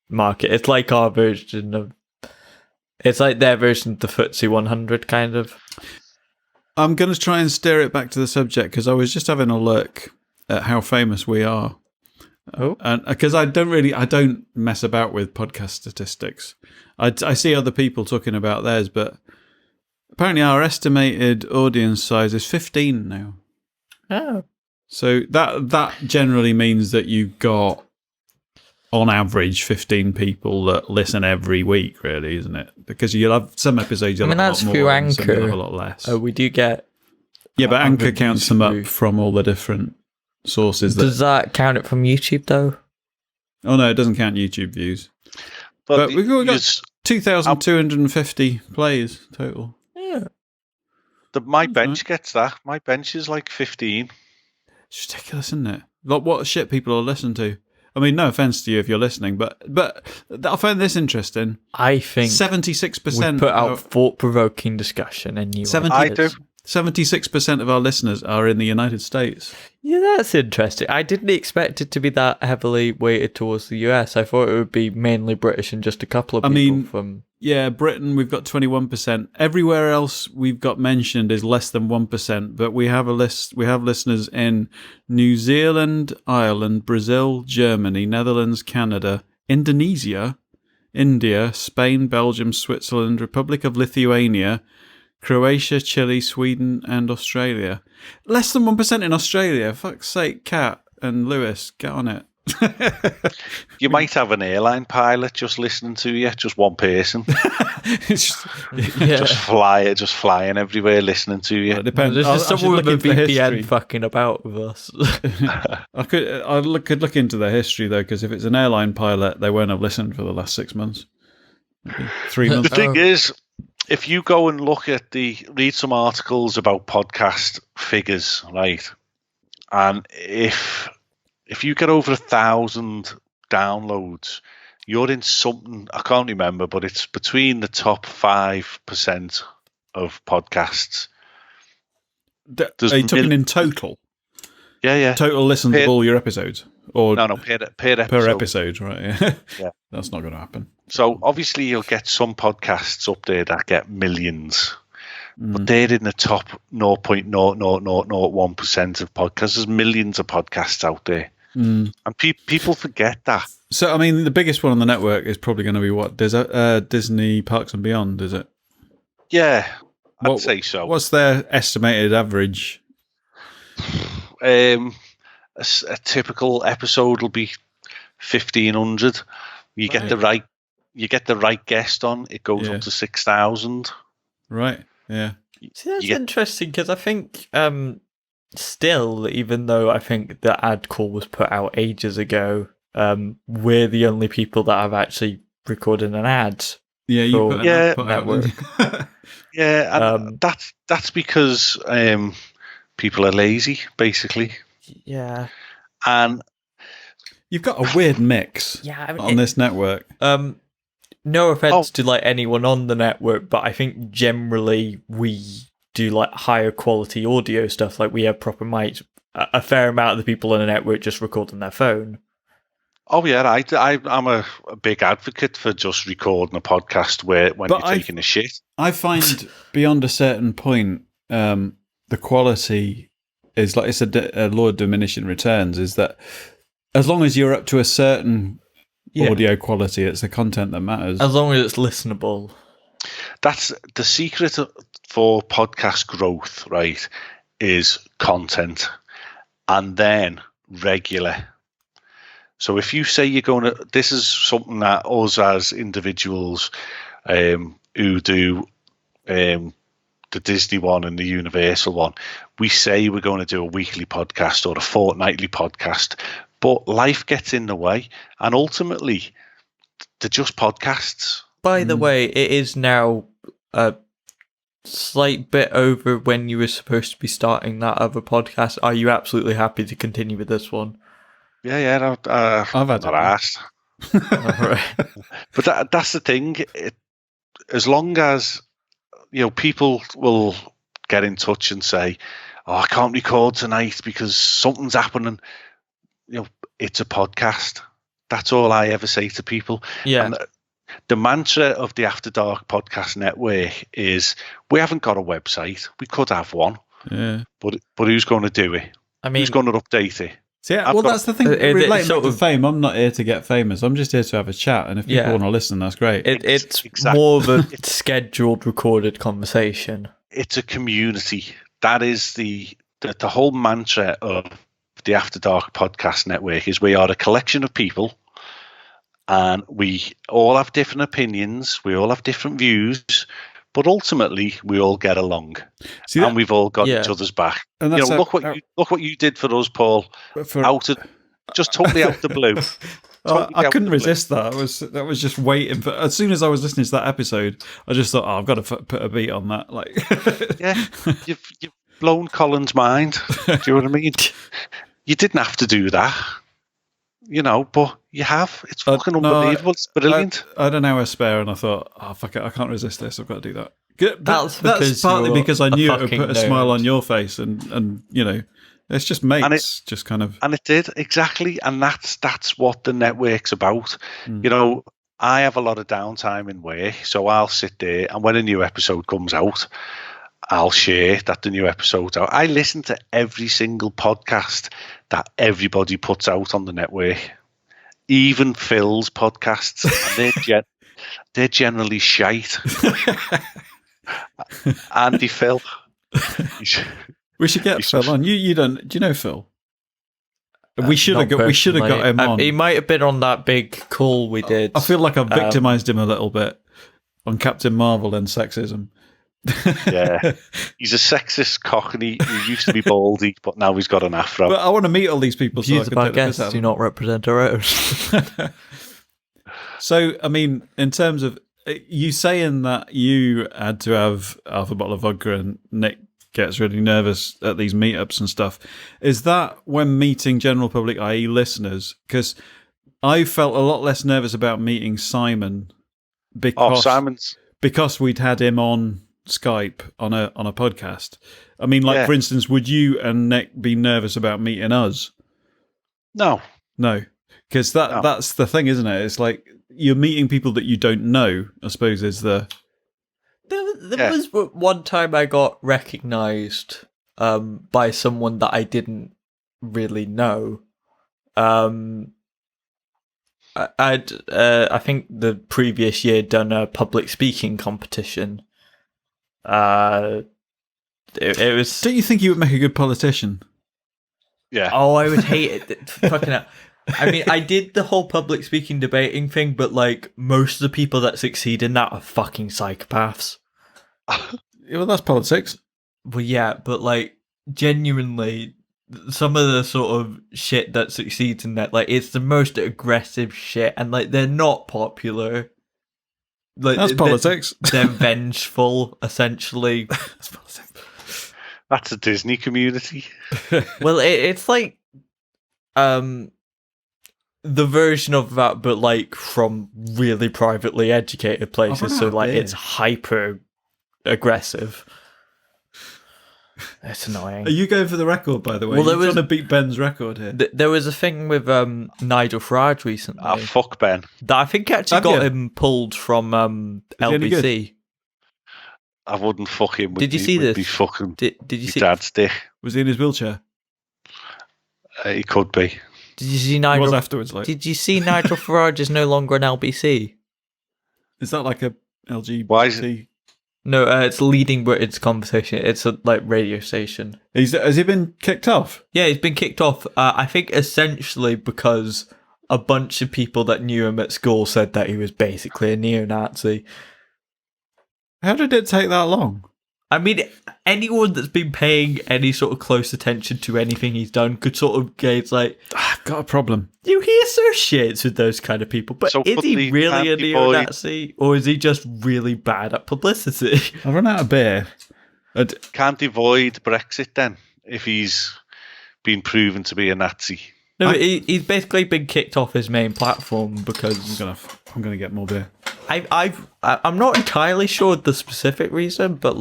market. It's like our version of. It's like their version of the FTSE 100, kind of. I'm going to try and steer it back to the subject because I was just having a look at how famous we are. And because I don't mess about with podcast statistics. I see other people talking about theirs, but apparently our estimated audience size is 15 now. Oh. So that generally means that you've got, on average, 15 people that listen every week, really, isn't it? Because you'll have some episodes you'll have a lot more, through and some you'll Anchor. have a lot less. We do get... Yeah, but Anchor reviews counts them up through. from all the different sources. Does that count it from YouTube, though? Oh, no, it doesn't count YouTube views. But we've got 2,250 plays total. Yeah. My bench gets that. My bench is like 15. It's ridiculous, isn't it? Like, what shit people are listening to. I mean, no offense to you if you're listening, but I find this interesting. I think 76% we put out thought-provoking discussion, and you 76% of our listeners are in the United States. Yeah, that's interesting. I didn't expect it to be that heavily weighted towards the US. I thought it would be mainly British and just a couple of people from... Yeah, Britain, we've got 21%. Everywhere else we've got mentioned is less than 1%, but we have listeners in New Zealand, Ireland, Brazil, Germany, Netherlands, Canada, Indonesia, India, Spain, Belgium, Switzerland, Republic of Lithuania, Croatia, Chile, Sweden, and Australia. Less than 1% in Australia. Fuck's sake, Kat and Lewis, get on it. You might have an airline pilot just listening to you, just one person. Just flying everywhere listening to you. It depends. There's just someone with a VPN fucking about with us. I could look into the history, though, because if it's an airline pilot, they won't have listened for the last 6 months. Maybe 3 months. The thing is, if you go and read some articles about podcast figures, right, and if you get over 1,000 downloads, you're in something, I can't remember, but it's between the top 5% of podcasts. Are you talking in total? Yeah. Total listen to all your episodes? Or no, per episode. Per episode, right? Yeah. That's not going to happen. So obviously you'll get some podcasts up there that get millions, but they're in the top 0.00001% of podcasts. There's millions of podcasts out there. And people forget that. So, I mean, the biggest one on the network is probably going to be what? Disney Parks and Beyond, is it? Yeah, I'd say so. What's their estimated average? A typical episode will be 1,500. You get the right guest on, it goes up to 6,000. Right. Yeah. See, that's interesting because I think still, even though I think the ad call was put out ages ago, we're the only people that have actually recorded an ad. Yeah, you put an ad network. Yeah, and that's because people are lazy, basically. Yeah. And you've got a weird mix on this network. No offense to like anyone on the network, but I think generally we do like higher quality audio stuff. Like we have proper mics. A fair amount of the people on the network just record on their phone. Oh yeah, I'm a big advocate for just recording a podcast when you're taking a shit. I find beyond a certain point, the quality is like it's a law of diminishing returns. Is that as long as you're up to a certain audio quality, it's the content that matters. As long as it's listenable. That's the secret for podcast growth, right? Is content, and then regular. So if you say you're going to, this is something that us as individuals who do the Disney one and the Universal one, we say we're going to do a weekly podcast or a fortnightly podcast, but life gets in the way, and ultimately they're just podcasts. By the way, it is now a slight bit over when you were supposed to be starting that other podcast. Are you absolutely happy to continue with this one? Yeah. I've had not asked. Right. But that's the thing. As long as people will get in touch and say, "Oh, I can't record tonight because something's happening," it's a podcast. That's all I ever say to people. Yeah. And the mantra of the After Dark Podcast Network is: we haven't got a website. We could have one. Yeah. But who's going to do it? I mean, who's going to update it? So that's the thing. Relating back to fame, I'm not here to get famous. I'm just here to have a chat, and if people want to listen, that's great. It's more of a scheduled, recorded conversation. It's a community. That is the whole mantra of the After Dark Podcast Network is we are a collection of people, and we all have different opinions, we all have different views, but ultimately we all get along. And we've all got each other's back. And look what you did for us, Paul. Just totally out the blue. I couldn't resist that. That was just waiting for. As soon as I was listening to that episode, I just thought, I've got to put a beat on that. Like, yeah, you've blown Colin's mind. Do you know what I mean? You didn't have to do that, but you have. It's fucking unbelievable. It's brilliant. I had an hour spare, and I thought, fuck it, I can't resist this. I've got to do that. That's partly because I knew it would put a smile on your face, and it's just mates, just kind of. And it did, exactly. And that's what the network's about. I have a lot of downtime in work, so I'll sit there, and when a new episode comes out, I'll share that the new episode's out. I listen to every single podcast that everybody puts out on the network, even Phil's podcasts. And they're generally shite. Andy Phil. We should get Phil on. You don't? Do you know Phil? We should have got him on. He might have been on that big call we did. I feel like I've victimised him a little bit on Captain Marvel and sexism. Yeah, he's a sexist cockney who used to be baldy, but now he's got an afro. But I want to meet all these people. Views of our guests do not represent our own. So, I mean, in terms of you saying that you had to have half a bottle of vodka and Nick gets really nervous at these meetups and stuff, is that when meeting general public, i.e. listeners? Because I felt a lot less nervous about meeting Simon because we'd had him on Skype on a podcast. I mean, for instance, would you and Nick be nervous about meeting us? No, because that's the thing, isn't it? It's like you're meeting people that you don't know, I suppose, is the. There was one time I got recognised by someone that I didn't really know. I'd I think the previous year done a public speaking competition. It was. Don't you think you would make a good politician? Yeah. Oh, I would hate it. Fucking hell. I mean, I did the whole public speaking debating thing, but most of the people that succeed in that are fucking psychopaths. Well, that's politics. Well, yeah, but genuinely, some of the sort of shit that succeeds in that, it's the most aggressive shit, and they're not popular. That's politics. They're vengeful, essentially. That's politics. That's a Disney Community. Well, it's the version of that, but from really privately educated places, so it's hyper aggressive. It's annoying. Are you going for the record, by the way? Well, you're trying to beat Ben's record here. There was a thing with Nigel Farage recently. Fuck Ben. That I think actually got him pulled from LBC. I wouldn't fuck him. Did you see this? Did you see dad's dick? Was he in his wheelchair? He could be. Did you see Nigel? He was afterwards. Did you see Nigel Farage is no longer an LBC? Is that like a LGBT? Why is it? No, it's leading Britain's conversation. It's a radio station. Has he been kicked off? Yeah, he's been kicked off. I think essentially because a bunch of people that knew him at school said that he was basically a neo-Nazi. How did it take that long? I mean, anyone that's been paying any sort of close attention to anything he's done could sort of gauge I've got a problem. You he associates with those kind of people, but is he really a neo-Nazi, or is he just really bad at publicity? I've run out of beer. Can't avoid Brexit then, if he's been proven to be a Nazi. No, he's basically been kicked off his main platform because I'm gonna get more beer. I'm not entirely sure the specific reason, but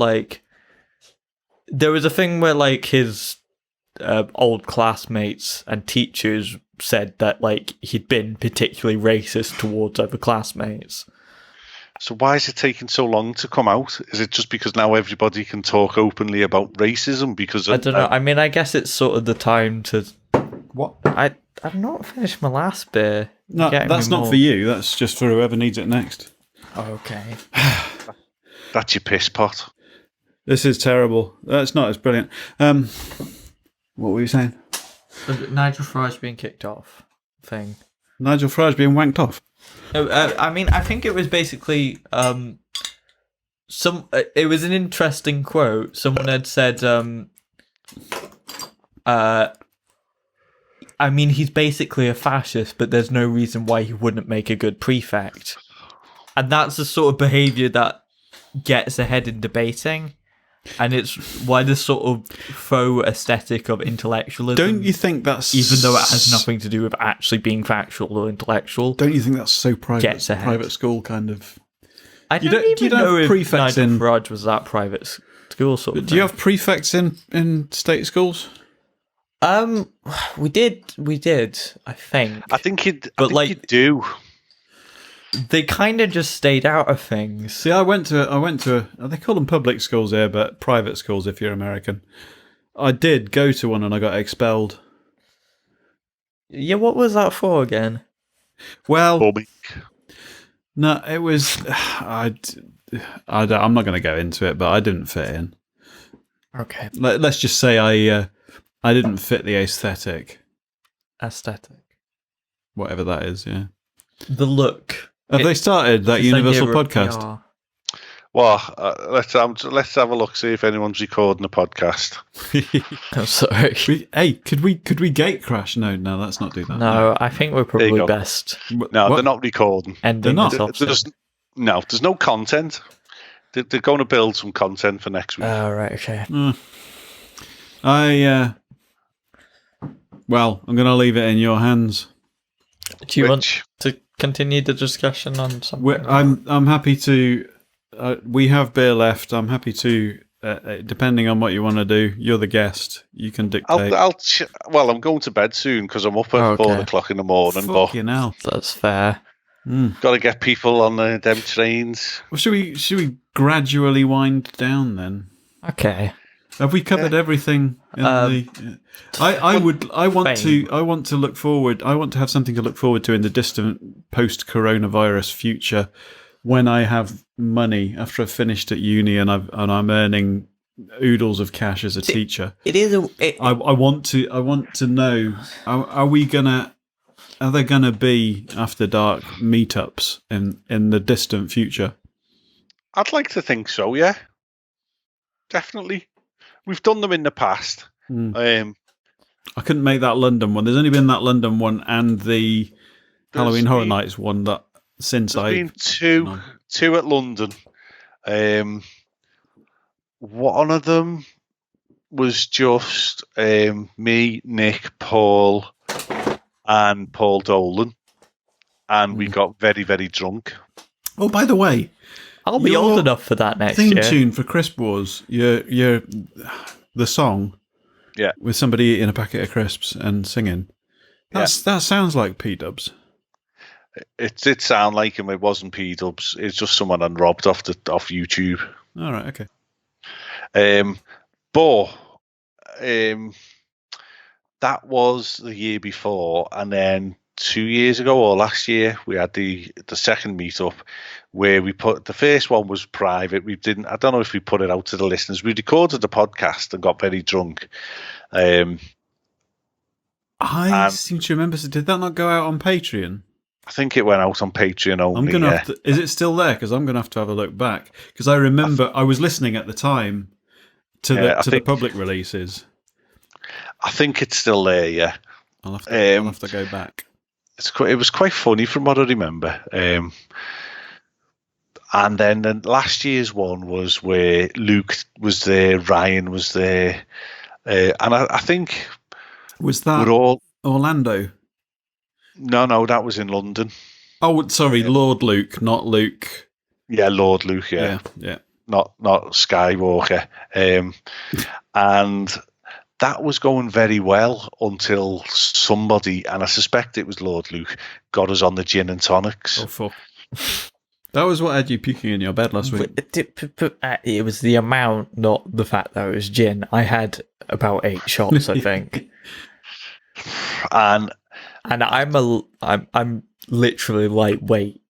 there was a thing where his old classmates and teachers said that he'd been particularly racist towards other classmates. So why is it taking so long to come out? Is it just because now everybody can talk openly about racism? Because I don't know. I mean, I guess it's sort of the time to. What? I've not finished my last beer. No, that's not for you. That's just for whoever needs it next. Okay. That's your piss pot. This is terrible. That's not as brilliant. What were you saying? Nigel Farage being kicked off thing. Nigel Farage being wanked off. I mean, I think it was basically it was an interesting quote. Someone had said, I mean, he's basically a fascist, but there's no reason why he wouldn't make a good prefect. And that's the sort of behaviour that gets ahead in debating. And it's why this sort of faux aesthetic of intellectualism. Don't you think that's... Even though it has nothing to do with actually being factual or intellectual. Don't you think that's so private school kind of... I don't know if Nigel Farage was that private school sort of thing. Do you have prefects in state schools? We did, I think. I think you do. They kind of just stayed out of things. See, I went to they call them public schools here, but private schools if you're American. I did go to one and I got expelled. Yeah, what was that for again? Well, no, it was. I'm not going to go into it, but I didn't fit in. Okay. Let's just say I didn't fit the aesthetic. Whatever that is, yeah. The look. Have they started that Universal podcast? Well, let's have a look, see if anyone's recording a podcast. I'm sorry. Could we gate crash? No, let's not do that. No, I think we're probably best. No, they're not recording. They're not. There's no content. They're going to build some content for next week. Oh, right, okay. Well, I'm going to leave it in your hands. Do you want to continue the discussion on something? I'm happy to. We have beer left. I'm happy to. Depending on what you want to do, you're the guest. You can dictate. I'm going to bed soon because I'm up at 4 o'clock in the morning. Fucking hell. That's fair. Got to get people on them trains. Well, should we gradually wind down then? Okay. Have we covered everything? I want to look forward. I want to have something to look forward to in the distant post-coronavirus future, when I have money after I've finished at uni and I'm earning oodles of cash as a teacher. I want to know. Are there gonna be after dark meetups in the distant future? I'd like to think so. Yeah, definitely. We've done them in the past. I couldn't make that London one. There's only been that London one and the Halloween Horror Nights one that since I've been two at London. One of them was just me, Nick, Paul, and Paul Dolan, and we got very, very drunk. Oh, by the way, I'll be old enough for that next year. Theme tune for Crisp Wars, the song, with somebody eating a packet of crisps and singing. That sounds like P-dubs. It did sound like him. It wasn't P-dubs. It's just someone I robbed off YouTube. All right, okay. That was the year before, and then 2 years ago or last year we had the second meetup where we put the first one was private. I don't know if we put it out to the listeners. We recorded the podcast and got very drunk. I seem to remember. Did that not go out on Patreon? I think it went out on Patreon only. Is it still there? Because I'm going to have a look back. Because I remember I was listening at the time to the public releases. I think it's still there. Yeah, I'll have to go back. It was quite funny from what I remember. And then the last year's one was where Luke was there, Ryan was there, and I think was that Orlando. No, that was in London. Oh, sorry, Lord Luke, not Luke. Yeah, Lord Luke. Yeah. Not Skywalker. And that was going very well until somebody, and I suspect it was Lord Luke, got us on the gin and tonics. Oh, fuck. That was what had you puking in your bed last week. It was the amount, not the fact that it was gin. I had about 8 shots, I think. And I'm literally lightweight.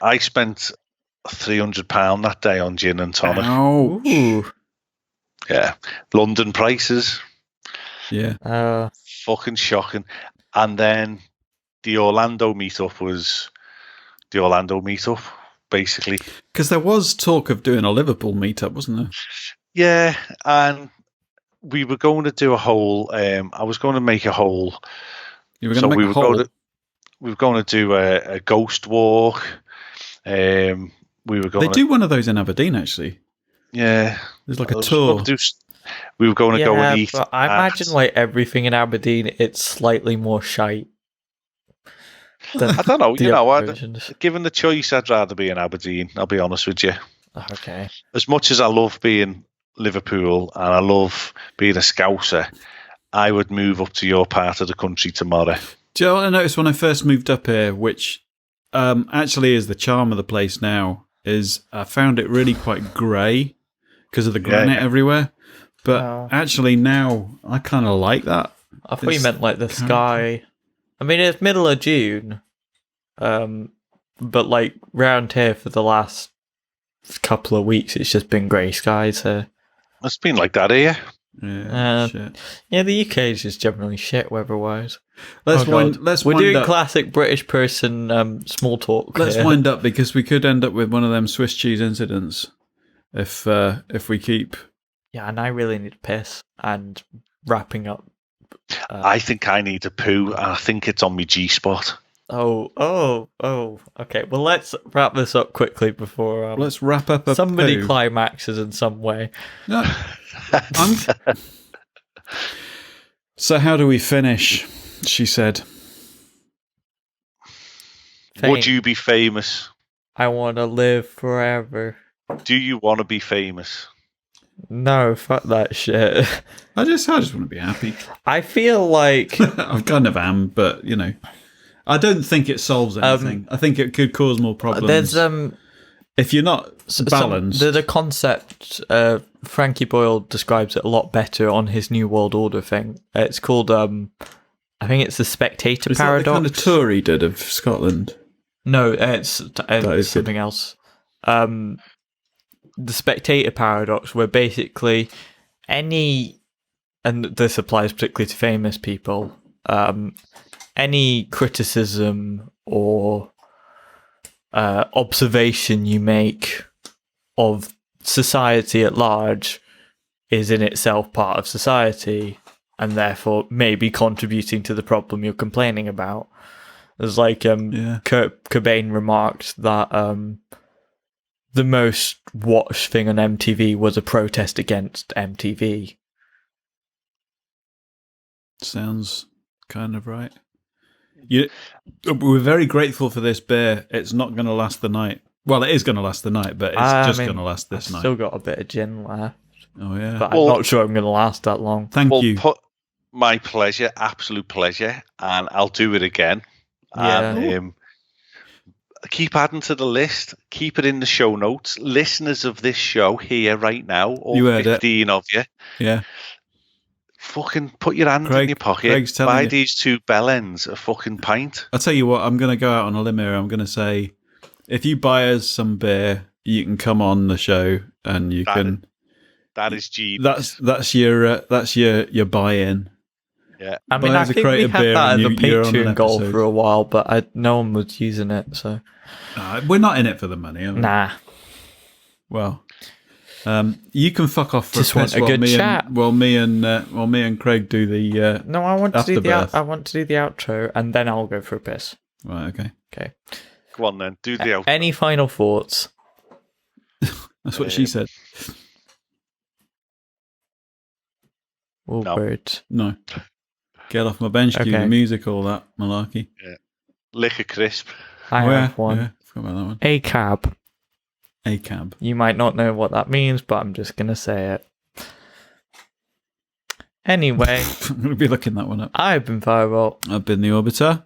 I spent £300 that day on gin and tonic. Oh, ooh. Yeah, London prices. Yeah. Fucking shocking. And then the Orlando meetup was the Orlando meetup, basically. Because there was talk of doing a Liverpool meetup, wasn't there? Yeah, and we were going to do a whole. I was going to make a whole. You were going to make a whole. We were going to do a ghost walk. We were going. They do one of those in Aberdeen, actually. Yeah, there's like a tour. We were going to go and eat. But I imagine like everything in Aberdeen, it's slightly more shite. I don't know. You know, given the choice, I'd rather be in Aberdeen. I'll be honest with you. Okay. As much as I love being Liverpool and I love being a Scouser, I would move up to your part of the country tomorrow. Do you know what I noticed when I first moved up here, which actually is the charm of the place now, is I found it really quite grey because of the granite everywhere. But actually now I kind of like that. I thought you meant like the sky. I mean, it's middle of June, but like round here for the last couple of weeks, it's just been grey skies here. It's been like that here. Yeah, shit. Yeah, the UK is just generally shit weather-wise. We're doing classic British person small talk. Let's wind up because we could end up with one of them Swiss cheese incidents if we keep. Yeah, and I really need to piss and wrapping up. I think I need a poo, and I think it's on my G-spot. Oh. Okay, well, let's wrap this up quickly before... let's wrap up somebody poo. climaxes in some way. No. So how do we finish? She said. Would you be famous? I want to live forever. Do you want to be famous? No, fuck that shit. I just want to be happy. I feel like... I kind of am, but, you know. I don't think it solves anything. I think it could cause more problems. There's... if you're not balanced... the concept, Frankie Boyle describes it a lot better on his New World Order thing. It's called, I think it's the Spectator Paradox. That the kind of tour he did of Scotland? No, it's something else. The Spectator Paradox, where basically and this applies particularly to famous people, any criticism or observation you make of society at large is in itself part of society and therefore maybe contributing to the problem you're complaining about. There's like Kurt Cobain remarked that the most watched thing on MTV was a protest against MTV. Sounds kind of right. We're very grateful for this beer. It's not going to last the night. Well, it is going to last the night, but it's going to last this night. I've still got a bit of gin left. Oh, yeah. But I'm not sure I'm going to last that long. Thank you. My pleasure, absolute pleasure, and I'll do it again. Yeah. And, keep adding to the list. Keep it in the show notes. Listeners of this show here right now, all 15 of you. Yeah. Fucking put your hand in your pocket. Buy these two bellends a fucking pint. I'll tell you what, I'm going to go out on a limb here. I'm going to say, if you buy us some beer, you can come on the show and you can... That is genius. That's your buy-in. Yeah. I mean, I think we had that as a Patreon goal for a while, but no one was using it, so... we're not in it for the money, are we? Nah. Well, you can fuck off for just want a good chat. While me and Craig do the no, I want to do the outro, and then I'll go for a piss. Right. Okay. Go on then. Do the outro. Any final thoughts? That's what she said. No. Get off my bench, cue the music, all that malarkey. Yeah. Lick a crisp. I have one. Yeah, forgot about that one. A cab. A cab. You might not know what that means, but I'm just going to say it. Anyway. I'm going to be looking that one up. I've been Firebolt. I've been the Orbiter.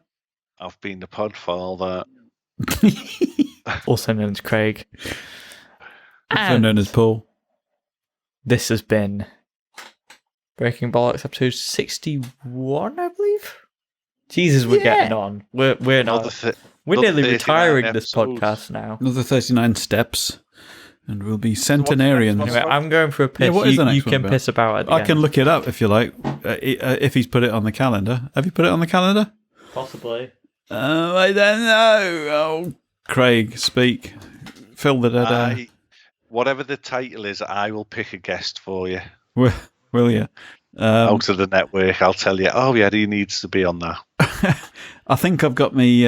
I've been the Podfather. Also known as Craig. Also known as Paul. This has been Breaking Bollocks episode 61, I believe. Jesus, we're getting on. We're not. We're nearly retiring this podcast now. Another 39 steps. and we'll be centenarians. Anyway, I'm going for a piss. what is the next you one can about? piss about at the I end. can look it up if you like, if he's put it on the calendar. Have you put it on the calendar? Possibly. I don't know. Oh, Craig, speak. Fill the dead air. Whatever the title is, I will pick a guest for you. Will you? Out of the network, I'll tell you, oh yeah, he needs to be on that. I think I've got me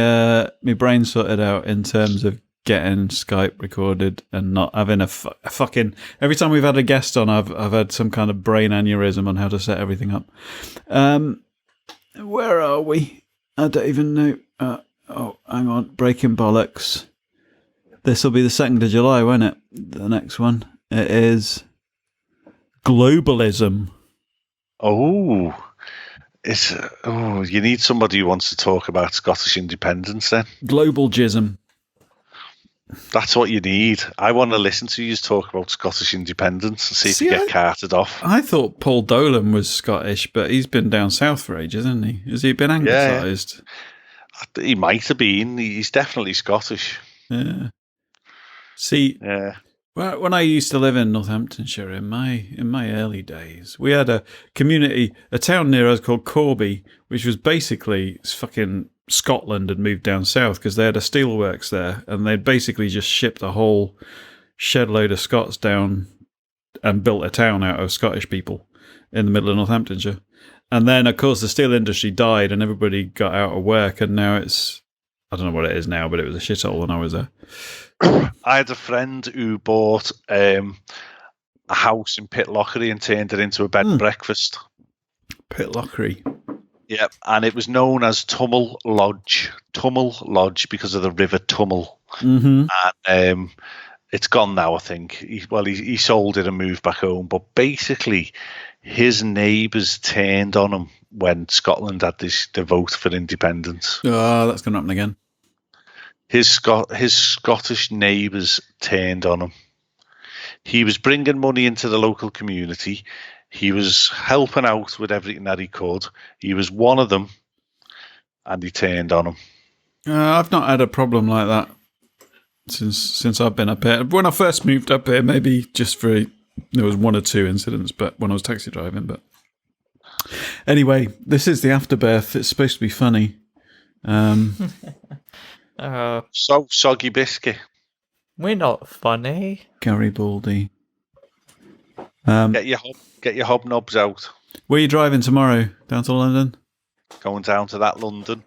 brain sorted out in terms of getting Skype recorded and not having a fucking... Every time we've had a guest on, I've had some kind of brain aneurysm on how to set everything up. Where are we? I don't even know. Hang on. Breaking Bollocks. This will be the 2nd of July, won't it? The next one. It is globalism. Oh, you need somebody who wants to talk about Scottish independence then. Global jism. That's what you need. I want to listen to you talk about Scottish independence and see if you get carted off. I thought Paul Dolan was Scottish, but he's been down south for ages, hasn't he? Has he been anglicised? Yeah. He might have been. He's definitely Scottish. Yeah. See, when I used to live in Northamptonshire in my early days, we had a town near us called Corby, which was basically fucking Scotland had moved down south because they had a steelworks there, and they'd basically just shipped a whole shed load of Scots down and built a town out of Scottish people in the middle of Northamptonshire. And then, of course, the steel industry died and everybody got out of work, and now it's... I don't know what it is now, but it was a shithole when I was there. I had a friend who bought a house in Pitlochry and turned it into a bed and breakfast. Pitlochry. Yeah, and it was known as Tummel Lodge. Tummel Lodge because of the River Tummel. Mm-hmm. And it's gone now, I think. He sold it and moved back home. But basically, his neighbours turned on him when Scotland had the vote for independence. Oh, that's going to happen again. His Scottish neighbours turned on him. He was bringing money into the local community. He was helping out with everything that he could. He was one of them, and he turned on him. I've not had a problem like that since I've been up here. When I first moved up here, maybe just there was one or two incidents, but when I was taxi driving. But anyway, this is the afterbirth. It's supposed to be funny. So soggy biscuit. We're not funny. Garibaldi. Get your hobnobs out. Where are you driving tomorrow? Down to London? Going down to that London.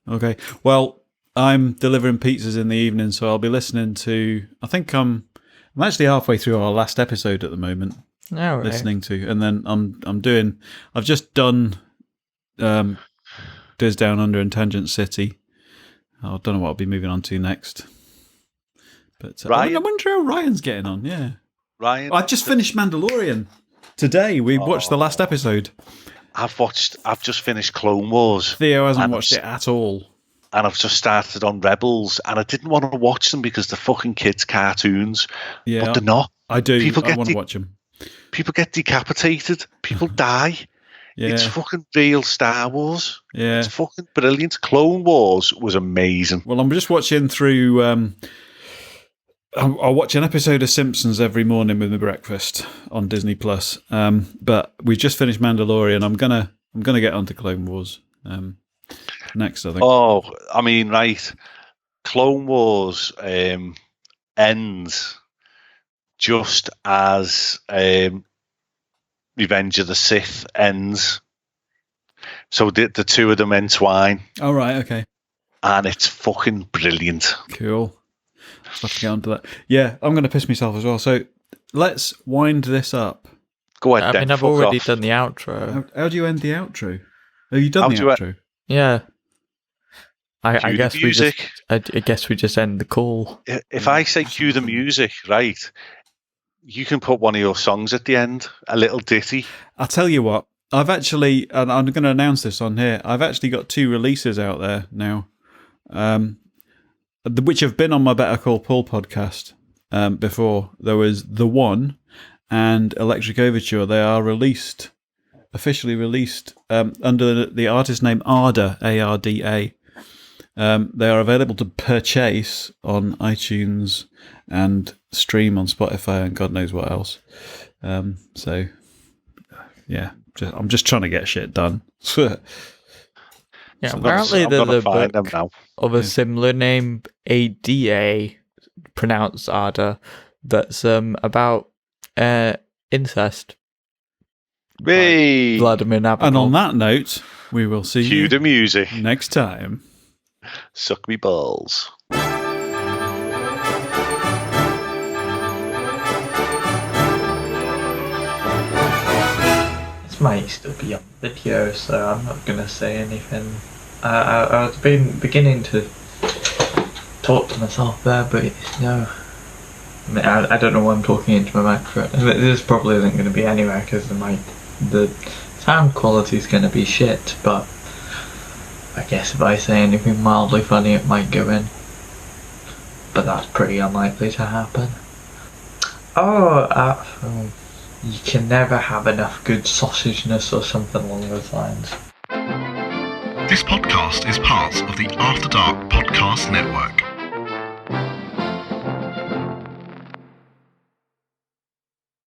Okay. Well, I'm delivering pizzas in the evening, so I'll be listening to... I think I'm actually halfway through our last episode at the moment. All right. Listening to, and then I've just done Diz Down Under and Tangent City. I don't know what I'll be moving on to next. But I wonder how Ryan's getting on. Yeah, Ryan. I just finished Mandalorian today. We watched the last episode. I've just finished Clone Wars. Theo hasn't watched it at all. And I've just started on Rebels, and I didn't want to watch them because they're fucking kids' cartoons. Yeah, but they're not. I do. I want to watch them. People get decapitated. People die. Yeah. It's fucking real Star Wars. Yeah. It's fucking brilliant. Clone Wars was amazing. Well, I'm just watching through... I'll watch an episode of Simpsons every morning with my breakfast on Disney Plus. But we just finished Mandalorian. I'm gonna get onto Clone Wars next, I think. Oh, I mean, right. Clone Wars ends just as Revenge of the Sith ends. So the two of them entwine. Oh, right, okay. And it's fucking brilliant. Cool. I'll have to get onto that. Yeah, I'm going to piss myself as well. So let's wind this up. Go ahead, I mean, I've already done the outro. How do you end the outro? Have you done the outro? Yeah. I guess music. I guess we just end the call. If I say cue the music, right, you can put one of your songs at the end, a little ditty. I'll tell you what, I've actually, and I'm going to announce this on here, I've actually got 2 releases out there now, which have been on my Better Call Paul podcast before. There was The One and Electric Overture. They are officially released under the artist name Arda, A-R-D-A. They are available to purchase on iTunes and stream on Spotify and God knows what else. So, yeah, I'm just trying to get shit done. Yeah, So apparently I'm there's gonna a find them book now. of a similar name, ADA, pronounced Ada, that's about incest. Hey, Vladimir Nabokov. And on that note, we will see cue you the music. next time. Suck me balls. This might still be on video, so I'm not going to say anything. I was beginning to talk to myself there, but no. I mean, I don't know why I'm talking into my microphone. This probably isn't going to be anywhere because the sound quality is going to be shit, but I guess if I say anything mildly funny it might go in. But that's pretty unlikely to happen. You can never have enough good sausageness or something along those lines. This podcast is part of the After Dark Podcast Network.